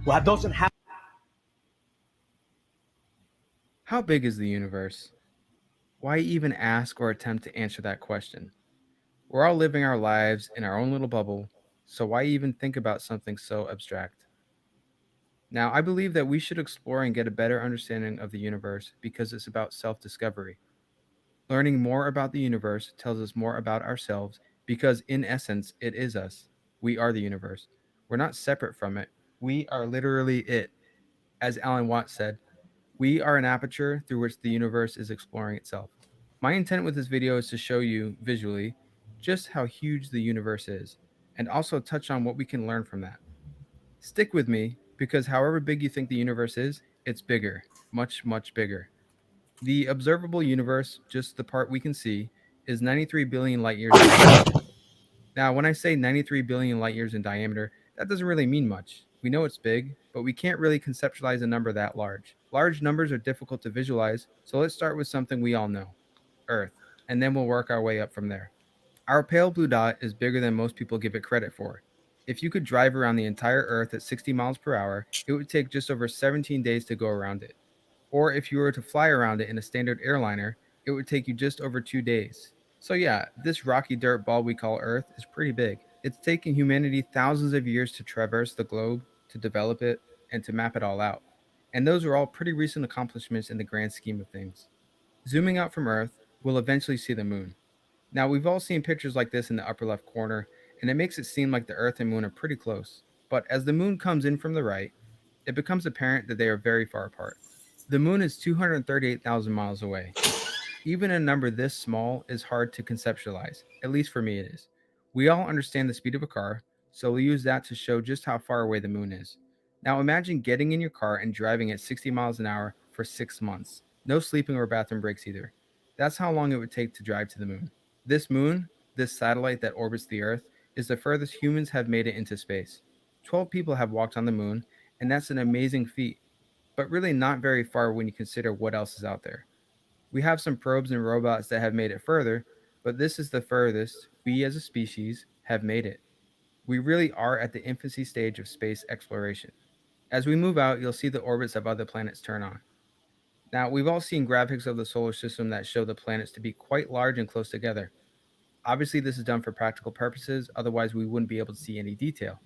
who doesn't have. How big is the universe? Why even ask or attempt to answer that question? We're all living our lives in our own little bubble, so why even think about something so abstract? Now, I believe that we should explore and get a better understanding of the universe because it's about self-discovery. Learning more about the universe tells us more about ourselves because, in essence, it is us. We are the universe. We're not separate from it. We are literally it. As Alan Watts said, we are an aperture through which the universe is exploring itself. My intent with this video is to show you, visually, just how huge the universe is, and also touch on what we can learn from that. Stick with me, because however big you think the universe is, it's bigger, much, much bigger. The observable universe, just the part we can see, is 93 billion light years in diameter. Now, when I say 93 billion light years in diameter, that doesn't really mean much. We know it's big, but we can't really conceptualize a number that large. Large numbers are difficult to visualize, so let's start with something we all know, Earth, and then we'll work our way up from there. Our pale blue dot is bigger than most people give it credit for. If you could drive around the entire Earth at 60 miles per hour, it would take just over 17 days to go around it. Or if you were to fly around it in a standard airliner, it would take you just over 2 days. So yeah, this rocky dirt ball we call Earth is pretty big. It's taken humanity thousands of years to traverse the globe, to develop it, and to map it all out. And those are all pretty recent accomplishments in the grand scheme of things. Zooming out from Earth, we'll eventually see the moon. Now, we've all seen pictures like this in the upper left corner, and it makes it seem like the Earth and moon are pretty close. But as the moon comes in from the right, it becomes apparent that they are very far apart. The moon is 238,000 miles away. Even a number this small is hard to conceptualize, at least for me it is. We all understand the speed of a car, so we'll use that to show just how far away the moon is. Now imagine getting in your car and driving at 60 miles an hour for 6 months. No sleeping or bathroom breaks either. That's how long it would take to drive to the moon. This moon, this satellite that orbits the Earth, is the furthest humans have made it into space. 12 people have walked on the moon, and that's an amazing feat, but really not very far when you consider what else is out there. We have some probes and robots that have made it further, but this is the furthest we as a species have made it. We really are at the infancy stage of space exploration. As we move out, you'll see the orbits of other planets turn on. Now, we've all seen graphics of the solar system that show the planets to be quite large and close together. Obviously, this is done for practical purposes, otherwise we wouldn't be able to see any detail.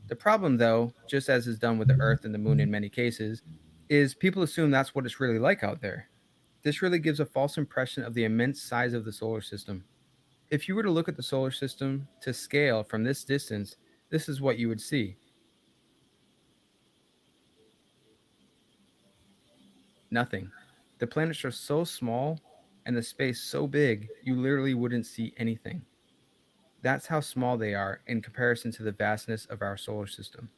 The problem, though, just as is done with the Earth and the Moon in many cases, is people assume that's what it's really like out there. This really gives a false impression of the immense size of the solar system. If you were to look at the solar system to scale from this distance, this is what you would see. Nothing. The planets are so small and the space so big, you literally wouldn't see anything. That's how small they are in comparison to the vastness of our solar system.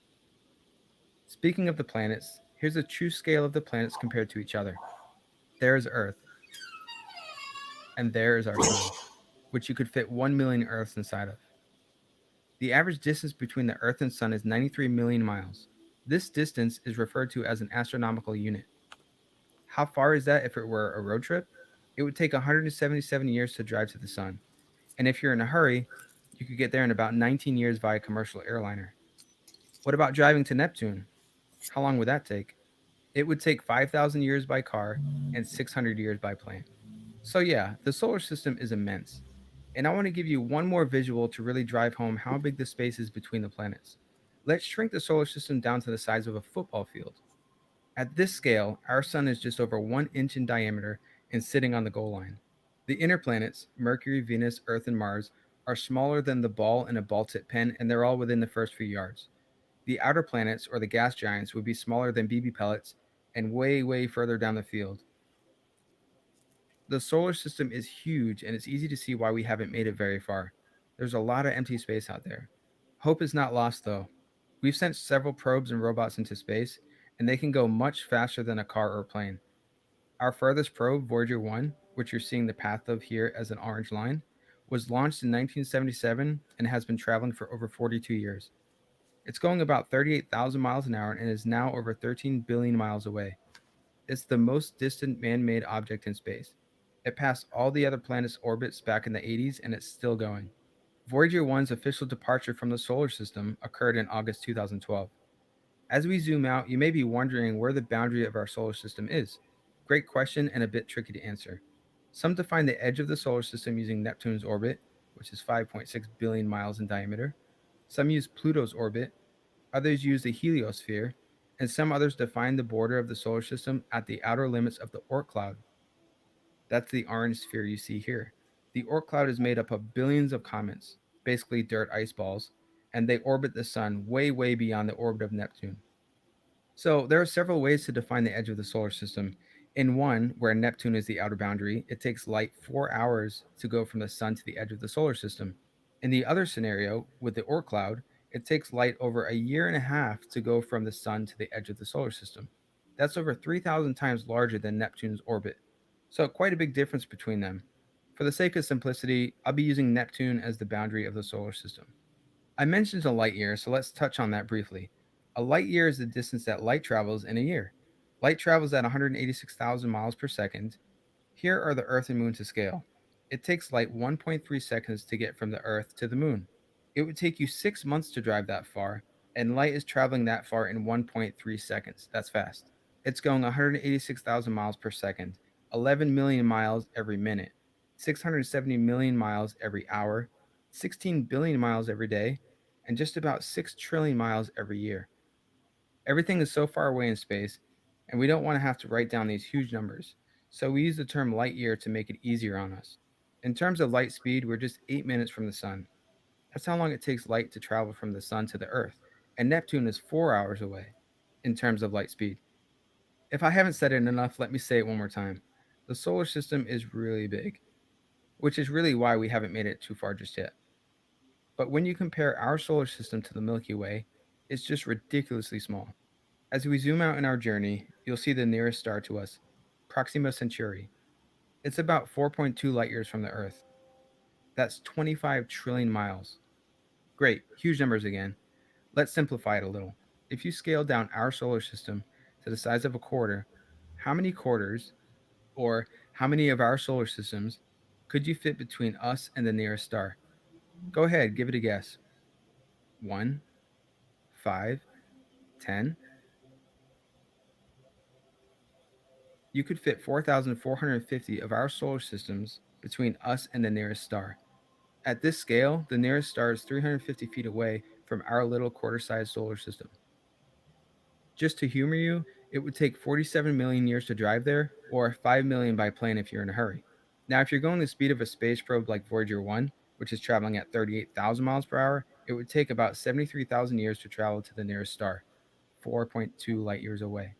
Speaking of the planets, here's a true scale of the planets compared to each other. There is Earth, and there is our sun, which you could fit 1 million Earths inside of. The average distance between the Earth and Sun is 93 million miles. This distance is referred to as an astronomical unit. How far is that if it were a road trip? It would take 177 years to drive to the Sun. And if you're in a hurry, you could get there in about 19 years via commercial airliner. What about driving to Neptune? How long would that take? It would take 5,000 years by car and 600 years by plane. So yeah, the solar system is immense. And I want to give you one more visual to really drive home how big the space is between the planets. Let's shrink the solar system down to the size of a football field. At this scale, our sun is just over 1 inch in diameter and sitting on the goal line. The inner planets, Mercury, Venus, Earth, and Mars, are smaller than the ball in a ball tip pen, and they're all within the first few yards. The outer planets, or the gas giants, would be smaller than BB pellets and way, way further down the field. The solar system is huge, and it's easy to see why we haven't made it very far. There's a lot of empty space out there. Hope is not lost, though. We've sent several probes and robots into space, and they can go much faster than a car or plane. Our furthest probe, Voyager 1, which you're seeing the path of here as an orange line, was launched in 1977 and has been traveling for over 42 years. It's going about 38,000 miles an hour and is now over 13 billion miles away. It's the most distant man-made object in space. It passed all the other planets' orbits back in the 80s, and it's still going. Voyager 1's official departure from the solar system occurred in August 2012. As we zoom out, you may be wondering where the boundary of our solar system is. Great question and a bit tricky to answer. Some define the edge of the solar system using Neptune's orbit, which is 5.6 billion miles in diameter. Some use Pluto's orbit, others use the heliosphere, and some others define the border of the solar system at the outer limits of the Oort cloud. That's the orange sphere you see here. The Oort cloud is made up of billions of comets, basically dirt ice balls, and they orbit the sun way, way beyond the orbit of Neptune. So there are several ways to define the edge of the solar system. In one, where Neptune is the outer boundary, it takes light 4 hours to go from the sun to the edge of the solar system. In the other scenario, with the Oort cloud, it takes light over 1.5 years to go from the sun to the edge of the solar system. That's over 3,000 times larger than Neptune's orbit. So quite a big difference between them. For the sake of simplicity, I'll be using Neptune as the boundary of the solar system. I mentioned a light year, so let's touch on that briefly. A light year is the distance that light travels in a year. Light travels at 186,000 miles per second. Here are the Earth and Moon to scale. It takes light 1.3 seconds to get from the Earth to the Moon. It would take you 6 months to drive that far, and light is traveling that far in 1.3 seconds. That's fast. It's going 186,000 miles per second, 11 million miles every minute, 670 million miles every hour, 16 billion miles every day, and just about 6 trillion miles every year. Everything is so far away in space, and we don't want to have to write down these huge numbers, so we use the term light year to make it easier on us. In terms of light speed, we're just 8 minutes from the sun. That's how long it takes light to travel from the sun to the Earth, and Neptune is 4 hours away in terms of light speed. If I haven't said it enough, let me say it one more time. The solar system is really big, which is really why we haven't made it too far just yet. But when you compare our solar system to the Milky Way, it's just ridiculously small. As we zoom out in our journey, you'll see the nearest star to us, Proxima Centauri. It's about 4.2 light years from the Earth. That's 25 trillion miles. Great, huge numbers again. Let's simplify it a little. If you scale down our solar system to the size of a quarter, how many quarters, or how many of our solar systems, could you fit between us and the nearest star? Go ahead, give it a guess. 1, 5, 10. You could fit 4,450 of our solar systems between us and the nearest star. At this scale, the nearest star is 350 feet away from our little quarter-sized solar system. Just to humor you, it would take 47 million years to drive there, or 5 million by plane if you're in a hurry. Now, if you're going the speed of a space probe like Voyager 1, which is traveling at 38,000 miles per hour, it would take about 73,000 years to travel to the nearest star, 4.2 light years away.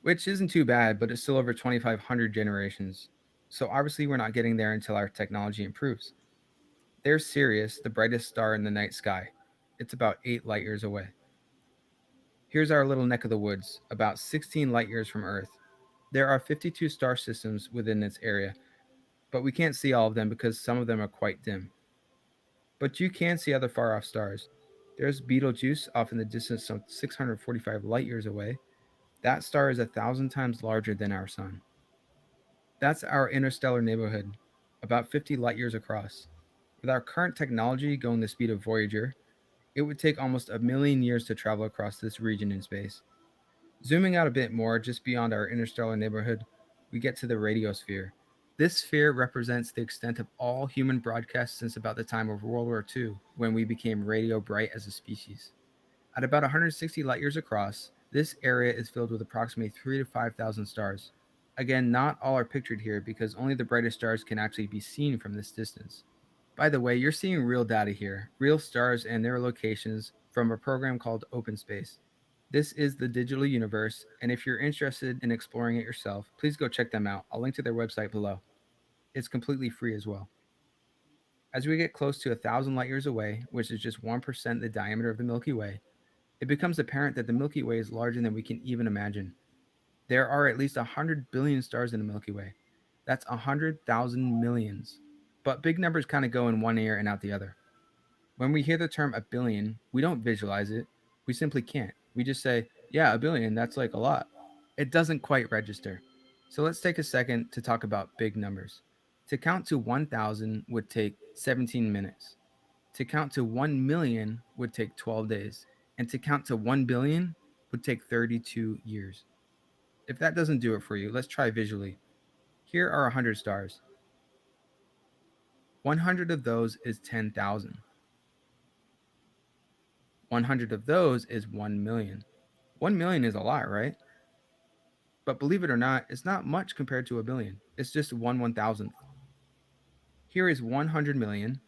Which isn't too bad, but it's still over 2,500 generations. So obviously we're not getting there until our technology improves. There's Sirius, the brightest star in the night sky. It's about 8 light years away. Here's our little neck of the woods, about 16 light years from Earth. There are 52 star systems within this area, but we can't see all of them because some of them are quite dim. But you can see other far-off stars. There's Betelgeuse off in the distance some 645 light years away. That star is 1,000 times larger than our sun. That's our interstellar neighborhood, about 50 light years across. With our current technology going the speed of Voyager, it would take almost 1 million years to travel across this region in space. Zooming out a bit more, just beyond our interstellar neighborhood, we get to the radiosphere. This sphere represents the extent of all human broadcasts since about the time of World War II, when we became radio bright as a species. At about 160 light years across, this area is filled with approximately 3,000 to 5,000 stars. Again, not all are pictured here because only the brightest stars can actually be seen from this distance. By the way, you're seeing real data here, real stars and their locations from a program called OpenSpace. This is the digital universe, and if you're interested in exploring it yourself, please go check them out. I'll link to their website below. It's completely free as well. As we get close to 1,000 light years away, which is just 1% the diameter of the Milky Way, it becomes apparent that the Milky Way is larger than we can even imagine. There are at least 100 billion stars in the Milky Way. That's 100,000 millions. But big numbers kind of go in one ear and out the other. When we hear the term a billion, we don't visualize it. We simply can't. We just say, yeah, 1 billion, that's like a lot. It doesn't quite register. So let's take a second to talk about big numbers. To count to 1,000 would take 17 minutes. To count to 1 million would take 12 days. And to count to 1 billion would take 32 years. If that doesn't do it for you, let's try visually. Here are 100 stars. 100 of those is 10,000. 100 of those is 1 million. 1 million is a lot, right? But believe it or not, it's not much compared to 1 billion. It's just 1/1000th. Here is 100 million.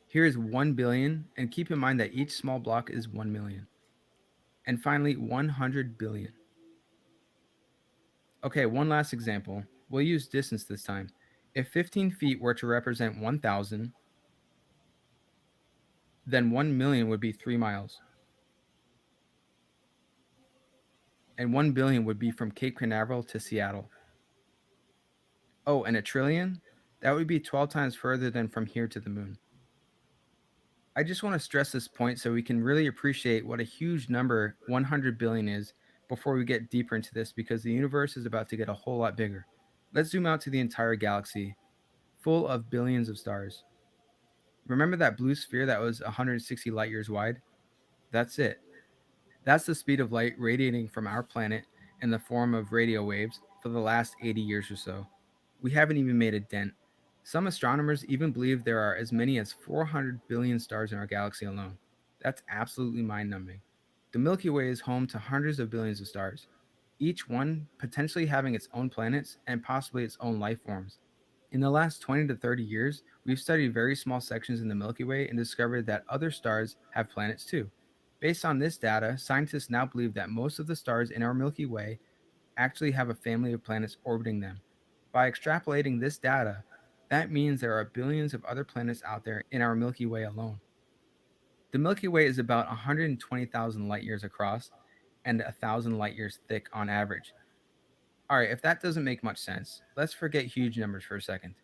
Here is 1 billion, and keep in mind that each small block is 1 million. And finally, 100 billion. Okay, one last example. We'll use distance this time. If 15 feet were to represent 1,000, then 1 million would be 3 miles. And 1 billion would be from Cape Canaveral to Seattle. Oh, and 1 trillion? That would be 12 times further than from here to the moon. I just want to stress this point so we can really appreciate what a huge number 100 billion is before we get deeper into this, because the universe is about to get a whole lot bigger. Let's zoom out to the entire galaxy, full of billions of stars. Remember that blue sphere that was 160 light years wide? That's it. That's the speed of light radiating from our planet in the form of radio waves for the last 80 years or so. We haven't even made a dent. Some astronomers even believe there are as many as 400 billion stars in our galaxy alone. That's absolutely mind-numbing. The Milky Way is home to hundreds of billions of stars, each one potentially having its own planets and possibly its own life forms. In the last 20 to 30 years, we've studied very small sections in the Milky Way and discovered that other stars have planets too. Based on this data, scientists now believe that most of the stars in our Milky Way actually have a family of planets orbiting them. By extrapolating this data, that means there are billions of other planets out there in our Milky Way alone. The Milky Way is about 120,000 light years across and 1,000 light years thick on average. Alright, if that doesn't make much sense, let's forget huge numbers for a second.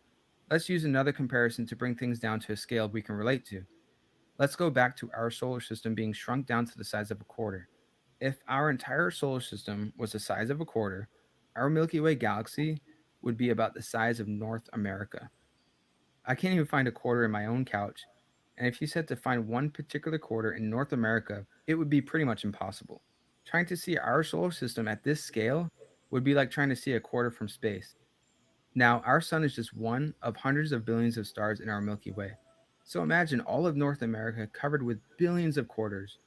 Let's use another comparison to bring things down to a scale we can relate to. Let's go back to our solar system being shrunk down to the size of a quarter. If our entire solar system was the size of a quarter, our Milky Way galaxy would be about the size of North America. I can't even find a quarter in my own couch, and if you said to find one particular quarter in North America, it would be pretty much impossible. Trying to see our solar system at this scale would be like trying to see a quarter from space. Now, our sun is just one of hundreds of billions of stars in our Milky Way. So imagine all of North America covered with billions of quarters.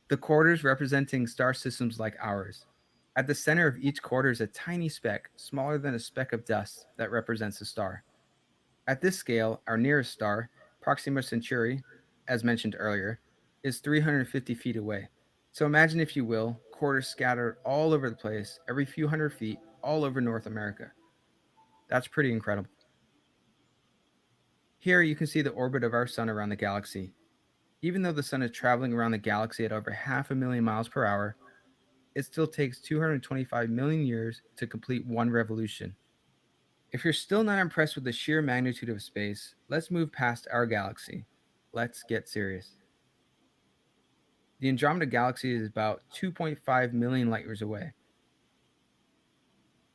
The quarters representing star systems like ours. At the center of each quarter is a tiny speck, smaller than a speck of dust, that represents a star. At this scale, our nearest star, Proxima Centauri, as mentioned earlier, is 350 feet away. So imagine, if you will, quarters scattered all over the place, every few hundred feet, all over North America. That's pretty incredible. Here you can see the orbit of our sun around the galaxy. Even though the sun is traveling around the galaxy at over 500,000 miles per hour, it still takes 225 million years to complete one revolution. If you're still not impressed with the sheer magnitude of space, let's move past our galaxy. Let's get serious. The Andromeda Galaxy is about 2.5 million light years away.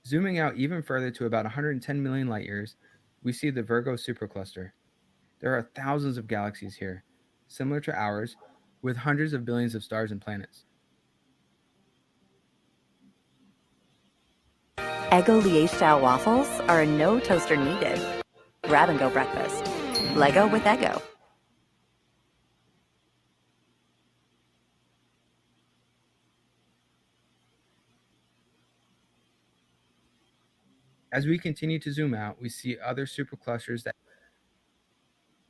Zooming out even further to about 110 million light years, we see the Virgo supercluster. There are thousands of galaxies here, similar to ours, with hundreds of billions of stars and planets. Eggo Liège style waffles are a no toaster needed grab and go breakfast. Lego with Eggo. As we continue to zoom out, we see other superclusters that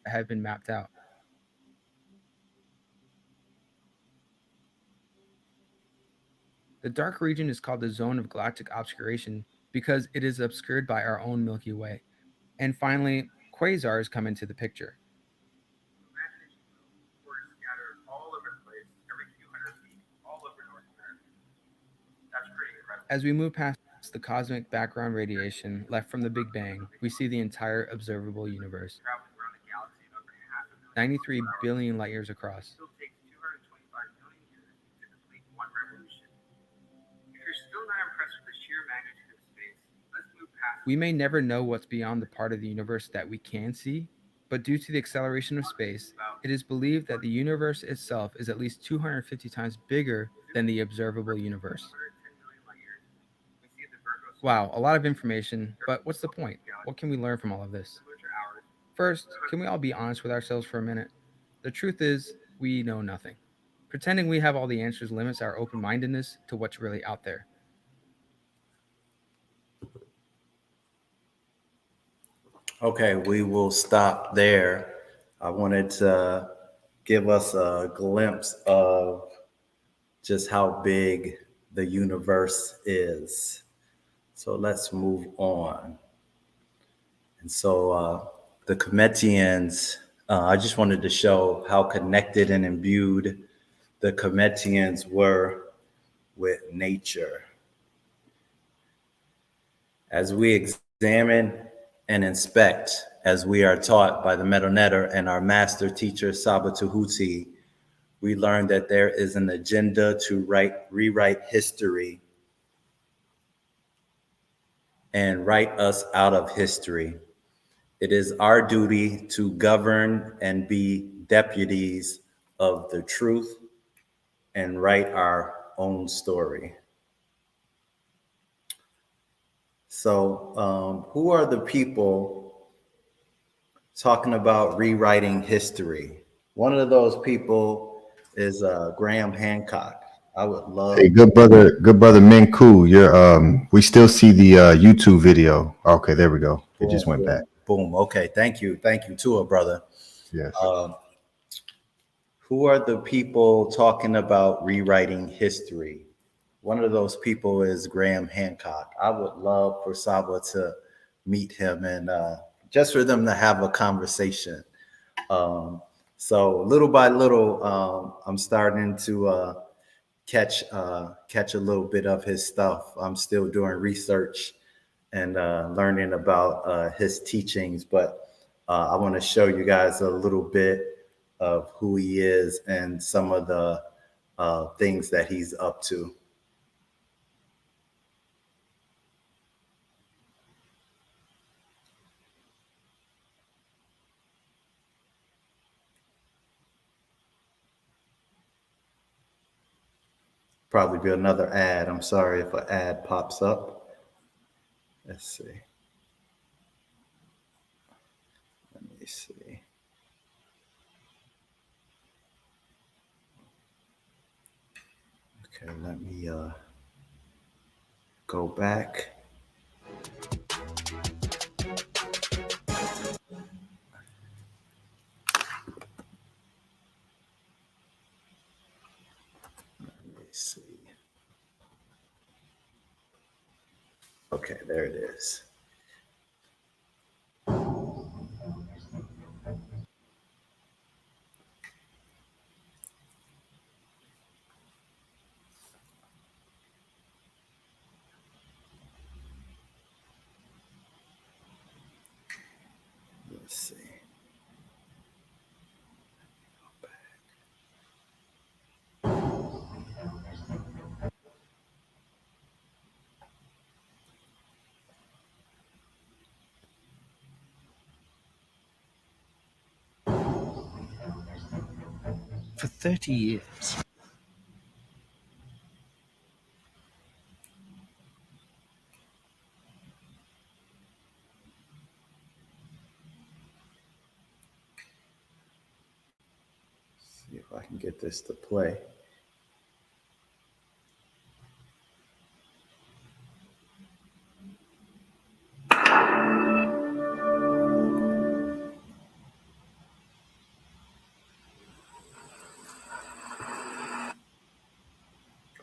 have been mapped out. The dark region is called the zone of galactic obscuration because it is obscured by our own Milky Way. And finally, quasars come into the picture. As we move past the cosmic background radiation left from the Big Bang, we see the entire observable universe, 93 billion light years across. We may never know what's beyond the part of the universe that we can see, but due to the acceleration of space, it is believed that the universe itself is at least 250 times bigger than the observable universe. Wow, a lot of information, but what's the point? What can we learn from all of this? First, can we all be honest with ourselves for a minute? The truth is, we know nothing. Pretending we have all the answers limits our open-mindedness to what's really out there. Okay, we will stop there. I wanted to give us a glimpse of just how big the universe is. So let's move on. And so the Cometians, I just wanted to show how connected and imbued the Cometians were with nature. As we examine and inspect, as we are taught by the Medonetter and our master teacher, Saba Tehuti, we learn that there is an agenda to rewrite history and write us out of history. It is our duty to govern and be deputies of the truth and write our own story. So who are the people talking about rewriting history? One of those people is Graham Hancock. I would love. Hey, good brother Menkhu. You're we still see the YouTube video. Okay, there we go. It just went back. Boom. Okay, thank you too, brother. Yes. Who are the people talking about rewriting history? One of those people is Graham Hancock. I would love for Saba to meet him and just for them to have a conversation. So little by little, I'm starting to catch a little bit of his stuff. I'm still doing research and learning about his teachings, but I want to show you guys a little bit of who he is and some of the things that he's up to. Probably be another ad. I'm sorry if an ad pops up. Let's see. Let me see. Okay, let me go back. See. Okay, there it is. Let's see. For 30 years. See if I can get this to play.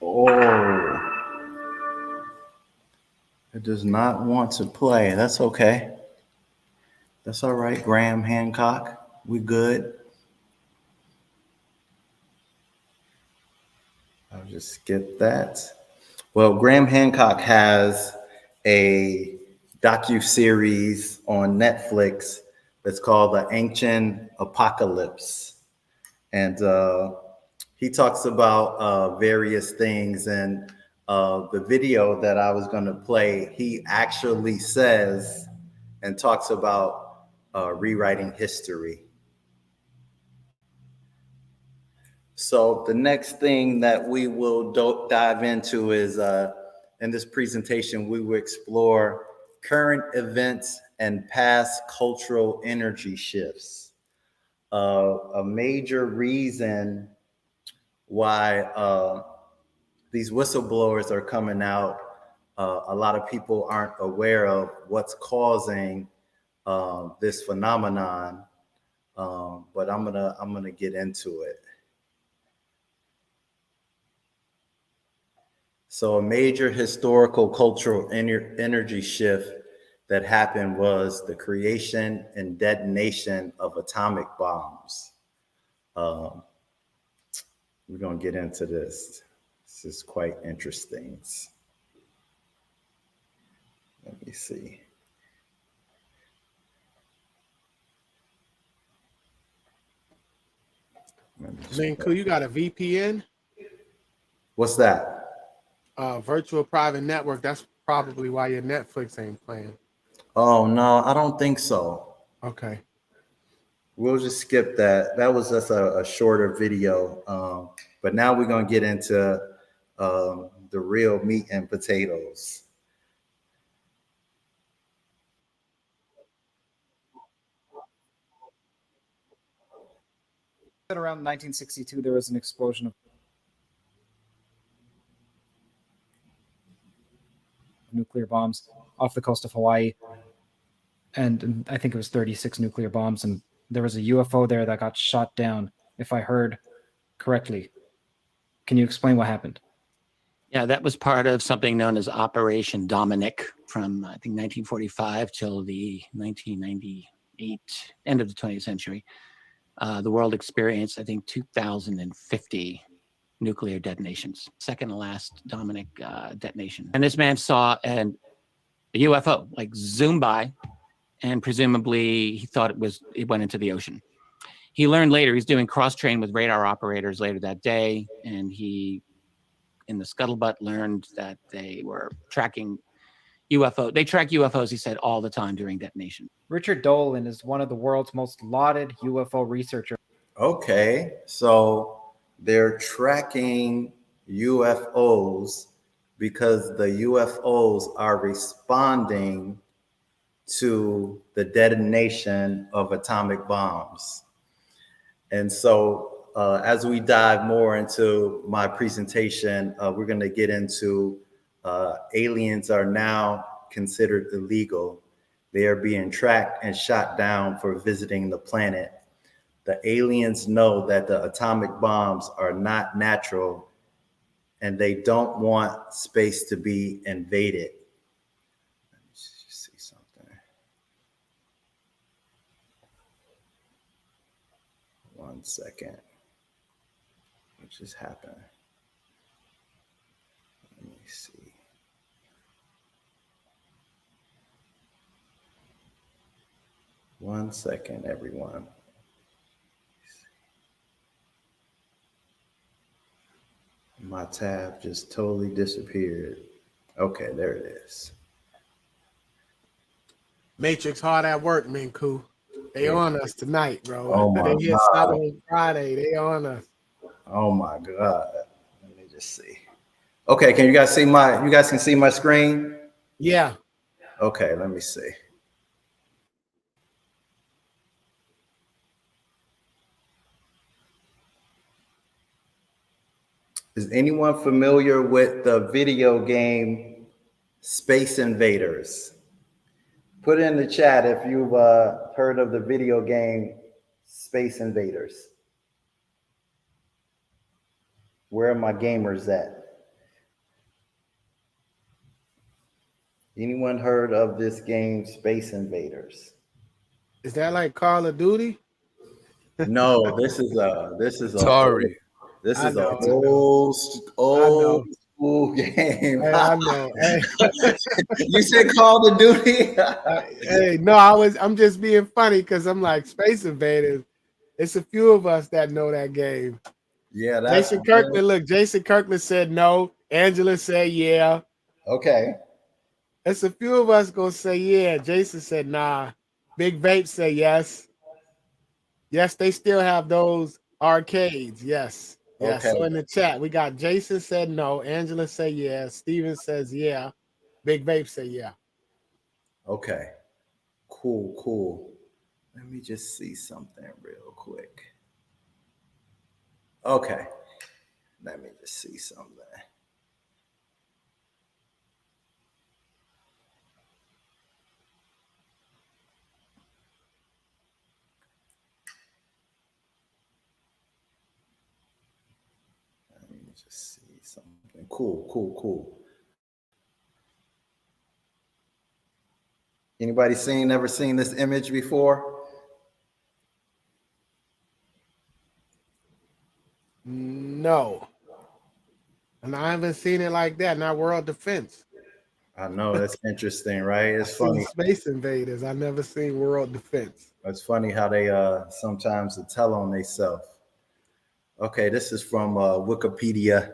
Oh, it does not want to play. That's okay. That's all right, Graham Hancock. We good. I'll just skip that. Well, Graham Hancock has a docu-series on Netflix that's called The Ancient Apocalypse. And he talks about various things. And the video that I was going to play, he actually says and talks about rewriting history. So the next thing that we will dive into is in this presentation, we will explore current events and past cultural energy shifts. A major reason why these whistleblowers are coming out, a lot of people aren't aware of what's causing this phenomenon, but I'm gonna get into it. So a major historical cultural energy shift that happened was the creation and detonation of atomic bombs. We're going to get into this. This is quite interesting. Let me see. Menkhu, you got a VPN? What's that? Virtual private network. That's probably why your Netflix ain't playing. Oh, no, I don't think so. Okay. We'll just skip that. That was just a shorter video. But now we're going to get into the real meat and potatoes. Around 1962, there was an explosion of nuclear bombs off the coast of Hawaii. And I think it was 36 nuclear bombs. And there was a UFO there that got shot down, if I heard correctly. Can you explain what happened? Yeah, that was part of something known as Operation Dominic from, I think, 1945 till the 1998, end of the 20th century. The world experienced, I think, 2,050 nuclear detonations, second to last Dominic detonation. And this man saw a UFO like zoom by, and presumably he thought it went into the ocean. He learned later, he's doing cross-train with radar operators later that day, and he, in the scuttlebutt, learned that they were tracking UFO. They track UFOs, he said, all the time during detonation. Richard Dolan is one of the world's most lauded UFO researchers. Okay, so they're tracking UFOs because the UFOs are responding to the detonation of atomic bombs. And so as we dive more into my presentation, we're going to get into aliens are now considered illegal. They are being tracked and shot down for visiting the planet. The aliens know that the atomic bombs are not natural and they don't want space to be invaded. Let me just see something. One second. What just happened? Let me see. 1 second, everyone. My tab just totally disappeared. Okay, there it is. Matrix hard at work, Menkhu. They on us tonight, bro. Oh my They hit God. Saturday, Friday. They on us. Oh my God. Let me just see. Okay, can you guys see my, you guys can see my screen? Yeah. Okay, let me see. Is anyone familiar with the video game Space Invaders? Put it in the chat if you've heard of the video game Space Invaders. Where are my gamers at? Anyone heard of this game Space Invaders? Is that like Call of Duty? No, this is a Sorry. this I is a know, old school game. Hey, I know. Hey. You said Call of Duty? Hey, no, I'm just being funny because I'm like Space Invaders. It's a few of us that know that game. Yeah, that's Jason Kirkland. Look, Jason Kirkland said no. Angela said yeah. Okay. It's a few of us gonna say yeah. Jason said nah. Big Vape said yes. Yes, they still have those arcades. Yes. Yes. Okay. So in the chat, we got Jason said no. Angela said yeah. Steven says yeah. Big Vape said yeah. Okay. Cool, cool. Let me just see something real quick. Okay. Let me just see something. Let me just see something. Cool, cool, cool. Anybody ever seen this image before? No. And I haven't seen it like that. Not World Defense. I know, that's interesting, right? It's funny. Space Invaders. I never seen World Defense. It's funny how they sometimes tell on themselves. Okay, this is from Wikipedia.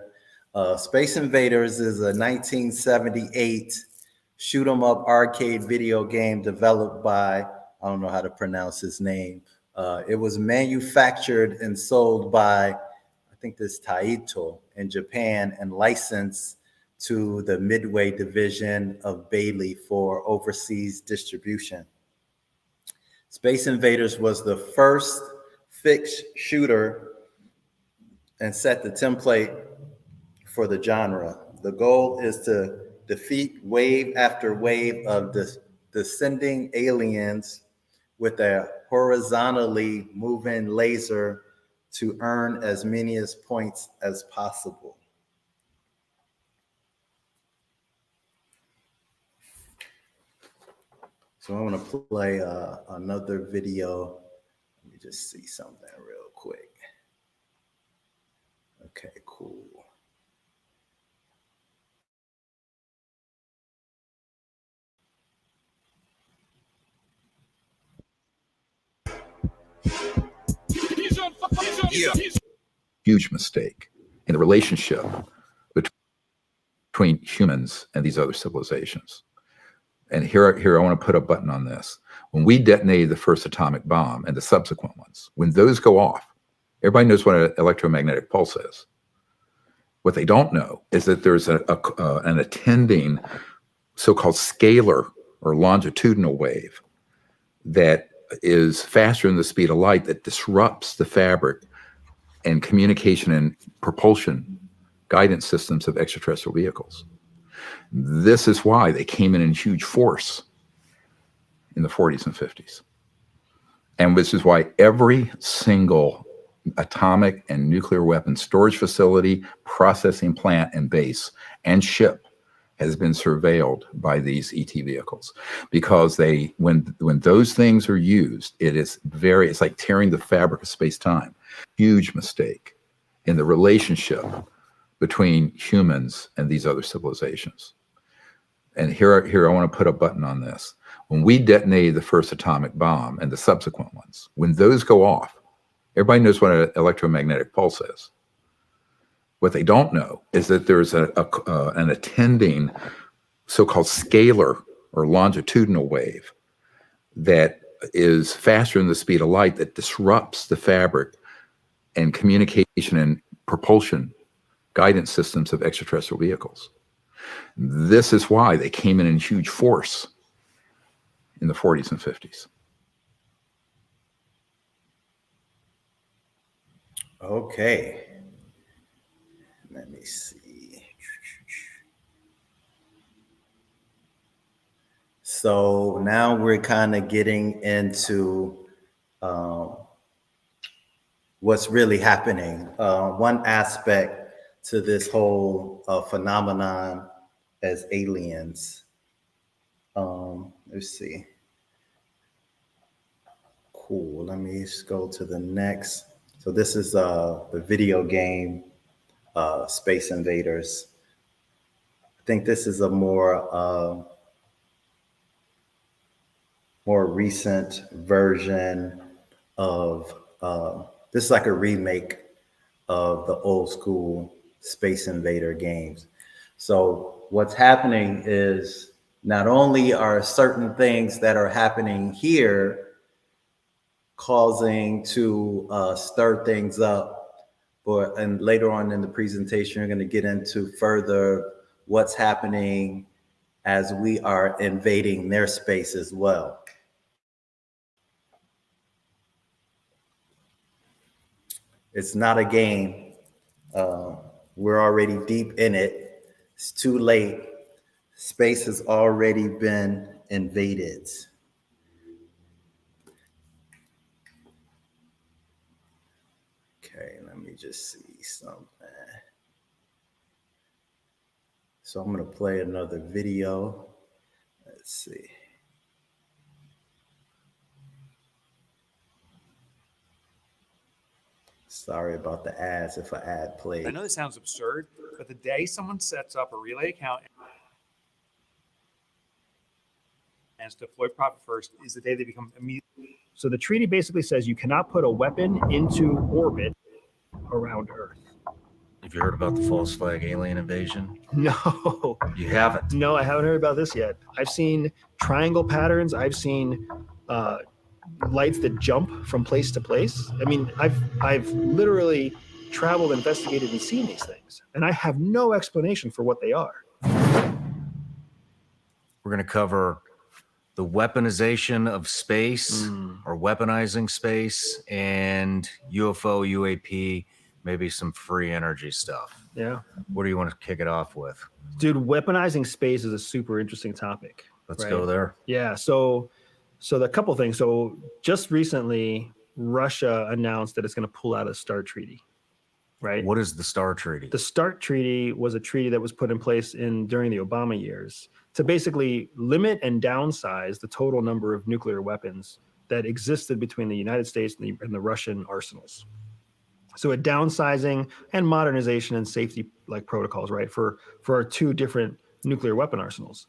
Space Invaders is a 1978 shoot 'em up arcade video game developed by, I don't know how to pronounce his name. It was manufactured and sold by, I think this Taito in Japan, and licensed to the Midway division of Bailey for overseas distribution. Space Invaders was the first fixed shooter and set the template for the genre. The goal is to defeat wave after wave of descending aliens with a horizontally moving laser to earn as many points as possible. So I'm going to play another video. Let me just see something real quick. Okay, cool. Huge mistake in the relationship between humans and these other civilizations. And here I want to put a button on this. When we detonated the first atomic bomb and the subsequent ones, when those go off, everybody knows what an electromagnetic pulse is. What they don't know is that there's an attending so-called scalar or longitudinal wave that is faster than the speed of light that disrupts the fabric and communication and propulsion guidance systems of extraterrestrial vehicles. This is why they came in huge force in the 40s and 50s. And this is why every single atomic and nuclear weapon storage facility, processing plant and base and ship has been surveilled by these ET vehicles, because they, when those things are used, it's like tearing the fabric of space-time. Huge mistake in the relationship between humans and these other civilizations. And here I want to put a button on this. When we detonated the first atomic bomb and the subsequent ones, when those go off, everybody knows what an electromagnetic pulse is. What they don't know is that there's an attending so-called scalar or longitudinal wave that is faster than the speed of light that disrupts the fabric and communication and propulsion guidance systems of extraterrestrial vehicles. This is why they came in huge force in the 40s and 50s. Okay. Let me see. So now we're kind of getting into what's really happening. One aspect to this whole phenomenon as aliens. Let's see. Cool. Let me just go to the next. So this is the video game Space Invaders. I think this is a more recent version of this is like a remake of the old school Space Invader games. So what's happening is not only are certain things that are happening here causing to stir things up, and later on in the presentation, you're going to get into further what's happening as we are invading their space as well. It's not a game. We're already deep in it. It's too late. Space has already been invaded. Okay, let me just see something. So I'm going to play another video. Let's see. Sorry about the ads if an ad played. I know this sounds absurd, but the day someone sets up a Relay account and to deploy profit first is the day they become immediately. So the treaty basically says you cannot put a weapon into orbit around Earth. Have you heard about the false flag alien invasion? No. You haven't? No, I haven't heard about this yet. I've seen triangle patterns. I've seen lights that jump from place to place. I mean, I've literally traveled, investigated, and seen these things, and I have no explanation for what they are. We're going to cover the weaponization of space or weaponizing space and UFO, UAP, maybe some free energy stuff. Yeah. What do you want to kick it off with? Dude, weaponizing space is a super interesting topic. Let's go there. Yeah. So the couple things. So just recently, Russia announced that it's going to pull out of the START Treaty. Right. What is the START Treaty? The START Treaty was a treaty that was put in place during the Obama years to basically limit and downsize the total number of nuclear weapons that existed between the United States and the Russian arsenals. So a downsizing and modernization and safety protocols, right, for our two different nuclear weapon arsenals.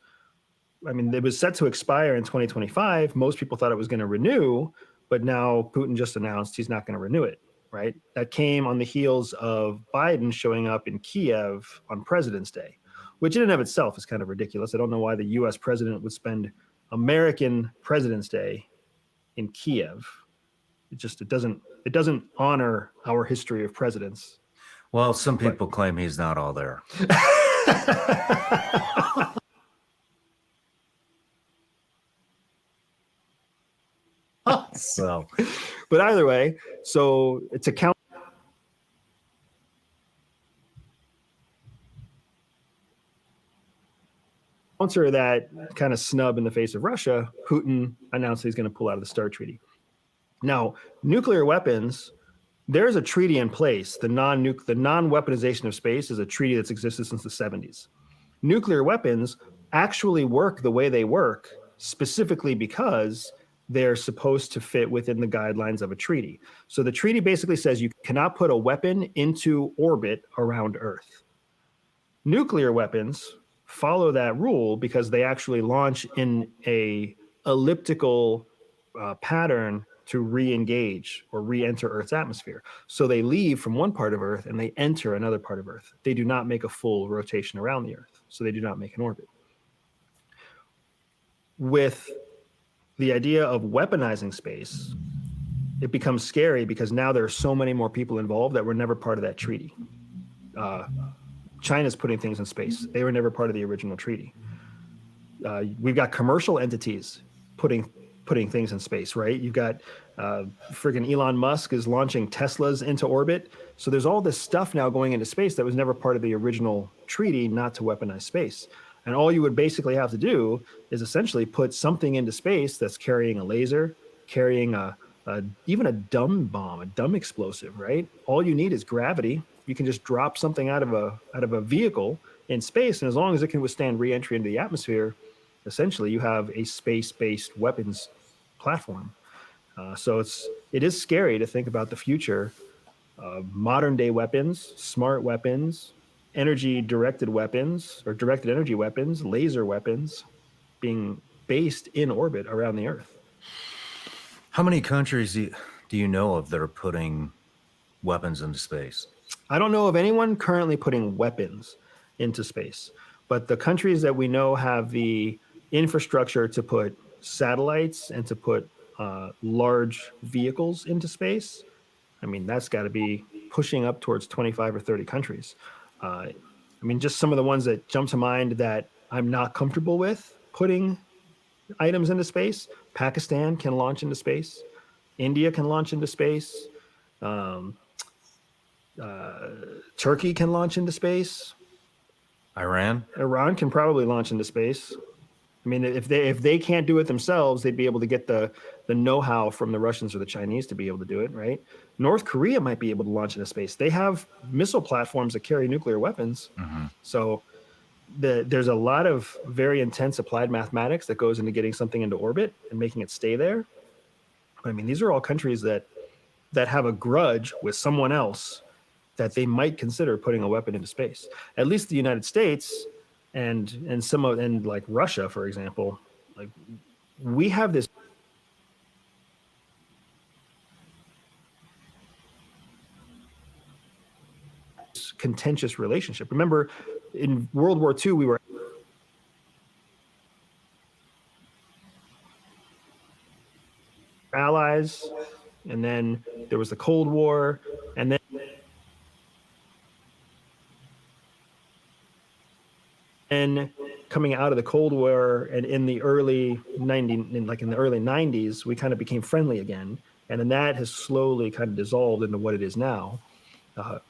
I mean, it was set to expire in 2025. Most people thought it was going to renew, but now Putin just announced he's not going to renew it. Right. That came on the heels of Biden showing up in Kiev on President's Day, which in and of itself is kind of ridiculous. I don't know why the U.S. president would spend American President's Day in Kiev. It doesn't honor our history of presidents. Well, some people claim he's not all there. So, but either way, so it's a counter that kind of snub in the face of Russia. Putin announced he's going to pull out of the START Treaty. Now, nuclear weapons, there's a treaty in place. The non-weaponization of space is a treaty that's existed since the 70s. Nuclear weapons actually work the way they work, specifically because they're supposed to fit within the guidelines of a treaty. So the treaty basically says you cannot put a weapon into orbit around Earth. Nuclear weapons, follow that rule because they actually launch in a elliptical pattern to re-engage or re-enter Earth's atmosphere. So they leave from one part of Earth and they enter another part of Earth. They do not make a full rotation around the Earth. So they do not make an orbit. With the idea of weaponizing space, it becomes scary because now there are so many more people involved that were never part of that treaty. China's putting things in space. They were never part of the original treaty. We've got commercial entities putting things in space, right? You've got friggin' Elon Musk is launching Teslas into orbit. So there's all this stuff now going into space that was never part of the original treaty not to weaponize space. And all you would basically have to do is essentially put something into space that's carrying a laser, carrying even a dumb bomb, a dumb explosive, right? All you need is gravity. You can just drop something out of a vehicle in space, and as long as it can withstand re-entry into the atmosphere, essentially you have a space-based weapons platform. So it is scary to think about the future of modern day weapons, smart weapons, energy-directed weapons or directed energy weapons, laser weapons being based in orbit around the Earth. How many countries do you know of that are putting weapons into space? I don't know of anyone currently putting weapons into space, but the countries that we know have the infrastructure to put satellites and to put large vehicles into space, I mean, that's got to be pushing up towards 25 or 30 countries. I mean, just some of the ones that jump to mind that I'm not comfortable with putting items into space. Pakistan can launch into space. India can launch into space. Turkey can launch into space. Iran can probably launch into space. I mean, if they can't do it themselves, they'd be able to get the know-how from the Russians or the Chinese to be able to do it, right? North Korea might be able to launch into space. They have missile platforms that carry nuclear weapons. Mm-hmm. So there's a lot of very intense applied mathematics that goes into getting something into orbit and making it stay there. I mean, these are all countries that have a grudge with someone else that they might consider putting a weapon into space. At least the United States and like Russia, for example, like we have this contentious relationship. Remember, in World War II, we were allies, and then there was the Cold War, and then coming out of the Cold War and in the early 90s, we kind of became friendly again. And then that has slowly kind of dissolved into what it is now.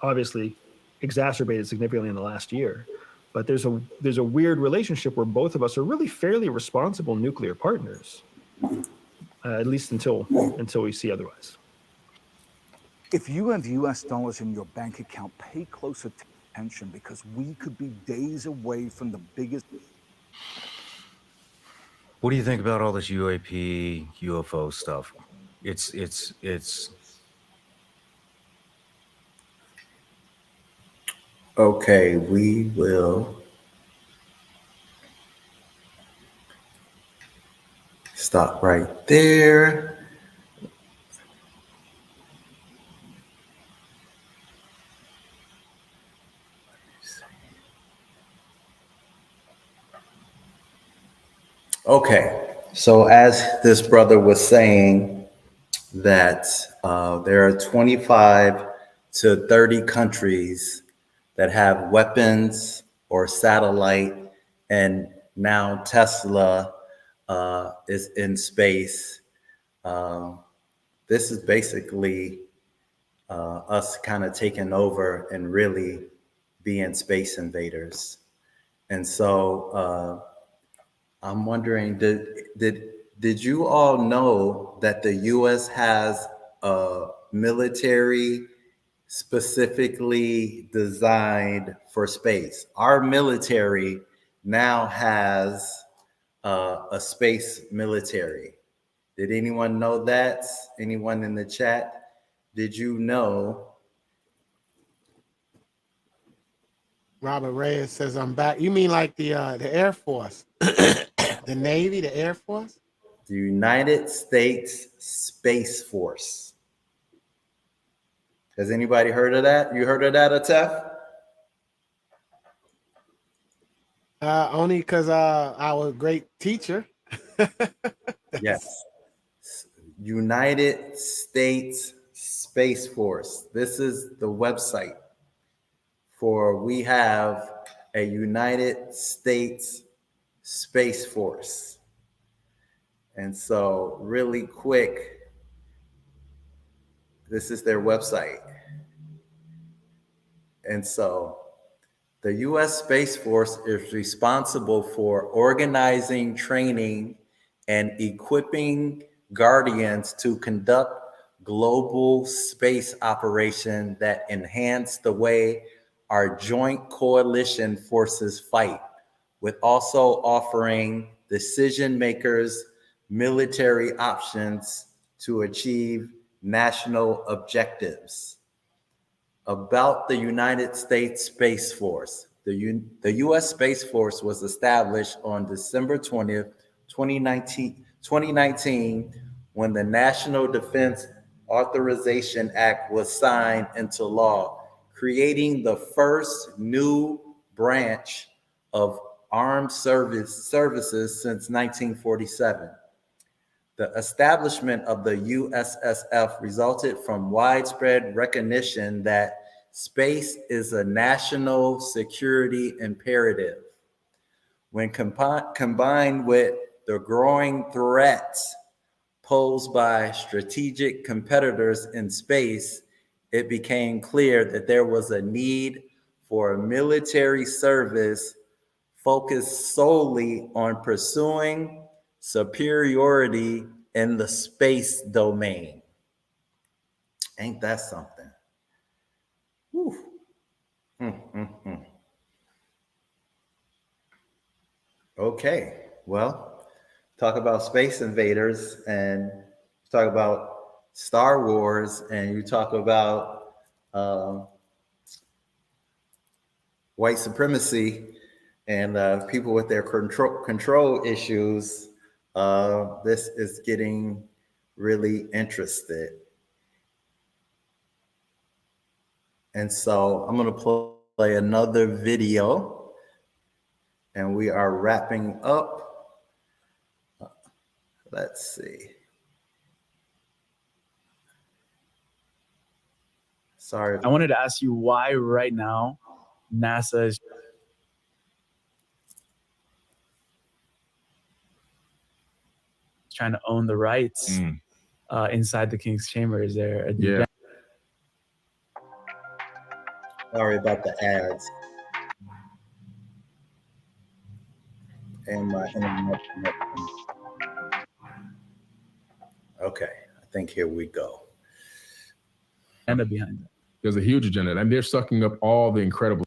Obviously exacerbated significantly in the last year. But there's a weird relationship where both of us are really fairly responsible nuclear partners, at least until we see otherwise. If you have US dollars in your bank account, pay close attention because we could be days away from the biggest. What do you think about all this UAP, UFO stuff? It's Okay, we will stop right there. Okay, so as this brother was saying, that there are 25 to 30 countries that have weapons or satellite, and now Tesla is in space. This is basically us kind of taking over and really being space invaders. And so I'm wondering, did you all know that the U.S. has a military specifically designed for space? Our military now has a space military. Did anyone know that? Anyone in the chat? Did you know Robert Reyes says I'm back. You mean like the Air Force, the Navy, the Air Force? The United States Space Force. Has anybody heard of that? You heard of that, Atef? Only because I was a great teacher. Yes. United States Space Force. This is the website for we have a United States Space Force. And so really quick, this is their website. And so the U.S. Space Force is responsible for organizing, training, and equipping Guardians to conduct global space operations that enhance the way our joint coalition forces fight, with also offering decision makers military options to achieve national objectives. About the United States Space Force. The U.S. Space Force was established on December 20th, 2019, when the National Defense Authorization Act was signed into law, creating the first new branch of armed services since 1947. The establishment of the USSF resulted from widespread recognition that space is a national security imperative. When combined with the growing threats posed by strategic competitors in space, it became clear that there was a need for a military service focused solely on pursuing superiority in the space domain. Ain't that something? Whew. Okay, well, talk about Space Invaders and talk about Star Wars, and you talk about white supremacy and people with their control issues. This is getting really interested. And so I'm going to play another video, and we are wrapping up. Let's see. Sorry. I wanted to ask you why right now NASA is trying to own the rights inside the King's Chamber. Is there a Yeah. Sorry about the ads. And my internet. Okay, I think here we go. agenda behind it? There's a huge agenda, and they're sucking up all the incredible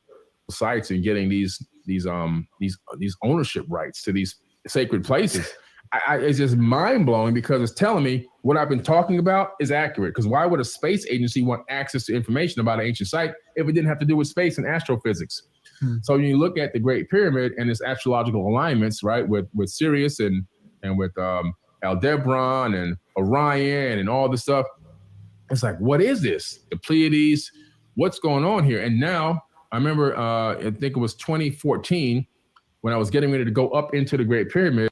sites and getting these ownership rights to these sacred places. It's just mind blowing because it's telling me what I've been talking about is accurate. Because why would a space agency want access to information about an ancient site if it didn't have to do with space and astrophysics? So when you look at the Great Pyramid and its astrological alignments, right, with Sirius and with Aldebaran and Orion and all this stuff, it's like, what is this? The Pleiades, what's going on here? And now I remember, I think it was 2014 when I was getting ready to go up into the Great Pyramid.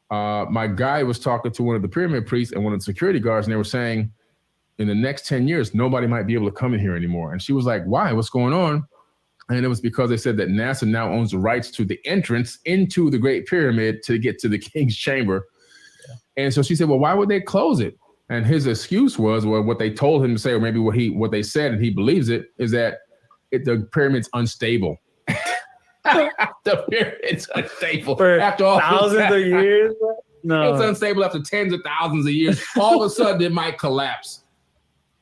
My guy was talking to one of the pyramid priests and one of the security guards, and they were saying, in the next 10 years, nobody might be able to come in here anymore. And she was like, why? What's going on? And it was because they said that NASA now owns the rights to the entrance into the Great Pyramid to get to the King's Chamber. Yeah. And so she said, well, why would they close it? And his excuse was, well, what they told him to say, or maybe what they said, and he believes it, is that the pyramid's unstable. The pyramid's unstable. For after all thousands of years? No. It's unstable after tens of thousands of years. All of a sudden, it might collapse.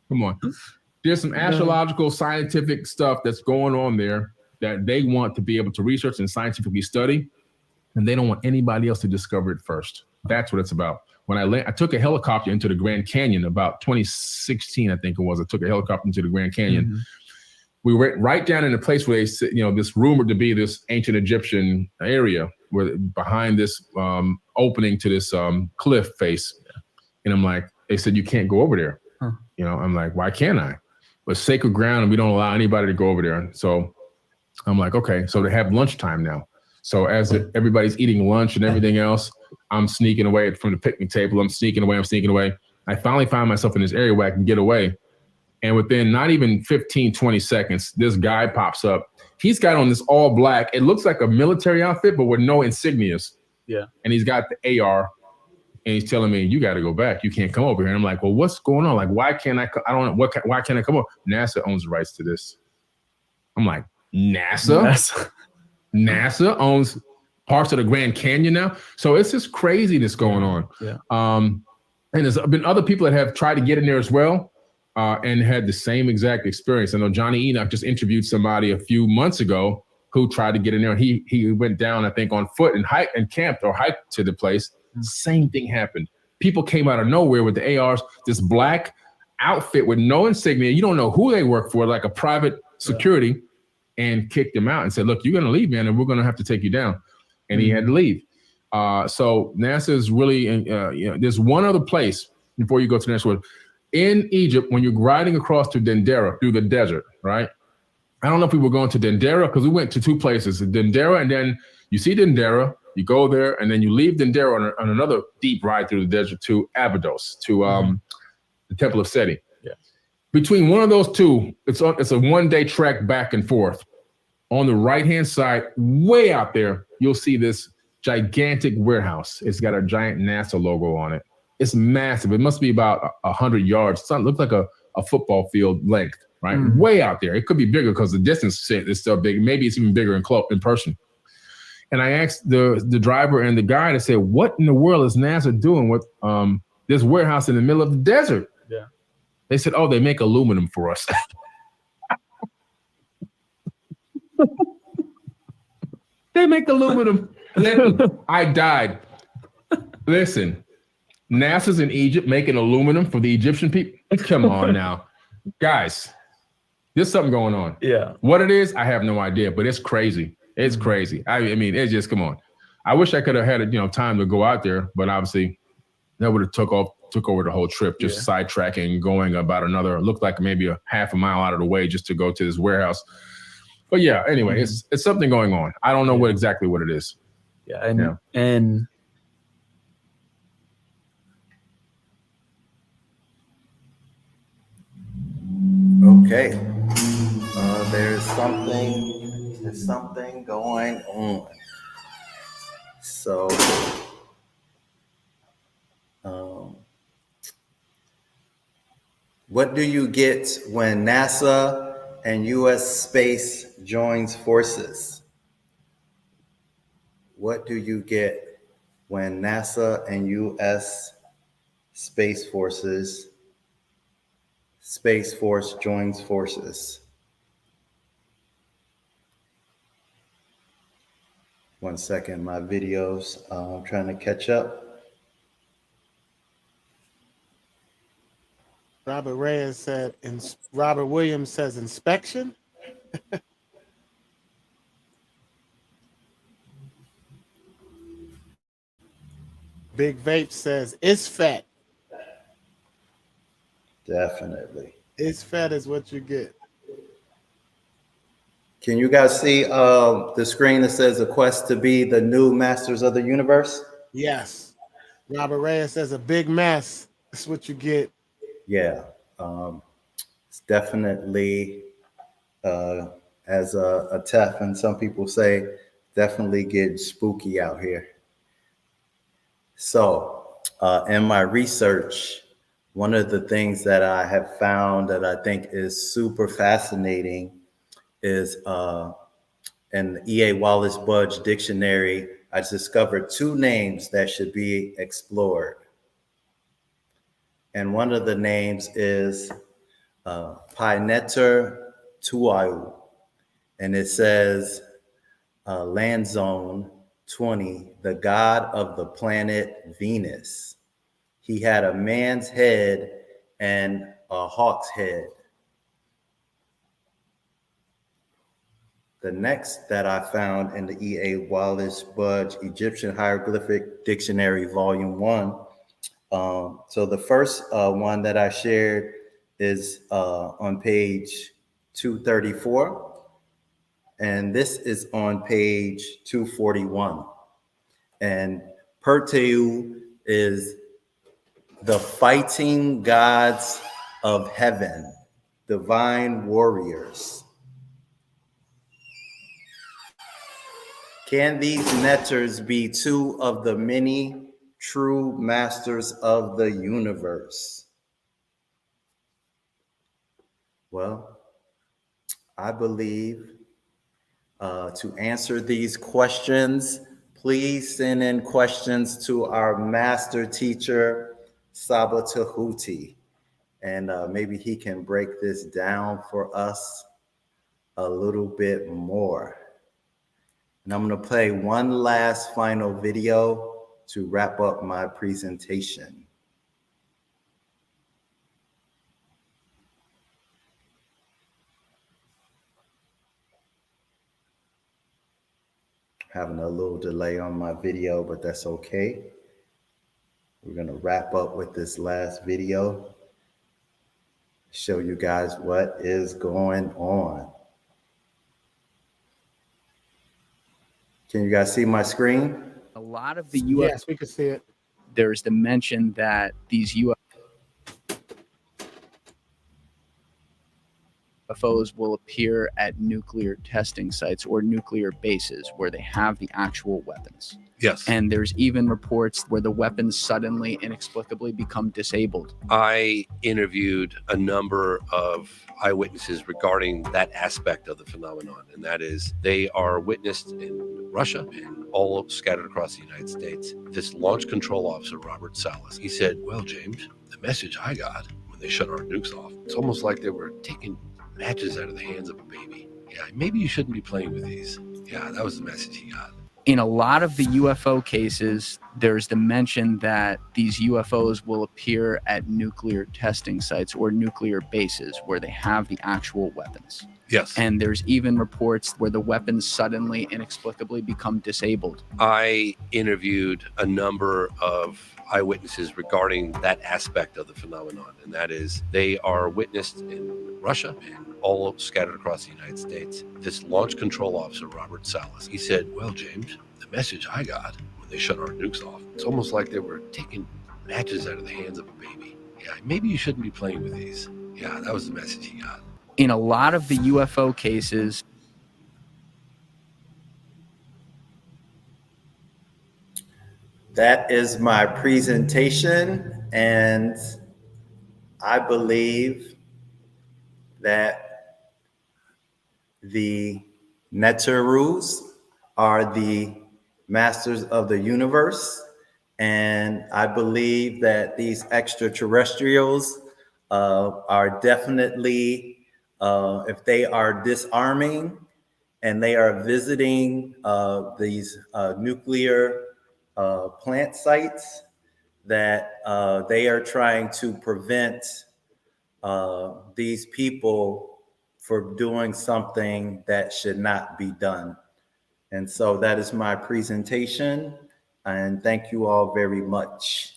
Come on. There's some astrological, scientific stuff that's going on there that they want to be able to research and scientifically study, and they don't want anybody else to discover it first. That's what it's about. When I took a helicopter into the Grand Canyon about 2016, I think it was. I took a helicopter into the Grand Canyon. we went right down in the place where they said, this rumored to be this ancient Egyptian area where behind this opening to this cliff face. And I'm like, they said, you can't go over there. Huh. I'm like, why can't I? But sacred ground and we don't allow anybody to go over there. So I'm like, okay, so they have lunchtime now. So as everybody's eating lunch and everything else, I'm sneaking away from the picnic table. I'm sneaking away. I finally find myself in this area where I can get away. And within not even 15, 20 seconds, this guy pops up. He's got on this all black. It looks like a military outfit, but with no insignias. Yeah. And he's got the AR. And he's telling me, you got to go back. You can't come over here. And I'm like, well, what's going on? Like, why can't I? I don't know. Why can't I come over? NASA owns the rights to this. I'm like, NASA? NASA owns parts of the Grand Canyon now. So it's just craziness going on. Yeah. And there's been other people that have tried to get in there as well and had the same exact experience. I know Johnny Enoch just interviewed somebody a few months ago who tried to get in there. He went down, I think, on foot and hiked to the place. Same thing happened. People came out of nowhere with the ARs, this black outfit with no insignia. You don't know who they work for, like a private security, and kicked them out and said, look, you're going to leave, man, and we're going to have to take you down. And he had to leave. So NASA is really, there's one other place before you go to the next one. In Egypt, when you're riding across to Dendera through the desert, right? I don't know if we were going to Dendera because we went to two places, Dendera, and then you see Dendera, you go there, and then you leave Dendera on another deep ride through the desert to Abydos, to the Temple of Seti. Yeah. Between one of those two, it's a one-day trek back and forth. On the right-hand side, way out there, you'll see this gigantic warehouse. It's got a giant NASA logo on it. It's massive. It must be about 100 yards. It looks like a football field length, right? Way out there. It could be bigger because the distance is still big. Maybe it's even bigger in person. And I asked the driver and the guide, I said, what in the world is NASA doing with this warehouse in the middle of the desert? Yeah. They said, oh, they make aluminum for us. They make aluminum. I died. Listen, NASA's in Egypt making aluminum for the Egyptian people. Come on now. Guys, there's something going on. Yeah. What it is, I have no idea, but it's crazy. It's crazy. I mean, it's just, come on. I wish I could have had time to go out there, but obviously that would have took over the whole trip, just sidetracking, going about looked like maybe a half a mile out of the way just to go to this warehouse. But yeah, anyway, it's something going on. I don't know exactly what it is. Yeah, and okay. There's something going on. So, what do you get when NASA and U.S. space joins forces? What do you get when NASA and U.S. Space Force joins forces? One second, my videos, I'm trying to catch up. Robert Williams says inspection. Big Vape says it's fat. Definitely. It's fat is what you get. Can you guys see the screen that says a quest to be the new masters of the universe? Yes. Robert Reyes says a big mess. That's what you get. Yeah. It's definitely, as a TEF, and some people say, definitely getting spooky out here. So in my research, one of the things that I have found that I think is super fascinating is in the E.A. Wallace Budge Dictionary, I discovered two names that should be explored. And one of the names is Pineter Tuau. And it says land zone 20, the god of the planet Venus. He had a man's head and a hawk's head. The next that I found in the E.A. Wallace Budge Egyptian Hieroglyphic Dictionary, Volume 1. So the first one that I shared is on page 234, and this is on page 241. And Ptah is the fighting gods of heaven, divine warriors. Can these netters be two of the many true masters of the universe? Well, I believe to answer these questions, please send in questions to our master teacher, Saba Tehuti, and maybe he can break this down for us a little bit more. And I'm going to play one last final video to wrap up my presentation. Having a little delay on my video, but that's okay. We're going to wrap up with this last video, show you guys what is going on. Can you guys see my screen? A lot of the UFOs. Yes, we can see it. There's the mention that these UFOs will appear at nuclear testing sites or nuclear bases where they have the actual weapons. Yes. And there's even reports where the weapons suddenly, inexplicably become disabled. I interviewed a number of eyewitnesses regarding that aspect of the phenomenon, and that is they are witnessed in Russia and all scattered across the United States. This launch control officer, Robert Salas, he said, well, James, the message I got when they shut our nukes off, it's almost like they were taking matches out of the hands of a baby. Yeah, maybe you shouldn't be playing with these. Yeah, that was the message he got. In a lot of the UFO cases, there's the mention that these UFOs will appear at nuclear testing sites or nuclear bases where they have the actual weapons. Yes. And there's even reports where the weapons suddenly, inexplicably become disabled. I interviewed a number of eyewitnesses regarding that aspect of the phenomenon, and that is they are witnessed in Russia and all scattered across the United States. This launch control officer, Robert Salas, he said, well, James, the message I got when they shut our nukes off, it's almost like they were taking matches out of the hands of a baby. Yeah, maybe you shouldn't be playing with these. Yeah, that was the message he got. In a lot of the UFO cases, that is my presentation, and I believe that the Neterus are the masters of the universe, and I believe that these extraterrestrials are definitely, if they are disarming and they are visiting these nuclear plant sites, that they are trying to prevent these people for doing something that should not be done. And so that is my presentation, and thank you all very much.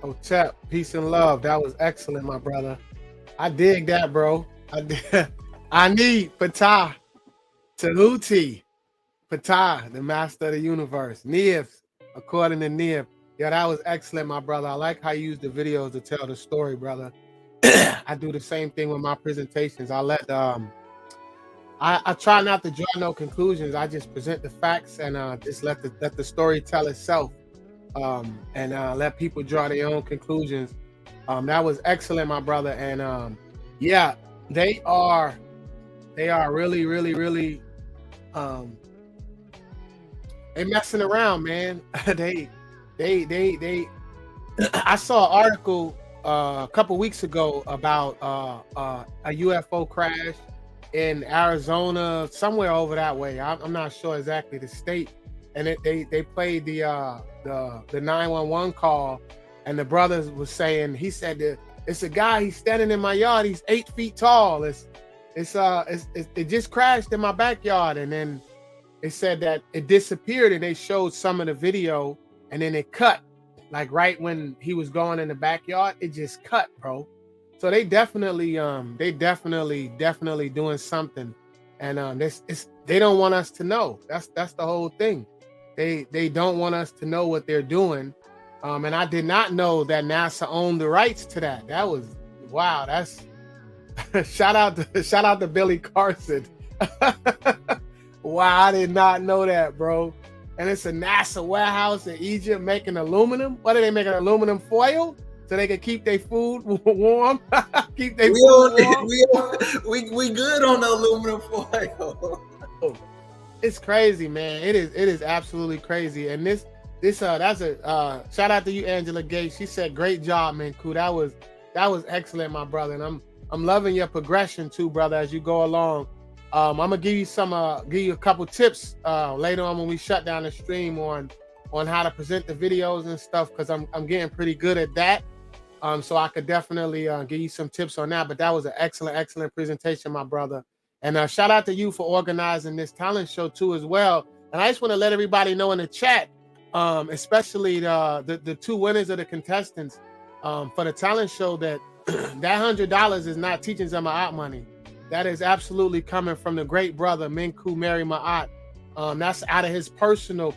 Oh, Chap, peace and love. That was excellent, my brother. I dig that, bro. I need Ptah, Tehuti, Ptah, the master of the universe. Neif, according to Neif. Yeah, that was excellent, my brother. I like how you use the videos to tell the story, brother. I do the same thing with my presentations. I let I try not to draw no conclusions. I just present the facts and just let the story tell itself. And let people draw their own conclusions. That was excellent, my brother. And yeah, they are really, really, really they messing around, man. they I saw an article a couple weeks ago about a UFO crash in Arizona, somewhere over that way. I'm not sure exactly the state. And they played the 911 call, and the brothers was saying, he said that it's a guy, he's standing in my yard, he's 8 feet tall. It just crashed in my backyard. And then it said that it disappeared, and they showed some of the video, and then it cut. Like right when he was going in the backyard, it just cut, bro. So they definitely doing something. And they don't want us to know. That's the whole thing. They don't want us to know what they're doing. And I did not know that NASA owned the rights to that. That was wow. That's shout out to Billy Carson. Wow, I did not know that, bro. And it's a NASA warehouse in Egypt making aluminum. What are they making? Aluminum foil so they can keep their food warm. Keep their food warm. We good on the aluminum foil. It's crazy, man. It is absolutely crazy. And that's a shout out to you, Angela Gates. She said, "Great job, Menkhu. That was excellent, my brother." And I'm loving your progression too, brother, as you go along. I'm gonna give you a couple tips later on when we shut down the stream on how to present the videos and stuff, because I'm getting pretty good at that. So I could definitely give you some tips on that. But that was an excellent presentation, my brother. And shout out to you for organizing this talent show too as well. And I just want to let everybody know in the chat, especially the two winners of the contestants for the talent show, that that $100 is not Teachings of Ma'at money. That is absolutely coming from the great brother Menkhu Ara Meri Maat. That's out of his personal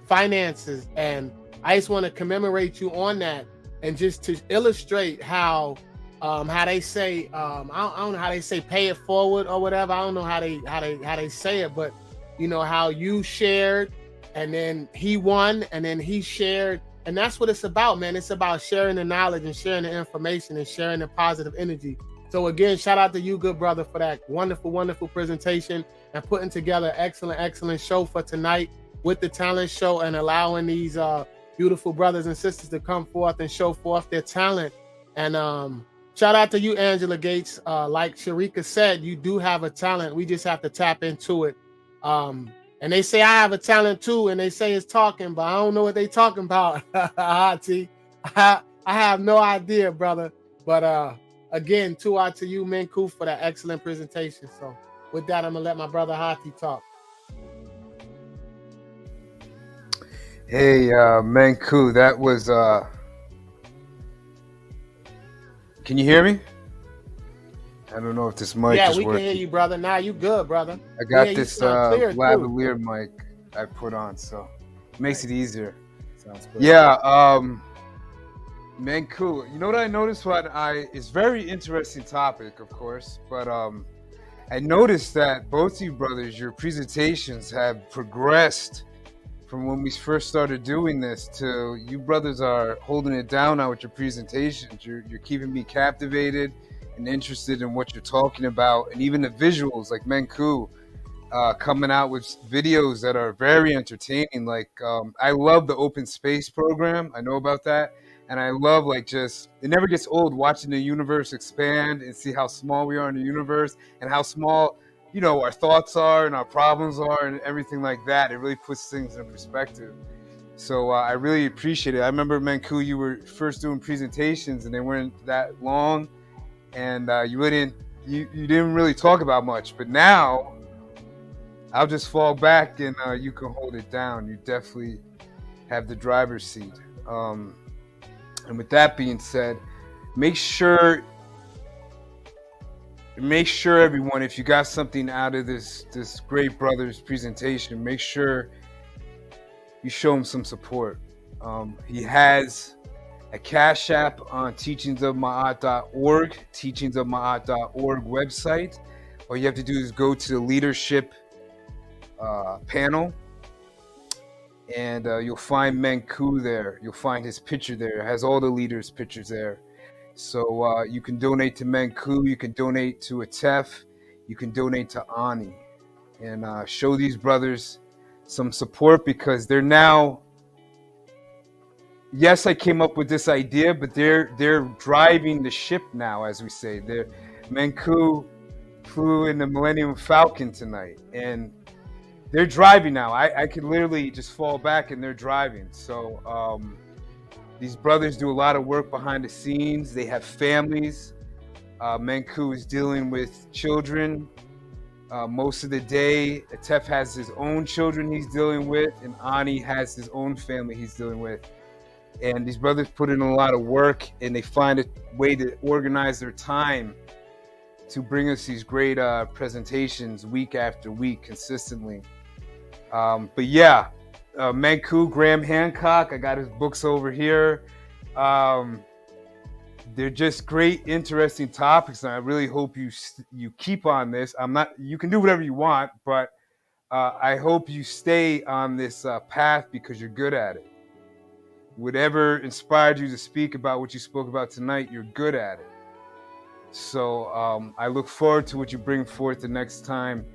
finances. And I just want to commemorate you on that, and just to illustrate how they say I don't know how they say pay it forward or whatever. I don't know how they say it, but you know how you shared, and then he won, and then he shared. And that's what it's about, man. It's about sharing the knowledge and sharing the information and sharing the positive energy. So again, shout out to you, good brother, for that wonderful presentation and putting together excellent show for tonight with the talent show, and allowing these beautiful brothers and sisters to come forth and show forth their talent. And shout out to you, Angela Gates. Like Sharika said, you do have a talent. We just have to tap into it. And they say I have a talent too, and they say it's talking, but I don't know what they talking about. Ahati, I have no idea, brother. But again, to you, Menkhu, for that excellent presentation. So with that, I'm gonna let my brother Ahati talk. Hey, Menkhu, that was. Can you hear me? I don't know if this mic is we working. can hear you, brother. Now you good, brother. I got this lavalier mic I put on, so it makes it easier. Sounds good. Yeah, Menkhu, you know what I noticed? It's very interesting topic, of course, but I noticed that both you brothers, your presentations have progressed from when we first started doing this to you brothers are holding it down now with your presentations. You're keeping me captivated and interested in what you're talking about, and even the visuals, like Menkhu coming out with videos that are very entertaining. Like I love the open space program. I know about that, and I love it never gets old watching the universe expand and see how small we are in the universe and how small our thoughts are and our problems are and everything like that. It really puts things in perspective. So I really appreciate it. I remember, Menkhu, you were first doing presentations and they weren't that long, and you didn't really talk about much. But now I'll just fall back and you can hold it down. You definitely have the driver's seat. And with that being said, make sure everyone, if you got something out of this great brother's presentation, make sure you show him some support. He has a Cash App on teachingsofmaat.org, teachingsofmaat.org website. All you have to do is go to the leadership panel, and you'll find Menkhu there. You'll find his picture there. It has all the leaders' pictures there. So you can donate to Menkhu, you can donate to ETH, you can donate to Ani, and show these brothers some support, because they're now yes, I came up with this idea, but they're driving the ship now, as we say. Menkhu flew in the Millennium Falcon tonight, and they're driving now. I could literally just fall back and they're driving. So these brothers do a lot of work behind the scenes. They have families. Menkhu is dealing with children most of the day. Atef has his own children he's dealing with, and Ani has his own family he's dealing with. And these brothers put in a lot of work, and they find a way to organize their time to bring us these great presentations week after week consistently. But yeah, Menkhu, Graham Hancock, I got his books over here. They're just great, interesting topics, and I really hope you keep on this. You can do whatever you want, but I hope you stay on this path because you're good at it. Whatever inspired you to speak about what you spoke about tonight, you're good at it. So I look forward to what you bring forth the next time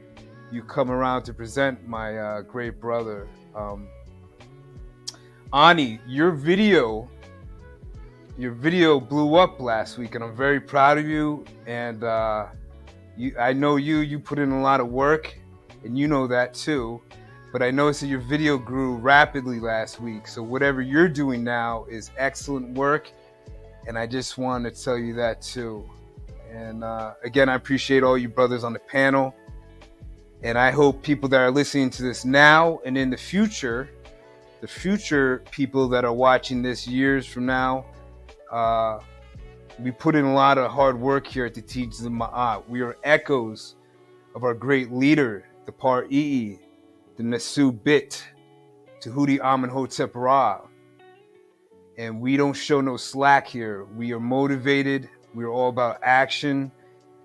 you come around to present, my great brother. Ani, your video blew up last week, and I'm very proud of you. And I know you put in a lot of work, and you know that too. But I noticed that your video grew rapidly last week. So whatever you're doing now is excellent work, and I just wanted to tell you that too. And again, I appreciate all you brothers on the panel. And I hope people that are listening to this now and in the future people that are watching this years from now, we put in a lot of hard work here at the Teach the Ma'at. We are echoes of our great leader, the Par'i'i, the Nasu Bit, Tehuti Amenhotep Ra. And we don't show no slack here. We are motivated. We are all about action.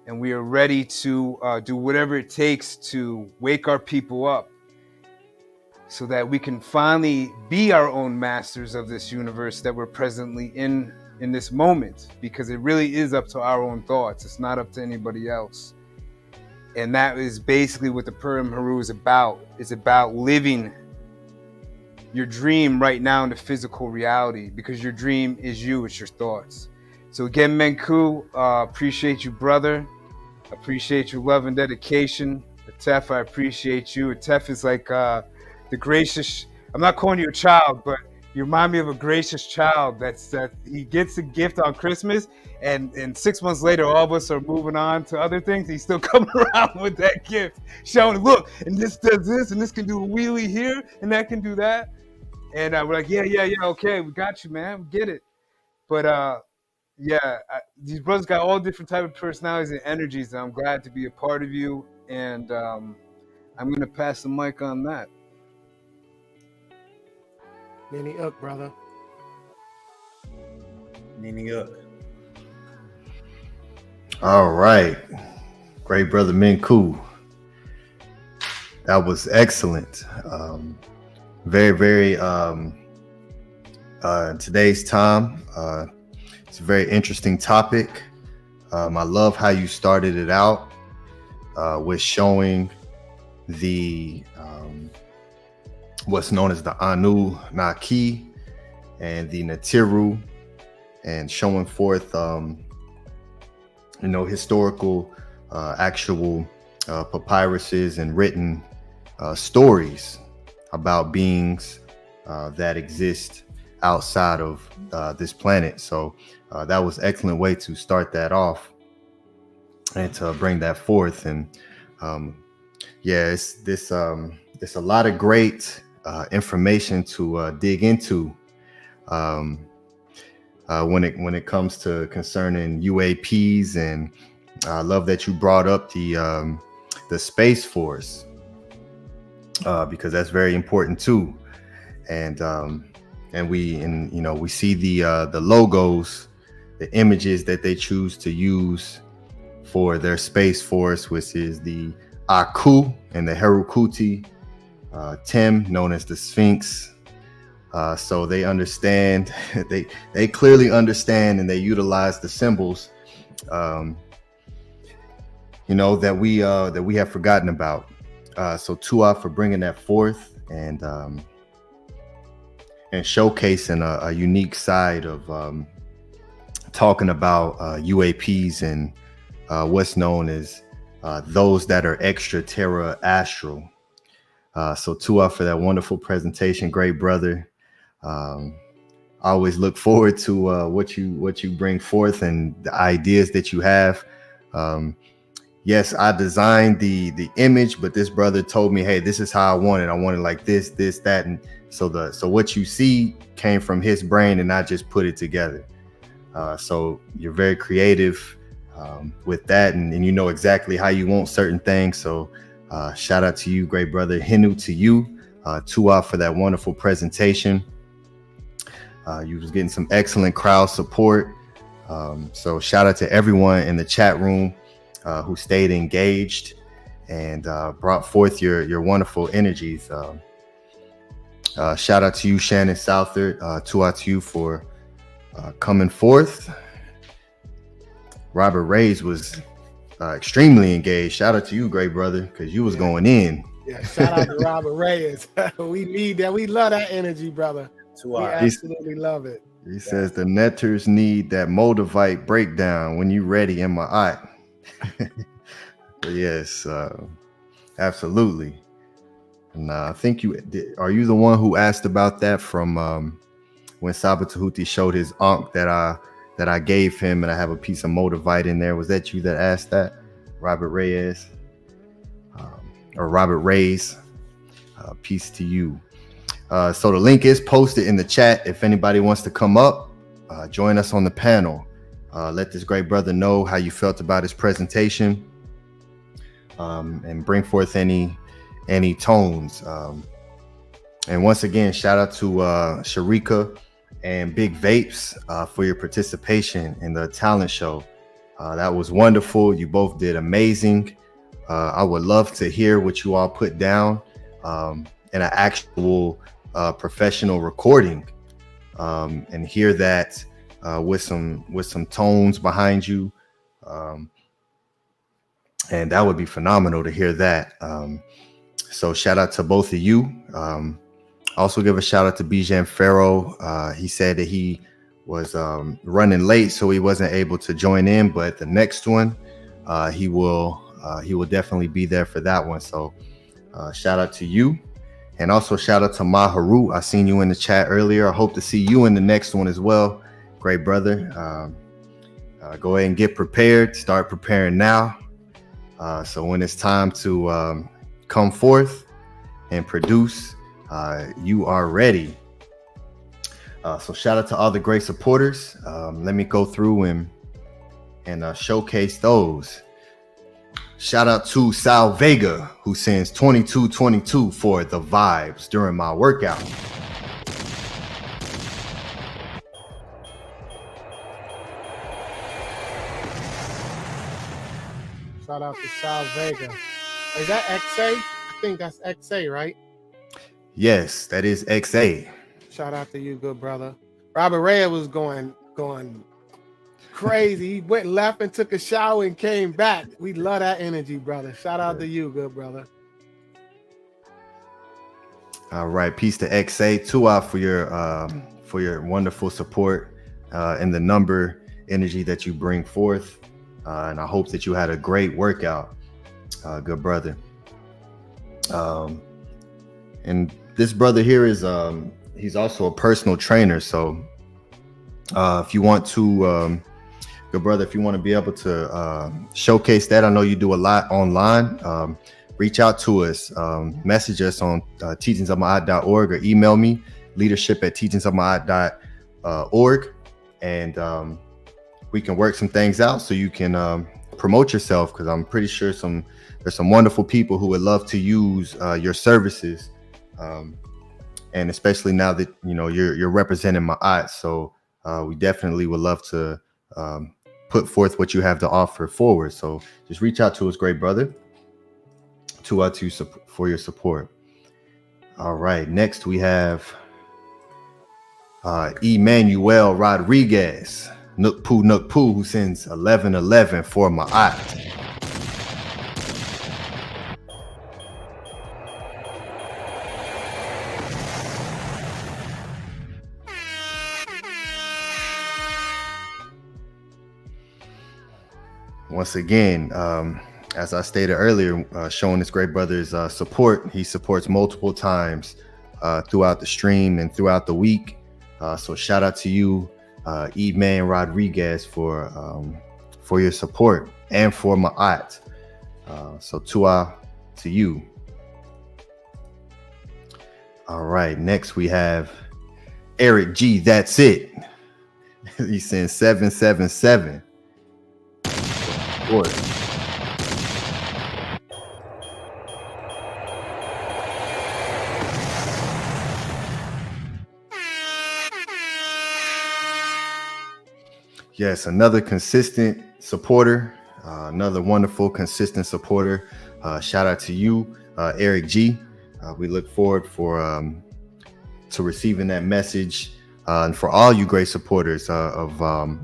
And we are ready to do whatever it takes to wake our people up so that we can finally be our own masters of this universe that we're presently in this moment, because it really is up to our own thoughts. It's not up to anybody else. And that is basically what the Purim Haru is about. It's about living your dream right now in the physical reality, because your dream is you, it's your thoughts. So again, Menkhu, appreciate you, brother. Appreciate your love and dedication. Atef, I appreciate you. Atef is like the gracious, I'm not calling you a child, but you remind me of a gracious child that he gets a gift on Christmas, and 6 months later, all of us are moving on to other things. He's still coming around with that gift, showing, look, and this does this, and this can do a wheelie here, and that can do that. And we're like, yeah, okay, we got you, man, we get it. But these brothers got all different type of personalities and energies, and I'm glad to be a part of you. And I'm going to pass the mic on that. Nini up, brother. Nini up. All right. Great brother Menkhu. That was excellent. Very, very today's time. It's a very interesting topic. I love how you started it out with showing the what's known as the Anu Naki and the Natiru, and showing forth historical actual papyruses and written stories about beings that exist outside of this planet. So that was an excellent way to start that off and to bring that forth. And it's a lot of great information to dig into when it comes to concerning UAPs. And I love that you brought up the Space Force, because that's very important too. And we see the logos, the images that they choose to use for their Space Force, which is the Aku and the Herukuti, Tem, known as the Sphinx. So they understand, they clearly understand, and they utilize the symbols, that we have forgotten about. So Tua for bringing that forth, and showcasing a unique side of talking about UAPs and what's known as those that are extraterra astral. So Tua for that wonderful presentation, great brother. I always look forward to what you bring forth and the ideas that you have. Yes, I designed the image, but this brother told me, hey, this is how I want it. I want it like this, that, and so what you see came from his brain, and I just put it together. So you're very creative with that, and you know exactly how you want certain things. So shout out to you, great brother. Hinu to you, Tua for that wonderful presentation. You was getting some excellent crowd support. So shout out to everyone in the chat room who stayed engaged and brought forth your wonderful energies. Shout out to you, Shannon Southard. Tua to you for coming forth. Robert Reyes was extremely engaged. Shout out to you, great brother, because you was going in. Yeah, shout out to Robert Reyes. We need that. We love that energy, brother. We absolutely love it. He says the netters need that Moldavite breakdown when you ready in my eye. Yes, absolutely. And I think are you the one who asked about that from when Saba Tehuti showed his ankh that I gave him, and I have a piece of Moldavite in there? Was that you that asked that, Robert Reyes? Or Robert Reyes? Peace to you. So the link is posted in the chat. If anybody wants to come up, join us on the panel. Let this great brother know how you felt about his presentation, and bring forth any tones. And once again, shout out to Sharika and Big Vapes for your participation in the talent show. That was wonderful. You both did amazing. I would love to hear what you all put down in an actual professional recording, and hear that with some tones behind you, and that would be phenomenal to hear that. So shout out to both of you. Also give a shout out to Bijan Farrow. He said that he was running late, so he wasn't able to join in, but the next one he will definitely be there for that one. So shout out to you. And also shout out to Maharu. I seen you in the chat earlier. I hope to see you in the next one as well. Great brother. Go ahead and get prepared. Start preparing now. So when it's time to come forth and produce, you are ready. So shout out to all the great supporters. Let me go through and showcase those. Shout out to Sal Vega, who sends 2222 for the vibes during my workout. Shout out to Sal Vega. Is that XA? I think that's XA, right? Yes, that is XA. Shout out to you, good brother. Robert Reyes was going crazy. He went left and took a shower and came back. We love that energy, brother. Shout out to you, good brother. All right, peace to XA. Tua for your wonderful support and the number energy that you bring forth. And I hope that you had a great workout, good brother. And this brother here is he's also a personal trainer. So if you want to, good brother, if you want to be able to showcase that, I know you do a lot online. Reach out to us, message us on teachingsofmaat.org or email me, leadership@teachingsofmaat.org, and we can work some things out so you can promote yourself, because I'm pretty sure there's some wonderful people who would love to use your services, and especially now that you're representing Ma'at. So we definitely would love to put forth what you have to offer forward. So just reach out to us, great brother, to for your support. All right, next we have Emmanuel Rodriguez, Nook Poo, who sends 1111 for Ma'at. once again, as I stated earlier, showing this great brother's support. He supports multiple times throughout the stream and throughout the week. So shout out to you, E-Man Rodriguez, for your support and for Maat. So Tua to you. All right, next we have Eric G. That's it. He sent 777. Boy. Yes, another consistent supporter, another wonderful, consistent supporter. Shout out to you, Eric G. We look forward to receiving that message, and for all you great supporters of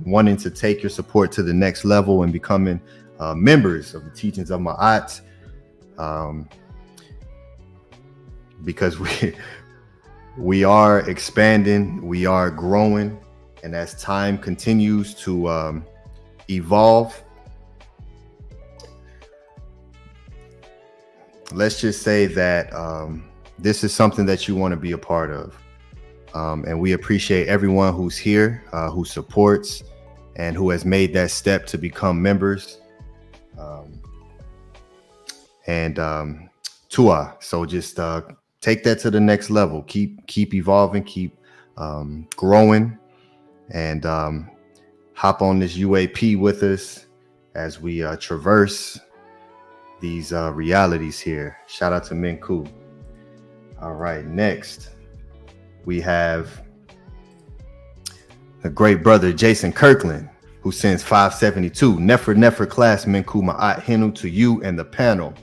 wanting to take your support to the next level and becoming members of the teachings of Maat, because we are expanding, we are growing. And as time continues to evolve, let's just say that this is something that you want to be a part of. And we appreciate everyone who's here, who supports, and who has made that step to become members. Tua, so just take that to the next level. Keep evolving, keep growing. And hop on this UAP with us as we traverse these realities here. Shout out to Menkhu. All right, next we have the great brother Jason Kirkland, who sends 572. Nefer class Menkhu Ma'at Hinu to you and the panel.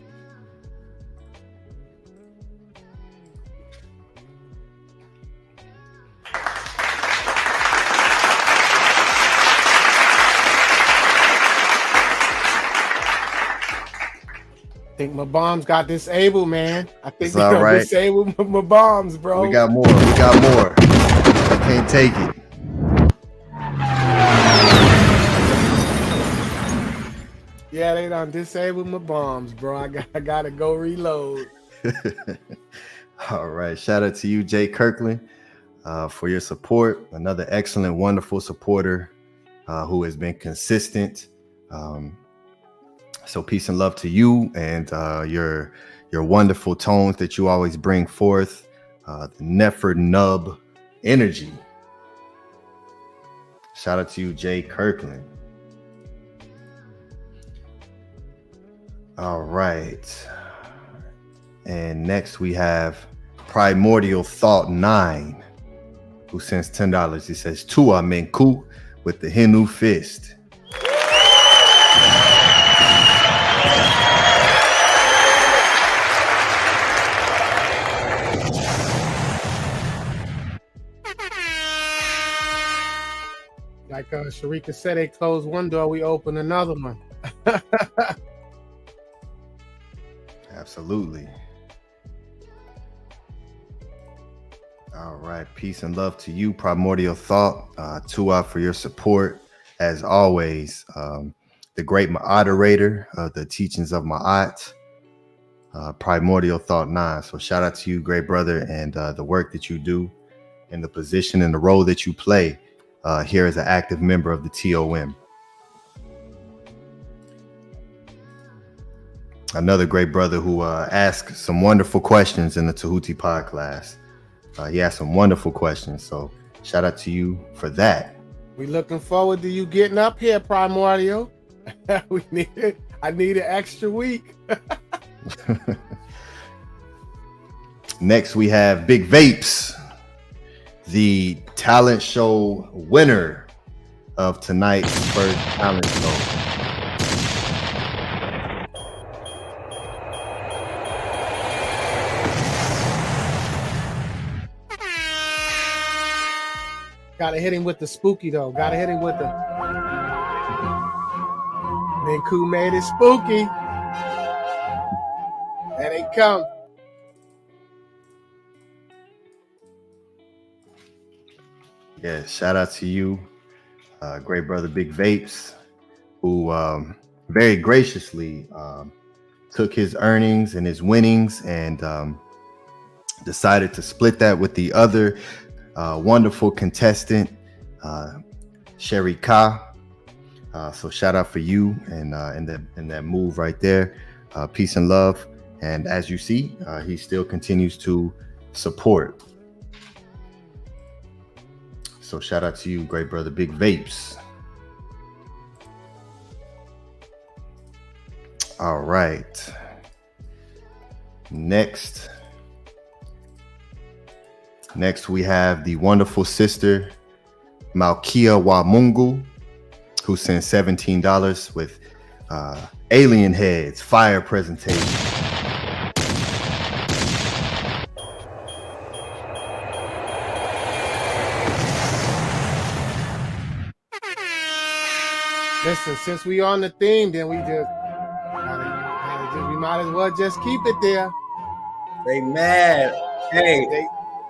I think my bombs got disabled, man. I think they got disabled my bombs, bro. We got more. I can't take it. Yeah, they done disabled my bombs, bro. I gotta go reload. All right. Shout out to you, Jay Kirkland, for your support. Another excellent, wonderful supporter who has been consistent. So peace and love to you and your wonderful tones that you always bring forth, the Nefer Nub energy. Shout out to you, Jay Kirkland. All right. And next we have Primordial Thought 9, who sends $10. He says, Tua Menkhu with the Hinu fist. Like Sharika said, they closed one door, we open another one. Absolutely. All right. Peace and love to you, Primordial Thought. Tua for your support. As always, the great moderator of the teachings of Maat, Primordial Thought 9. So shout out to you, great brother, and the work that you do and the position and the role that you play here as an active member of the TOM. Another great brother who asked some wonderful questions in the Tehuti pod class. He asked some wonderful questions. So shout out to you for that. We looking forward to you getting up here, Primordial. I need an extra week. Next, we have Big Vapes, the talent show winner of tonight's first talent show. Gotta hit him with the spooky though. Gotta hit him with the Menkhu made it spooky. There they come. Yeah, shout out to you, great brother Big Vapes, who very graciously took his earnings and his winnings and decided to split that with the other wonderful contestant, SHARIKA. So shout out for you and that move right there. Peace and love. And as you see, he still continues to support. So shout out to you, great brother, Big Vapes. All right. Next we have the wonderful sister Menkhu Ara Meri, who sent $17 with alien heads fire presentation. Listen, since we on the theme, then we just we might as well just keep it there. They mad. Hey,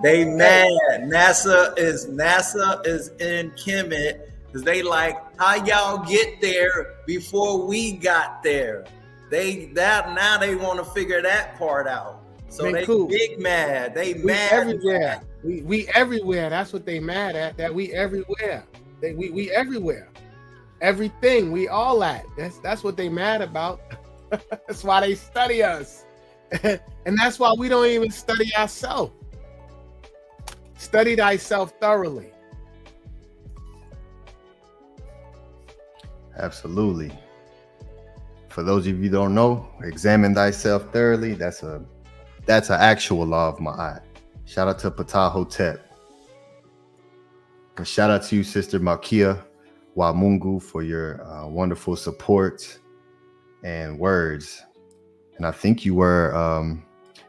they mad. NASA is in Kemet because they like, how y'all get there before we got there? Now they want to figure that part out. So Menkhu, they big mad. They we mad everywhere. We everywhere. That's what they mad at. That we everywhere. We everywhere. Everything we all at. That's what they mad about. That's why they study us. And that's why we don't even study ourselves. Study thyself thoroughly. Absolutely. For those of you who don't know, examine thyself thoroughly. That's an actual law of Ma'at. Shout out to Ptah Hotep. And shout out to you, Sister Menkhu Ara Meri, for your wonderful support and words. And I think you were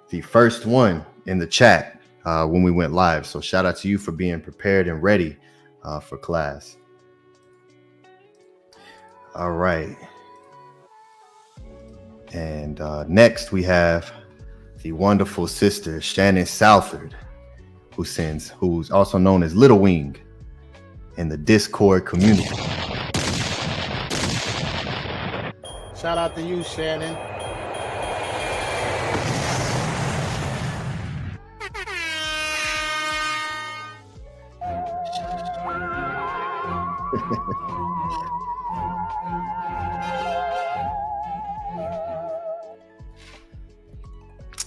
the first one in the chat when we went live. So shout out to you for being prepared and ready for class. All right. And next we have the wonderful sister Shannon Salford, who's also known as Little Wing in the Discord community. Shout out to you, Shannon.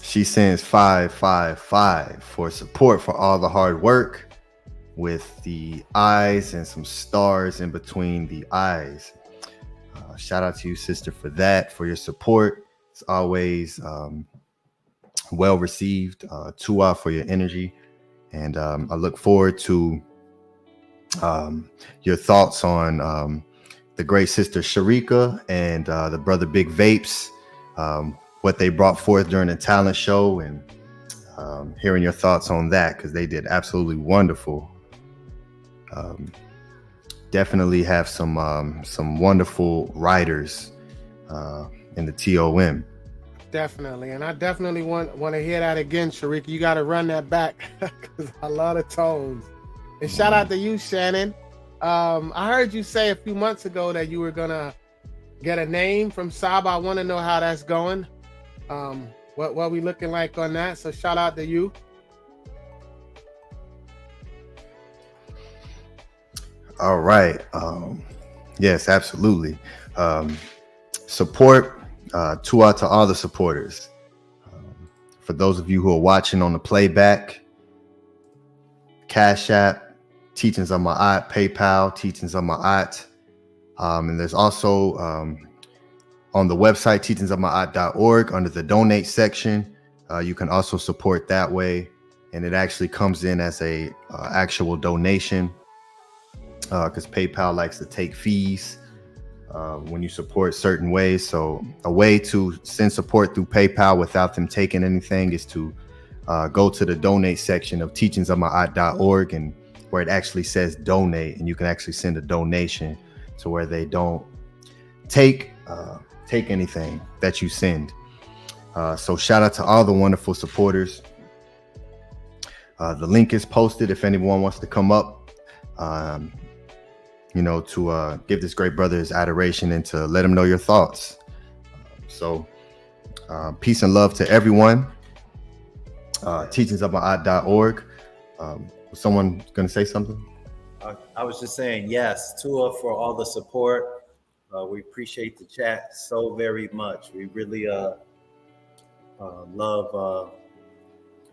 She sends 555 for support for all the hard work, with the eyes and some stars in between the eyes. Shout out to you, sister, for that, for your support. It's always well received. Tua for your energy. And I look forward to your thoughts on the great sister SHARIKA and the brother Big Vapes, what they brought forth during the talent show, and hearing your thoughts on that, because they did absolutely wonderful. Definitely have some wonderful writers in the TOM. Definitely, and I definitely want to hear that again, SHARIKA. You got to run that back because I love the tones. And shout out to you, Shannon. I heard you say a few months ago that you were gonna get a name from Saba. I want to know how that's going. What we looking like on that? So shout out to you. All right. Yes, absolutely. Support. Tua to all the supporters. For those of you who are watching on the playback, Cash App, Teachings of Ma'at, PayPal, Teachings of Ma'at. And there's also on the website, teachingsofma'at.org, under the donate section. You can also support that way. And it actually comes in as a actual donation, because PayPal likes to take fees when you support certain ways. So a way to send support through PayPal without them taking anything is to go to the donate section of teachingsofma'at.org, and where it actually says donate, and you can actually send a donation to where they don't take anything that you send. So shout out to all the wonderful supporters. The link is posted if anyone wants to come up you know, to give this great brother his adoration and to let him know your thoughts. So peace and love to everyone. teachingsofathen.org. Was someone going to say something? I was just saying, yes, Tua, for all the support. We appreciate the chat so very much. We really love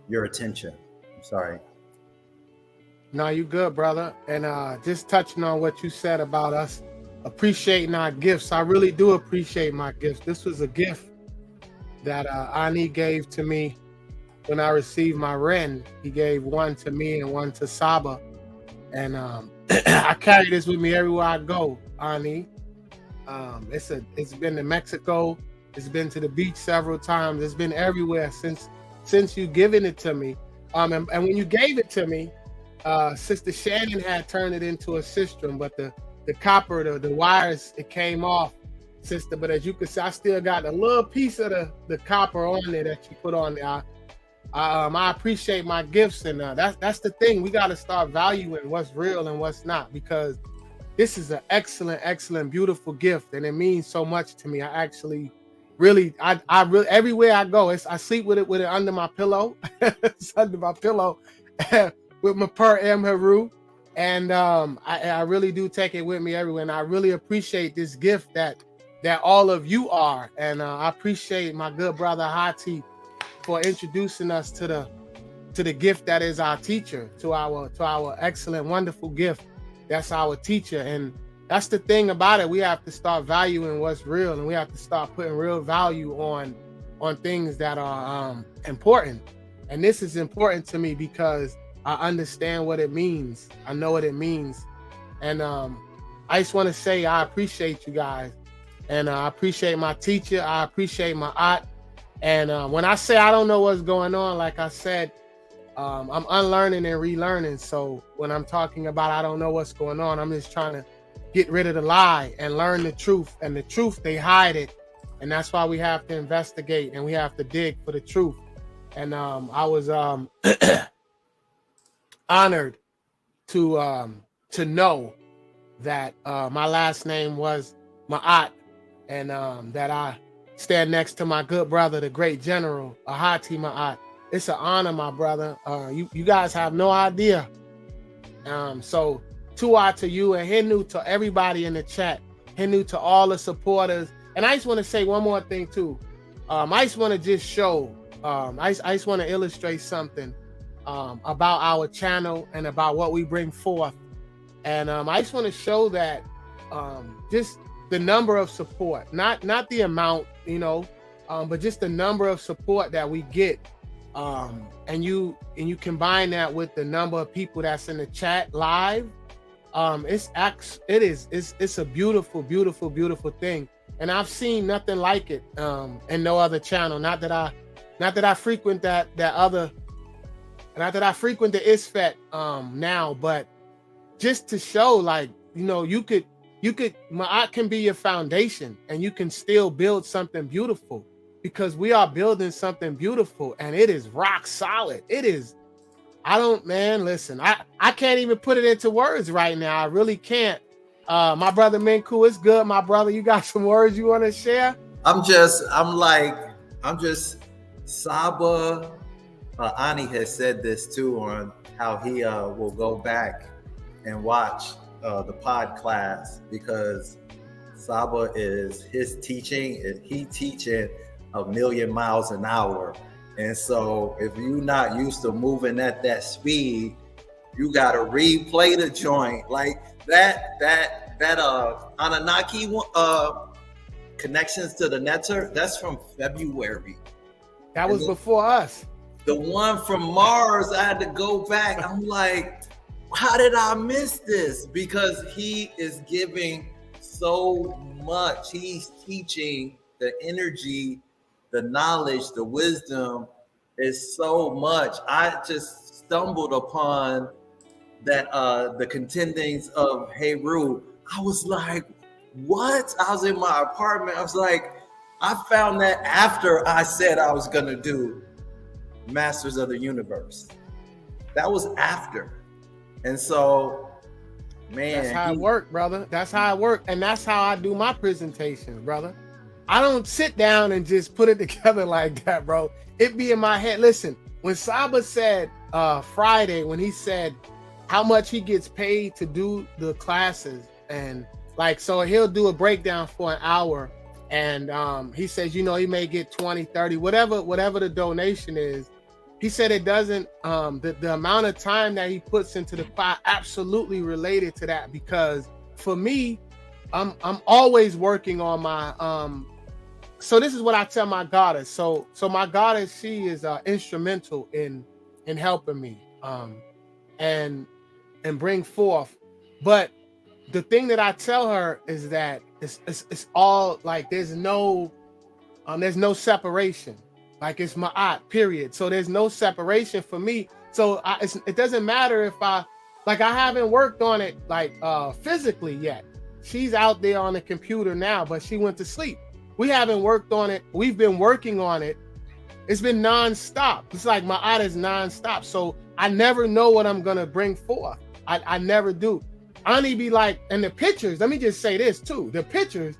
your attention. I'm sorry. No, you good, brother. And just touching on what you said about us appreciating our gifts. I really do appreciate my gifts. This was a gift that Ani gave to me when I received my REN. He gave one to me and one to Saba. And I carry this with me everywhere I go, Ani. It's been to Mexico. It's been to the beach several times. It's been everywhere since you given it to me. And when you gave it to me, Sister Shannon had turned it into a sistrum, but the copper, the wires, it came off, sister. But as you can see, I still got a little piece of the copper on there that you put on there. I appreciate my gifts, and that's the thing. We got to start valuing what's real and what's not, because this is an excellent, excellent, beautiful gift, and it means so much to me. I actually, really, I really, everywhere I go, I sleep with it under my pillow. It's under my pillow with my Per M Haru, and I really do take it with me everywhere. And I really appreciate this gift that all of you are, and I appreciate my good brother Ahati for introducing us to the gift that is our teacher, to our excellent, wonderful gift that's our teacher. And that's the thing about it. We have to start valuing what's real, and we have to start putting real value on things that are important. And this is important to me because I understand what it means. I know what it means. And I just want to say I appreciate you guys, and I appreciate my teacher. I appreciate my aunt. And when I say I don't know what's going on, like I said, I'm unlearning and relearning. So when I'm talking about I don't know what's going on, I'm just trying to get rid of the lie and learn the truth. And the truth, they hide it. And that's why we have to investigate and we have to dig for the truth. And I was honored to know that my last name was Maat, and that I stand next to my good brother, the great general Ahati Maat. It's an honor, my brother. You guys have no idea. So Tua to you, and Hinu to everybody in the chat, Hinu to all the supporters. And I just want to say one more thing too. I just want to just show, I just want to illustrate something about our channel and about what we bring forth. And I just want to show that just the number of support, not the amount, you know, but just the number of support that we get. And you combine that with the number of people that's in the chat live. It's a beautiful, beautiful, beautiful thing. And I've seen nothing like it in no other channel. Not that I frequent that other, not that I frequent the ISFET now, but just to show, like, you know, you could Ma'at can be your foundation, and you can still build something beautiful, because we are building something beautiful, and it is rock solid. It is. Listen, I can't even put it into words right now. I really can't. My brother Menkhu, it's good, my brother. You got some words you want to share? I'm just Saba. Ani has said this too, on how he will go back and watch the pod class, because Saba is his teaching. He teaching 1,000,000 miles an hour. And so if you're not used to moving at that speed, you got to replay the joint. Like that Anunnaki connections to the netter, that's from February. That was before us. The one from Mars, I had to go back. I'm like, how did I miss this? Because he is giving so much. He's teaching the energy, the knowledge, the wisdom is so much. I just stumbled upon that the contendings of Heru. I was like, what? I was in my apartment. I was like, I found that after I said I was gonna do Masters of the Universe. That was after. And so Man, that's how it work, brother. That's how it work, and that's how I do my presentations, brother. I don't sit down and just put it together like that, bro. It be in my head. Listen, when Saba said Friday, when he said how much he gets paid to do the classes, and like, so he'll do a breakdown for an hour, and he says, you know, he may get 20, 30, whatever the donation is. He said it doesn't, the amount of time that he puts into the class absolutely related to that, because for me, I'm always working on my, so this is what I tell my goddess. So my goddess, she is instrumental in helping me and bring forth. But the thing that I tell her is that it's all like, there's no separation. Like, it's Ma'at, period. So there's no separation for me. So it doesn't matter if I haven't worked on it like physically yet. She's out there on the computer now, but she went to sleep. We haven't worked on it. We've been working on it. It's been nonstop. It's like Ma'at is nonstop. So I never know what I'm gonna bring forth. I never do. I need to be like, and the pictures, let me just say this too. The pictures,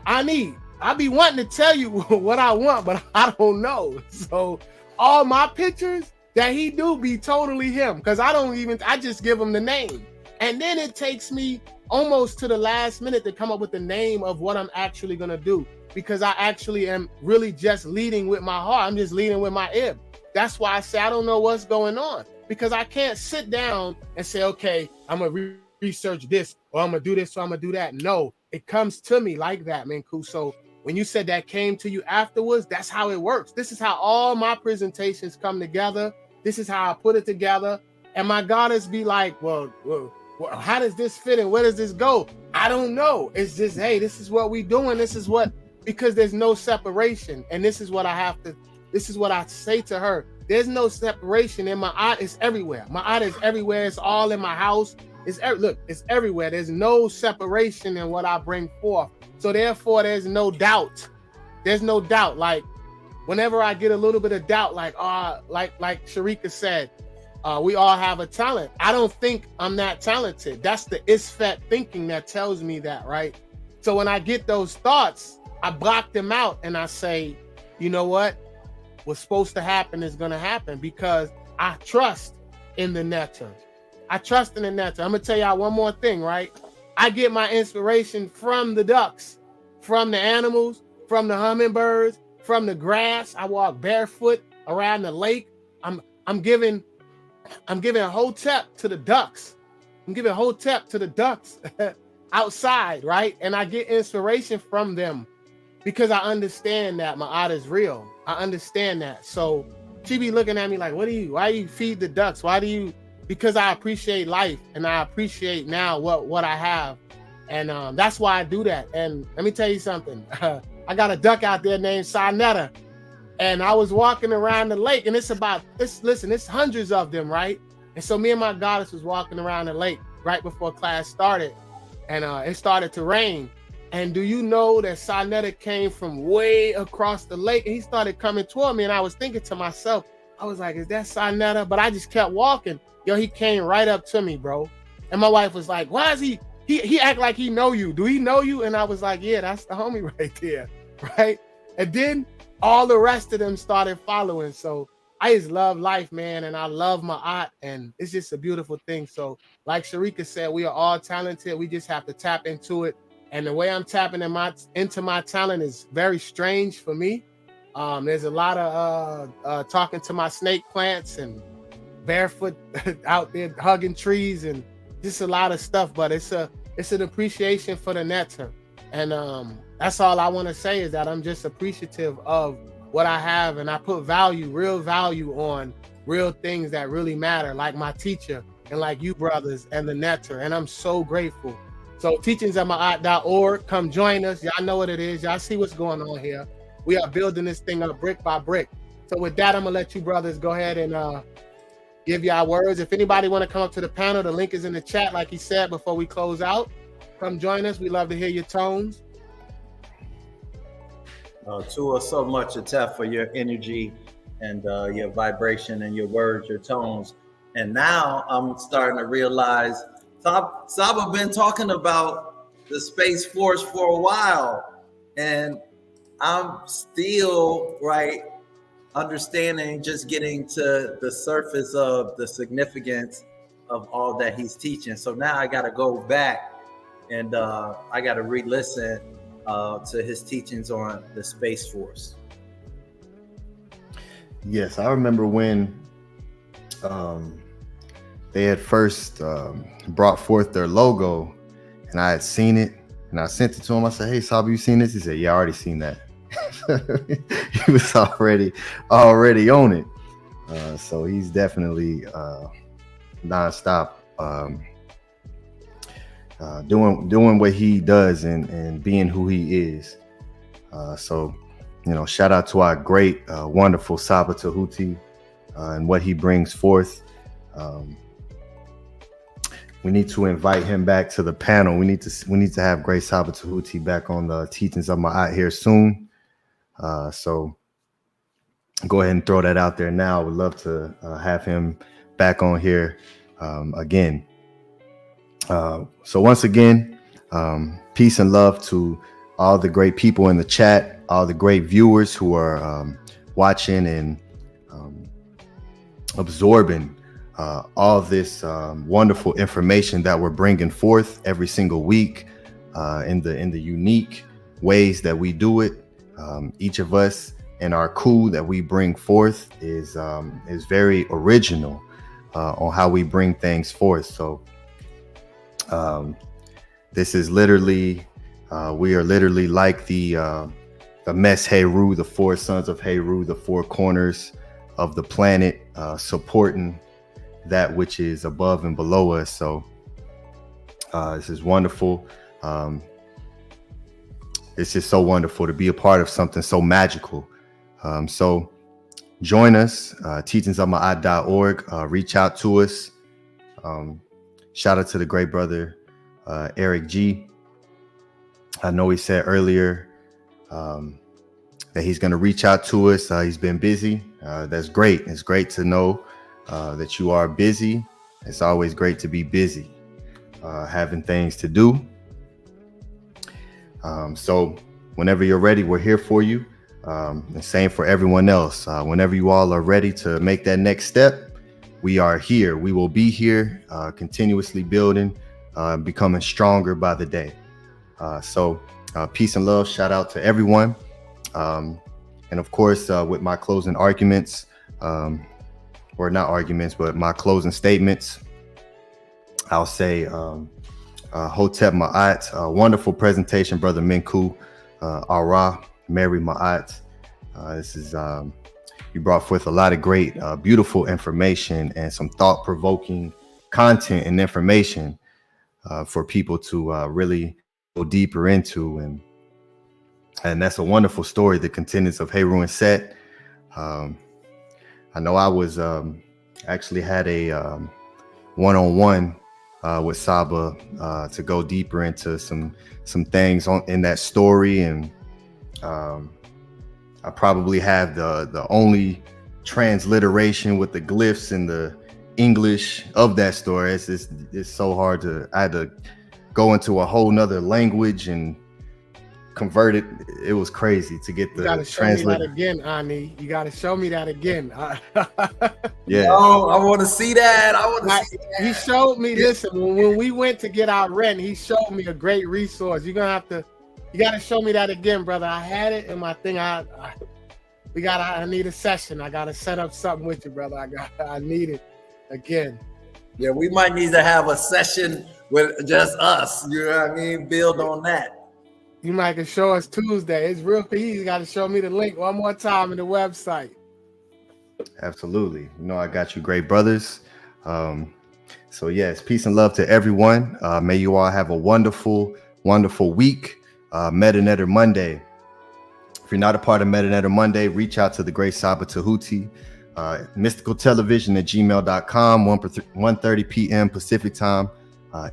I be wanting to tell you what I want, but I don't know. So all my pictures that he do be totally him, because I just give him the name. And then it takes me almost to the last minute to come up with the name of what I'm actually gonna do, because I actually am really just leading with my heart. I'm just leading with my ib. That's why I say I don't know what's going on, because I can't sit down and say, okay, I'm gonna research this, or I'm gonna do this, or I'm gonna do that. No, it comes to me like that, Menkhu. So when you said that came to you afterwards, that's how it works. This is how all my presentations come together. This is how I put it together. And my goddess be like, well, how does this fit and where does this go? I don't know. It's just, hey, this is what we doing. This is what, because there's no separation. And this is what I say to her. There's no separation, and Ma'at is everywhere. Ma'at is everywhere. It's all in my house. Look, it's everywhere. There's no separation in what I bring forth. So therefore, there's no doubt. There's no doubt. Like, whenever I get a little bit of doubt, like Sharika said, we all have a talent. I don't think I'm that talented. That's the ISFET thinking that tells me that, right? So when I get those thoughts, I block them out and I say, you know what? What's supposed to happen is going to happen, because I trust in the netter. I trust in the netter. I'm going to tell y'all one more thing, right? I get my inspiration from the ducks, from the animals, from the hummingbirds, from the grass. I walk barefoot around the lake. I'm giving hotep to the ducks. I'm giving hotep to the ducks outside, right? And I get inspiration from them, because I understand that Ma'at is real. I understand that. So she be looking at me like, why do you feed the ducks? Because I appreciate life, and I appreciate now what I have. And that's why I do that. And let me tell you something. I got a duck out there named Sarnetta. And I was walking around the lake, and it's hundreds of them, right? And so me and my goddess was walking around the lake right before class started, and it started to rain. And do you know that Sarnetta came from way across the lake, and he started coming toward me, and I was thinking to myself, I was like, is that Sarnetta? But I just kept walking. Yo, he came right up to me, bro. And my wife was like, why is he act like he know you? Do he know you? And I was like, yeah, that's the homie right there, right? And then all the rest of them started following. So I just love life, man, and I love Ma'at, and it's just a beautiful thing. So like Sharika said, we are all talented. We just have to tap into it. And the way I'm tapping into my talent is very strange for me. There's a lot of talking to my snake plants and barefoot out there hugging trees and just a lot of stuff, but it's an appreciation for the netter. And that's all I want to say, is that I'm just appreciative of what I have, and I put real value on real things that really matter, like my teacher and like you brothers and the netter. And I'm so grateful. So teachings@ma'at.org, come join us. Y'all know what it is. Y'all see what's going on here. We are building this thing up brick by brick. So with that, I'm gonna let you brothers go ahead and give y'all words. If anybody want to come up to the panel, the link is in the chat, like he said, before we close out. Come join us. We love to hear your tones. To us so much, Aten, for your energy and your vibration and your words, your tones. And now I'm starting to realize Saba been talking about the Space Force for a while, and I'm still understanding, just getting to the surface of the significance of all that he's teaching. So now I got to go back and I got to re-listen to his teachings on the Space Force. Yes, I remember when they had first brought forth their logo, and I had seen it, and I sent it to him. I said, "Hey, Saba, you seen this?" He said, "Yeah, I already seen that." He was already on it. So he's definitely nonstop doing what he does and being who he is. So, shout out to our great, wonderful Saba Tehuti and what he brings forth. We need to invite him back to the panel. We need to have great Saba Tehuti back on the teachings of Ma'at here soon. So go ahead and throw that out there now. Would love to have him back on here again. So once again, peace and love to all the great people in the chat, all the great viewers who are watching and absorbing all this wonderful information that we're bringing forth every single week in the unique ways that we do it. Each of us and our coup that we bring forth is very original on how we bring things forth. So this is literally, we are literally like the Mes Heru, the four sons of Heru, the four corners of the planet, supporting that which is above and below us. So this is wonderful. It's just so wonderful to be a part of something so magical. So join us, teachingsofma'at.org. Reach out to us. Shout out to the great brother, Eric G. I know he said earlier that he's going to reach out to us. He's been busy. That's great. It's great to know that you are busy. It's always great to be busy, having things to do. So whenever you're ready, we're here for you. And same for everyone else. Whenever you all are ready to make that next step, we are here. We will be here, continuously building, becoming stronger by the day. So peace and love. Shout out to everyone. And of course, with my closing arguments, or not arguments, but my closing statements, I'll say, Hotep Ma'at, wonderful presentation, brother Menkhu Ara Meri Maat. This is, you brought forth a lot of great, beautiful information and some thought-provoking content and information for people to really go deeper into. And that's a wonderful story, the contendants of Heru and Set. I know I was actually had a one-on-one with Saba to go deeper into some things in that story, and I probably have the only transliteration with the glyphs and the English of that story. It's so hard to, I had to go into a whole nother language and convert it. It was crazy to get the translate. You gotta show me that again, Ani. You gotta show me that again. Yeah. Oh, I want to see that. He showed me. Listen, when we went to get our rent, he showed me a great resource. You gotta show me that again, brother. I had it in my thing. I need a session. I gotta set up something with you, brother. I need it again. Yeah, we might need to have a session with just us. You know what I mean? Build on that. You might can show us Tuesday. It's real easy. You got to show me the link one more time in the website. Absolutely. You know, I got you, great brothers. So yes, peace and love to everyone. May you all have a wonderful, wonderful week. Metanetter Monday. If you're not a part of Metanetter Monday, reach out to the great Saba Tehuti. mysticaltelevision@gmail.com, 1:30 p.m. Pacific time,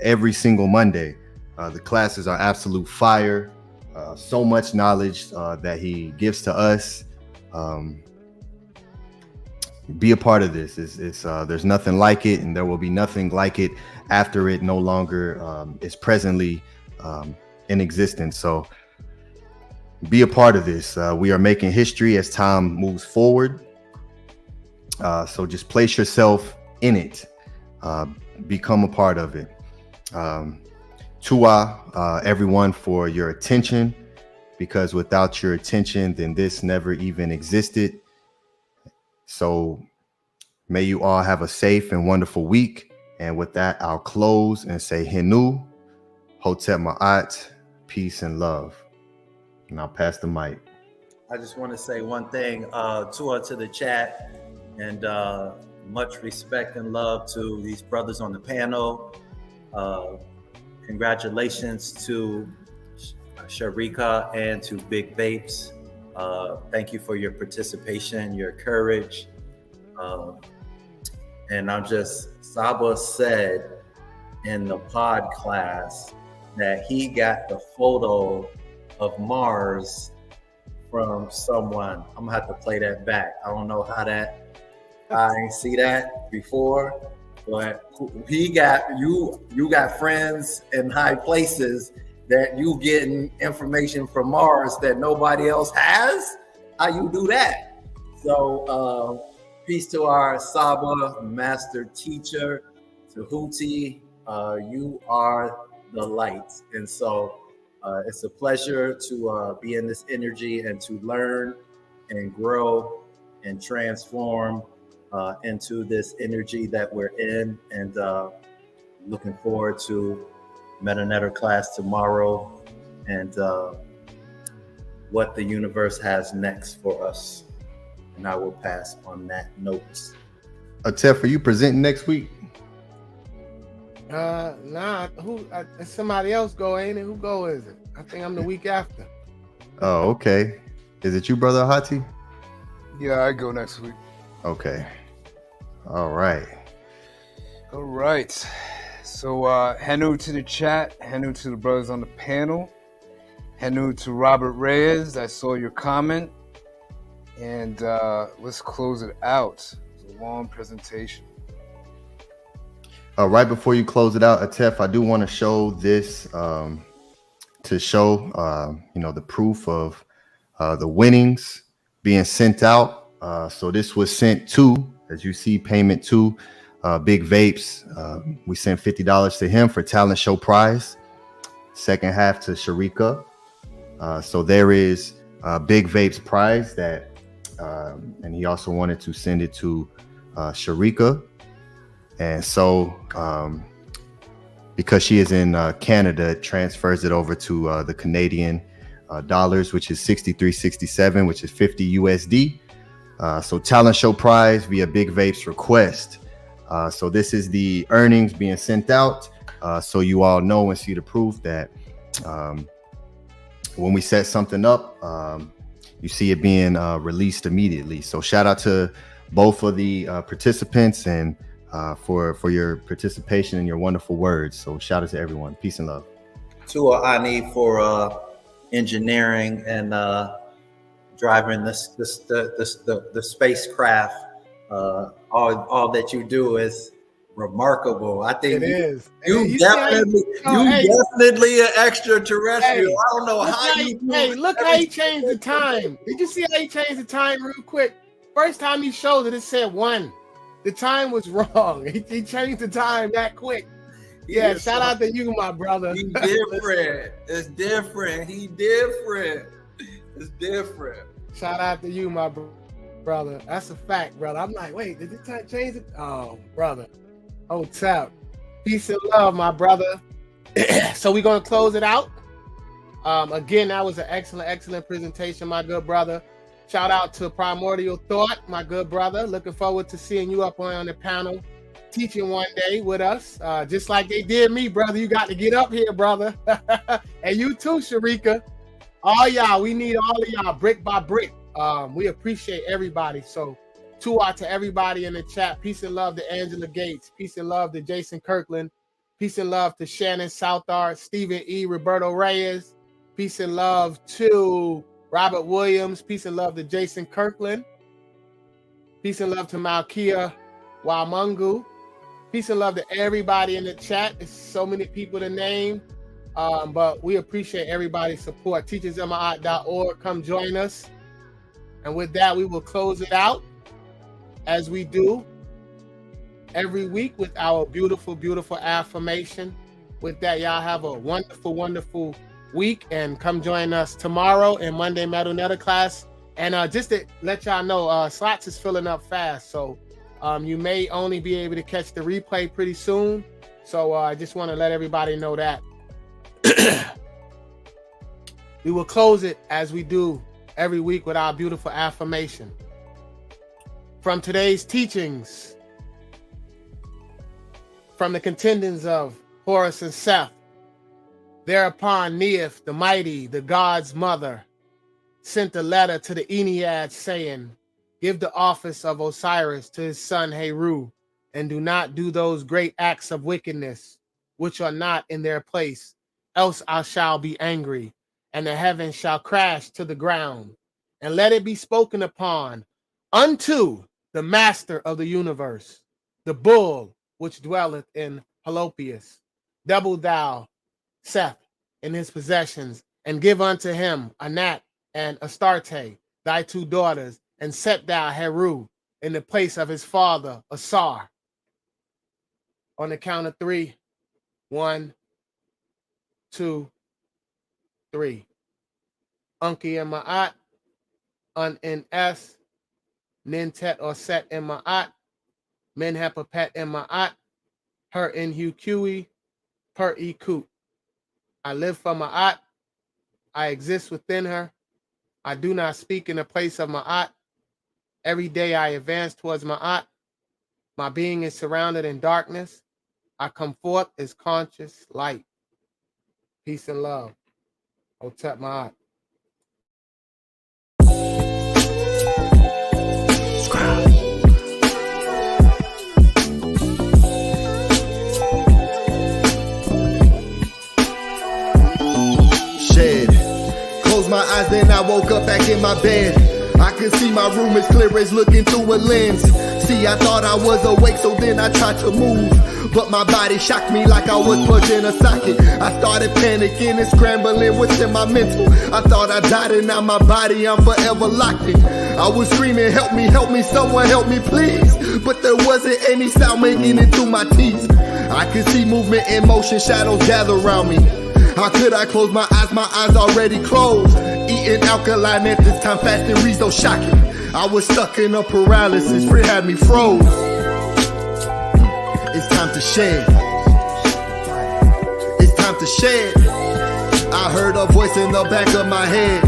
every single Monday. The classes are absolute fire. So much knowledge that he gives to us. be a part of this. It's there's nothing like it, and there will be nothing like it after it no longer is presently in existence. So be a part of this. We are making history as time moves forward. So just place yourself in it. Become a part of it. Tua, everyone, for your attention, because without your attention, then this never even existed. So may you all have a safe and wonderful week. And with that, I'll close and say Henu, Hotep Ma'at, peace and love. And I'll pass the mic. I just want to say one thing, Tua to the chat, and much respect and love to these brothers on the panel. Congratulations to Sharika and to Big Vapes. Thank you for your participation, your courage. And I'm just, Saba said in the pod class that he got the photo of Mars from someone. I'm gonna have to play that back. I don't know how that, I ain't see that before, but he got, you got friends in high places that you getting information from Mars that nobody else has. How you do that? So peace to our Saba master teacher, Tehuti. You are the light. And so it's a pleasure to be in this energy and to learn and grow and transform into this energy that we're in. And looking forward to Metanetter class tomorrow and what the universe has next for us. And I will pass on that note. Tef, are you presenting next week? Nah, somebody else go, ain't it? Who go is it? I think I'm the week after. Oh, okay. Is it you, brother Ahati? Yeah, I go next week. Okay. All right. All right. So Henu to the chat, Henu to the brothers on the panel, Henu to Robert Reyes. I saw your comment. And let's close it out. It's a long presentation. Right before you close it out, Atef, I do want to show this to show the proof of the winnings being sent out. So this was sent to, as you see, payment to Big Vapes. We sent $50 to him for Talent Show prize. Second half to Sharika. So there is Big Vapes prize that, and he also wanted to send it to Sharika. And so because she is in Canada, it transfers it over to the Canadian dollars, which is 63.67, which is 50 USD. So Talent Show prize via Big Vapes request. So this is the earnings being sent out. So you all know and see the proof that when we set something up, you see it being released immediately. So shout out to both of the participants and for your participation and your wonderful words. So shout out to everyone. Peace and love. To Ani for engineering and driving the spacecraft. All that you do is remarkable. I think it is. You definitely an extraterrestrial. I don't know how you. Hey, look how he changed the time. Did you see how he changed the time real quick? First time he showed it, it said 1. The time was wrong. He changed the time that quick. Yeah, shout out to you, my brother. He different. It's different. He different. It's different. Shout out to you, my brother. That's a fact, brother. I'm like, wait, did the time change it? Oh, brother. Oh, tap. Peace and love, my brother. So we're going to close it out. Again, that was an excellent presentation, my good brother. Shout out to Primordial Thought, my good brother. Looking forward to seeing you up on the panel, teaching one day with us. Just like they did me, brother. You got to get up here, brother. And you too, Sharika. All y'all, we need all of y'all brick by brick. We appreciate everybody. So to everybody in the chat. Peace and love to Angela Gates. Peace and love to Jason Kirkland. Peace and love to Shannon Southard, Stephen E. Roberto Reyes. Peace and love to Robert Williams. Peace and love to Jason Kirkland. Peace and love to Malkia Wamungu. Peace and love to everybody in the chat. There's so many people to name, but we appreciate everybody's support. teachersmI.org, come join us. And with that, we will close it out as we do every week with our beautiful, beautiful affirmation. With that, y'all have a wonderful, wonderful week, and come join us tomorrow in Monday Metal Netta class. And just to let y'all know, slots is filling up fast, so you may only be able to catch the replay pretty soon. So I just want to let everybody know that. We will close it as we do every week with our beautiful affirmation. From today's teachings, from the contendings of Horus and Seth, thereupon Neith, the mighty, the god's mother, sent a letter to the Enneads saying, give the office of Osiris to his son Heru, and do not do those great acts of wickedness which are not in their place, else I shall be angry, and the heavens shall crash to the ground. And let it be spoken upon unto the master of the universe, the bull which dwelleth in Holopius. Double thou Seth in his possessions, and give unto him Anat and Astarte, thy two daughters, and set thou Heru in the place of his father Asar. On the count of 3, 1, 2, 3. Unki and Ma'at, Un in S, Nintet or Set in Ma'at, Menhepapet in Ma'at, Her in Hukui, Per E Koot. I live for Ma'at, I exist within her, I do not speak in the place of Ma'at. Every day I advance towards Ma'at. My being is surrounded in darkness. I come forth as conscious light. Peace and love. Hotep Ma'at. Closed my eyes, then I woke up back in my bed. I could see my room as clear as looking through a lens. See, I thought I was awake, so then I tried to move, but my body shocked me like I was plugged in a socket. I started panicking and scrambling within my mental. I thought I died and now my body, I'm forever locked in. I was screaming, help me, someone help me please. But there wasn't any sound making it through my teeth. I could see movement in motion, shadows gather around me. How could I close my eyes already closed? Eating alkaline at this time, fasting reads so shocking. I was stuck in a paralysis, fear had me froze. It's time to shed. It's time to shed. I heard a voice in the back of my head.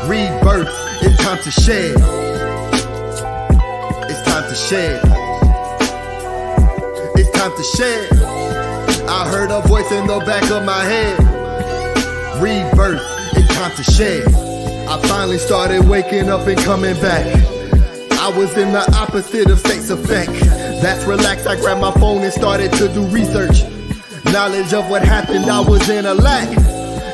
Rebirth, it's time to shed. It's time to shed. It's time to shed. I heard a voice in the back of my head. Rebirth, it's time to shed. I finally started waking up and coming back. I was in the opposite of state's effect. That's relaxed, I grabbed my phone and started to do research. Knowledge of what happened, I was in a lack.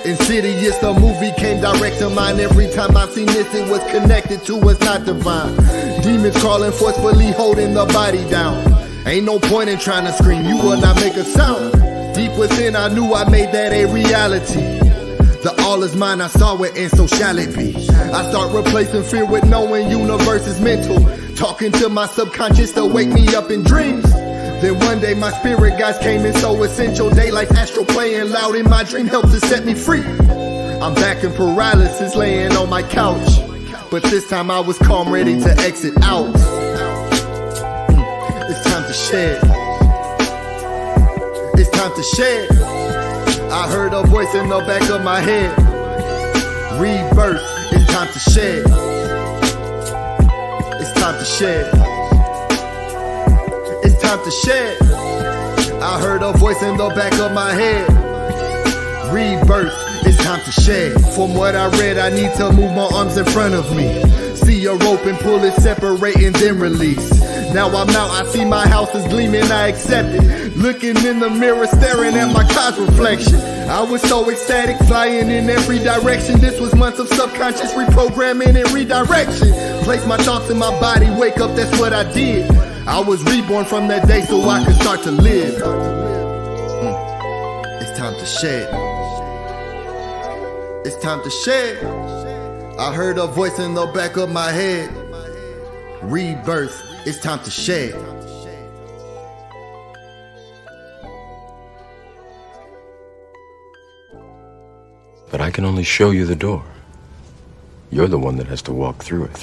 Insidious, the movie came direct to mind. Every time I seen this, it was connected to what's not divine. Demons crawling forcefully, holding the body down. Ain't no point in trying to scream, you will not make a sound. Deep within, I knew I made that a reality. The all is mine, I saw it, and so shall it be. I start replacing fear with knowing universe is mental. Talking to my subconscious to wake me up in dreams. Then one day my spirit guides came in so essential. Daylight's astral playing loud in my dream helped to set me free. I'm back in paralysis, laying on my couch. But this time I was calm, ready to exit out. It's time to shed. It's time to shed. I heard a voice in the back of my head. Rebirth, it's time to shed. It's time to shed. It's time to shed. I heard a voice in the back of my head. Rebirth, it's time to shed. From what I read, I need to move my arms in front of me. See a rope and pull it, separate and then release. Now I'm out, I see my house is gleaming, I accept it. Looking in the mirror, staring at my car's reflection. I was so ecstatic, flying in every direction. This was months of subconscious reprogramming and redirection. Place my thoughts in my body, wake up, that's what I did. I was reborn from that day so I could start to live. It's time to shed. It's time to shed. I heard a voice in the back of my head. Rebirth, it's time to shed. But I can only show you the door. You're the one that has to walk through it.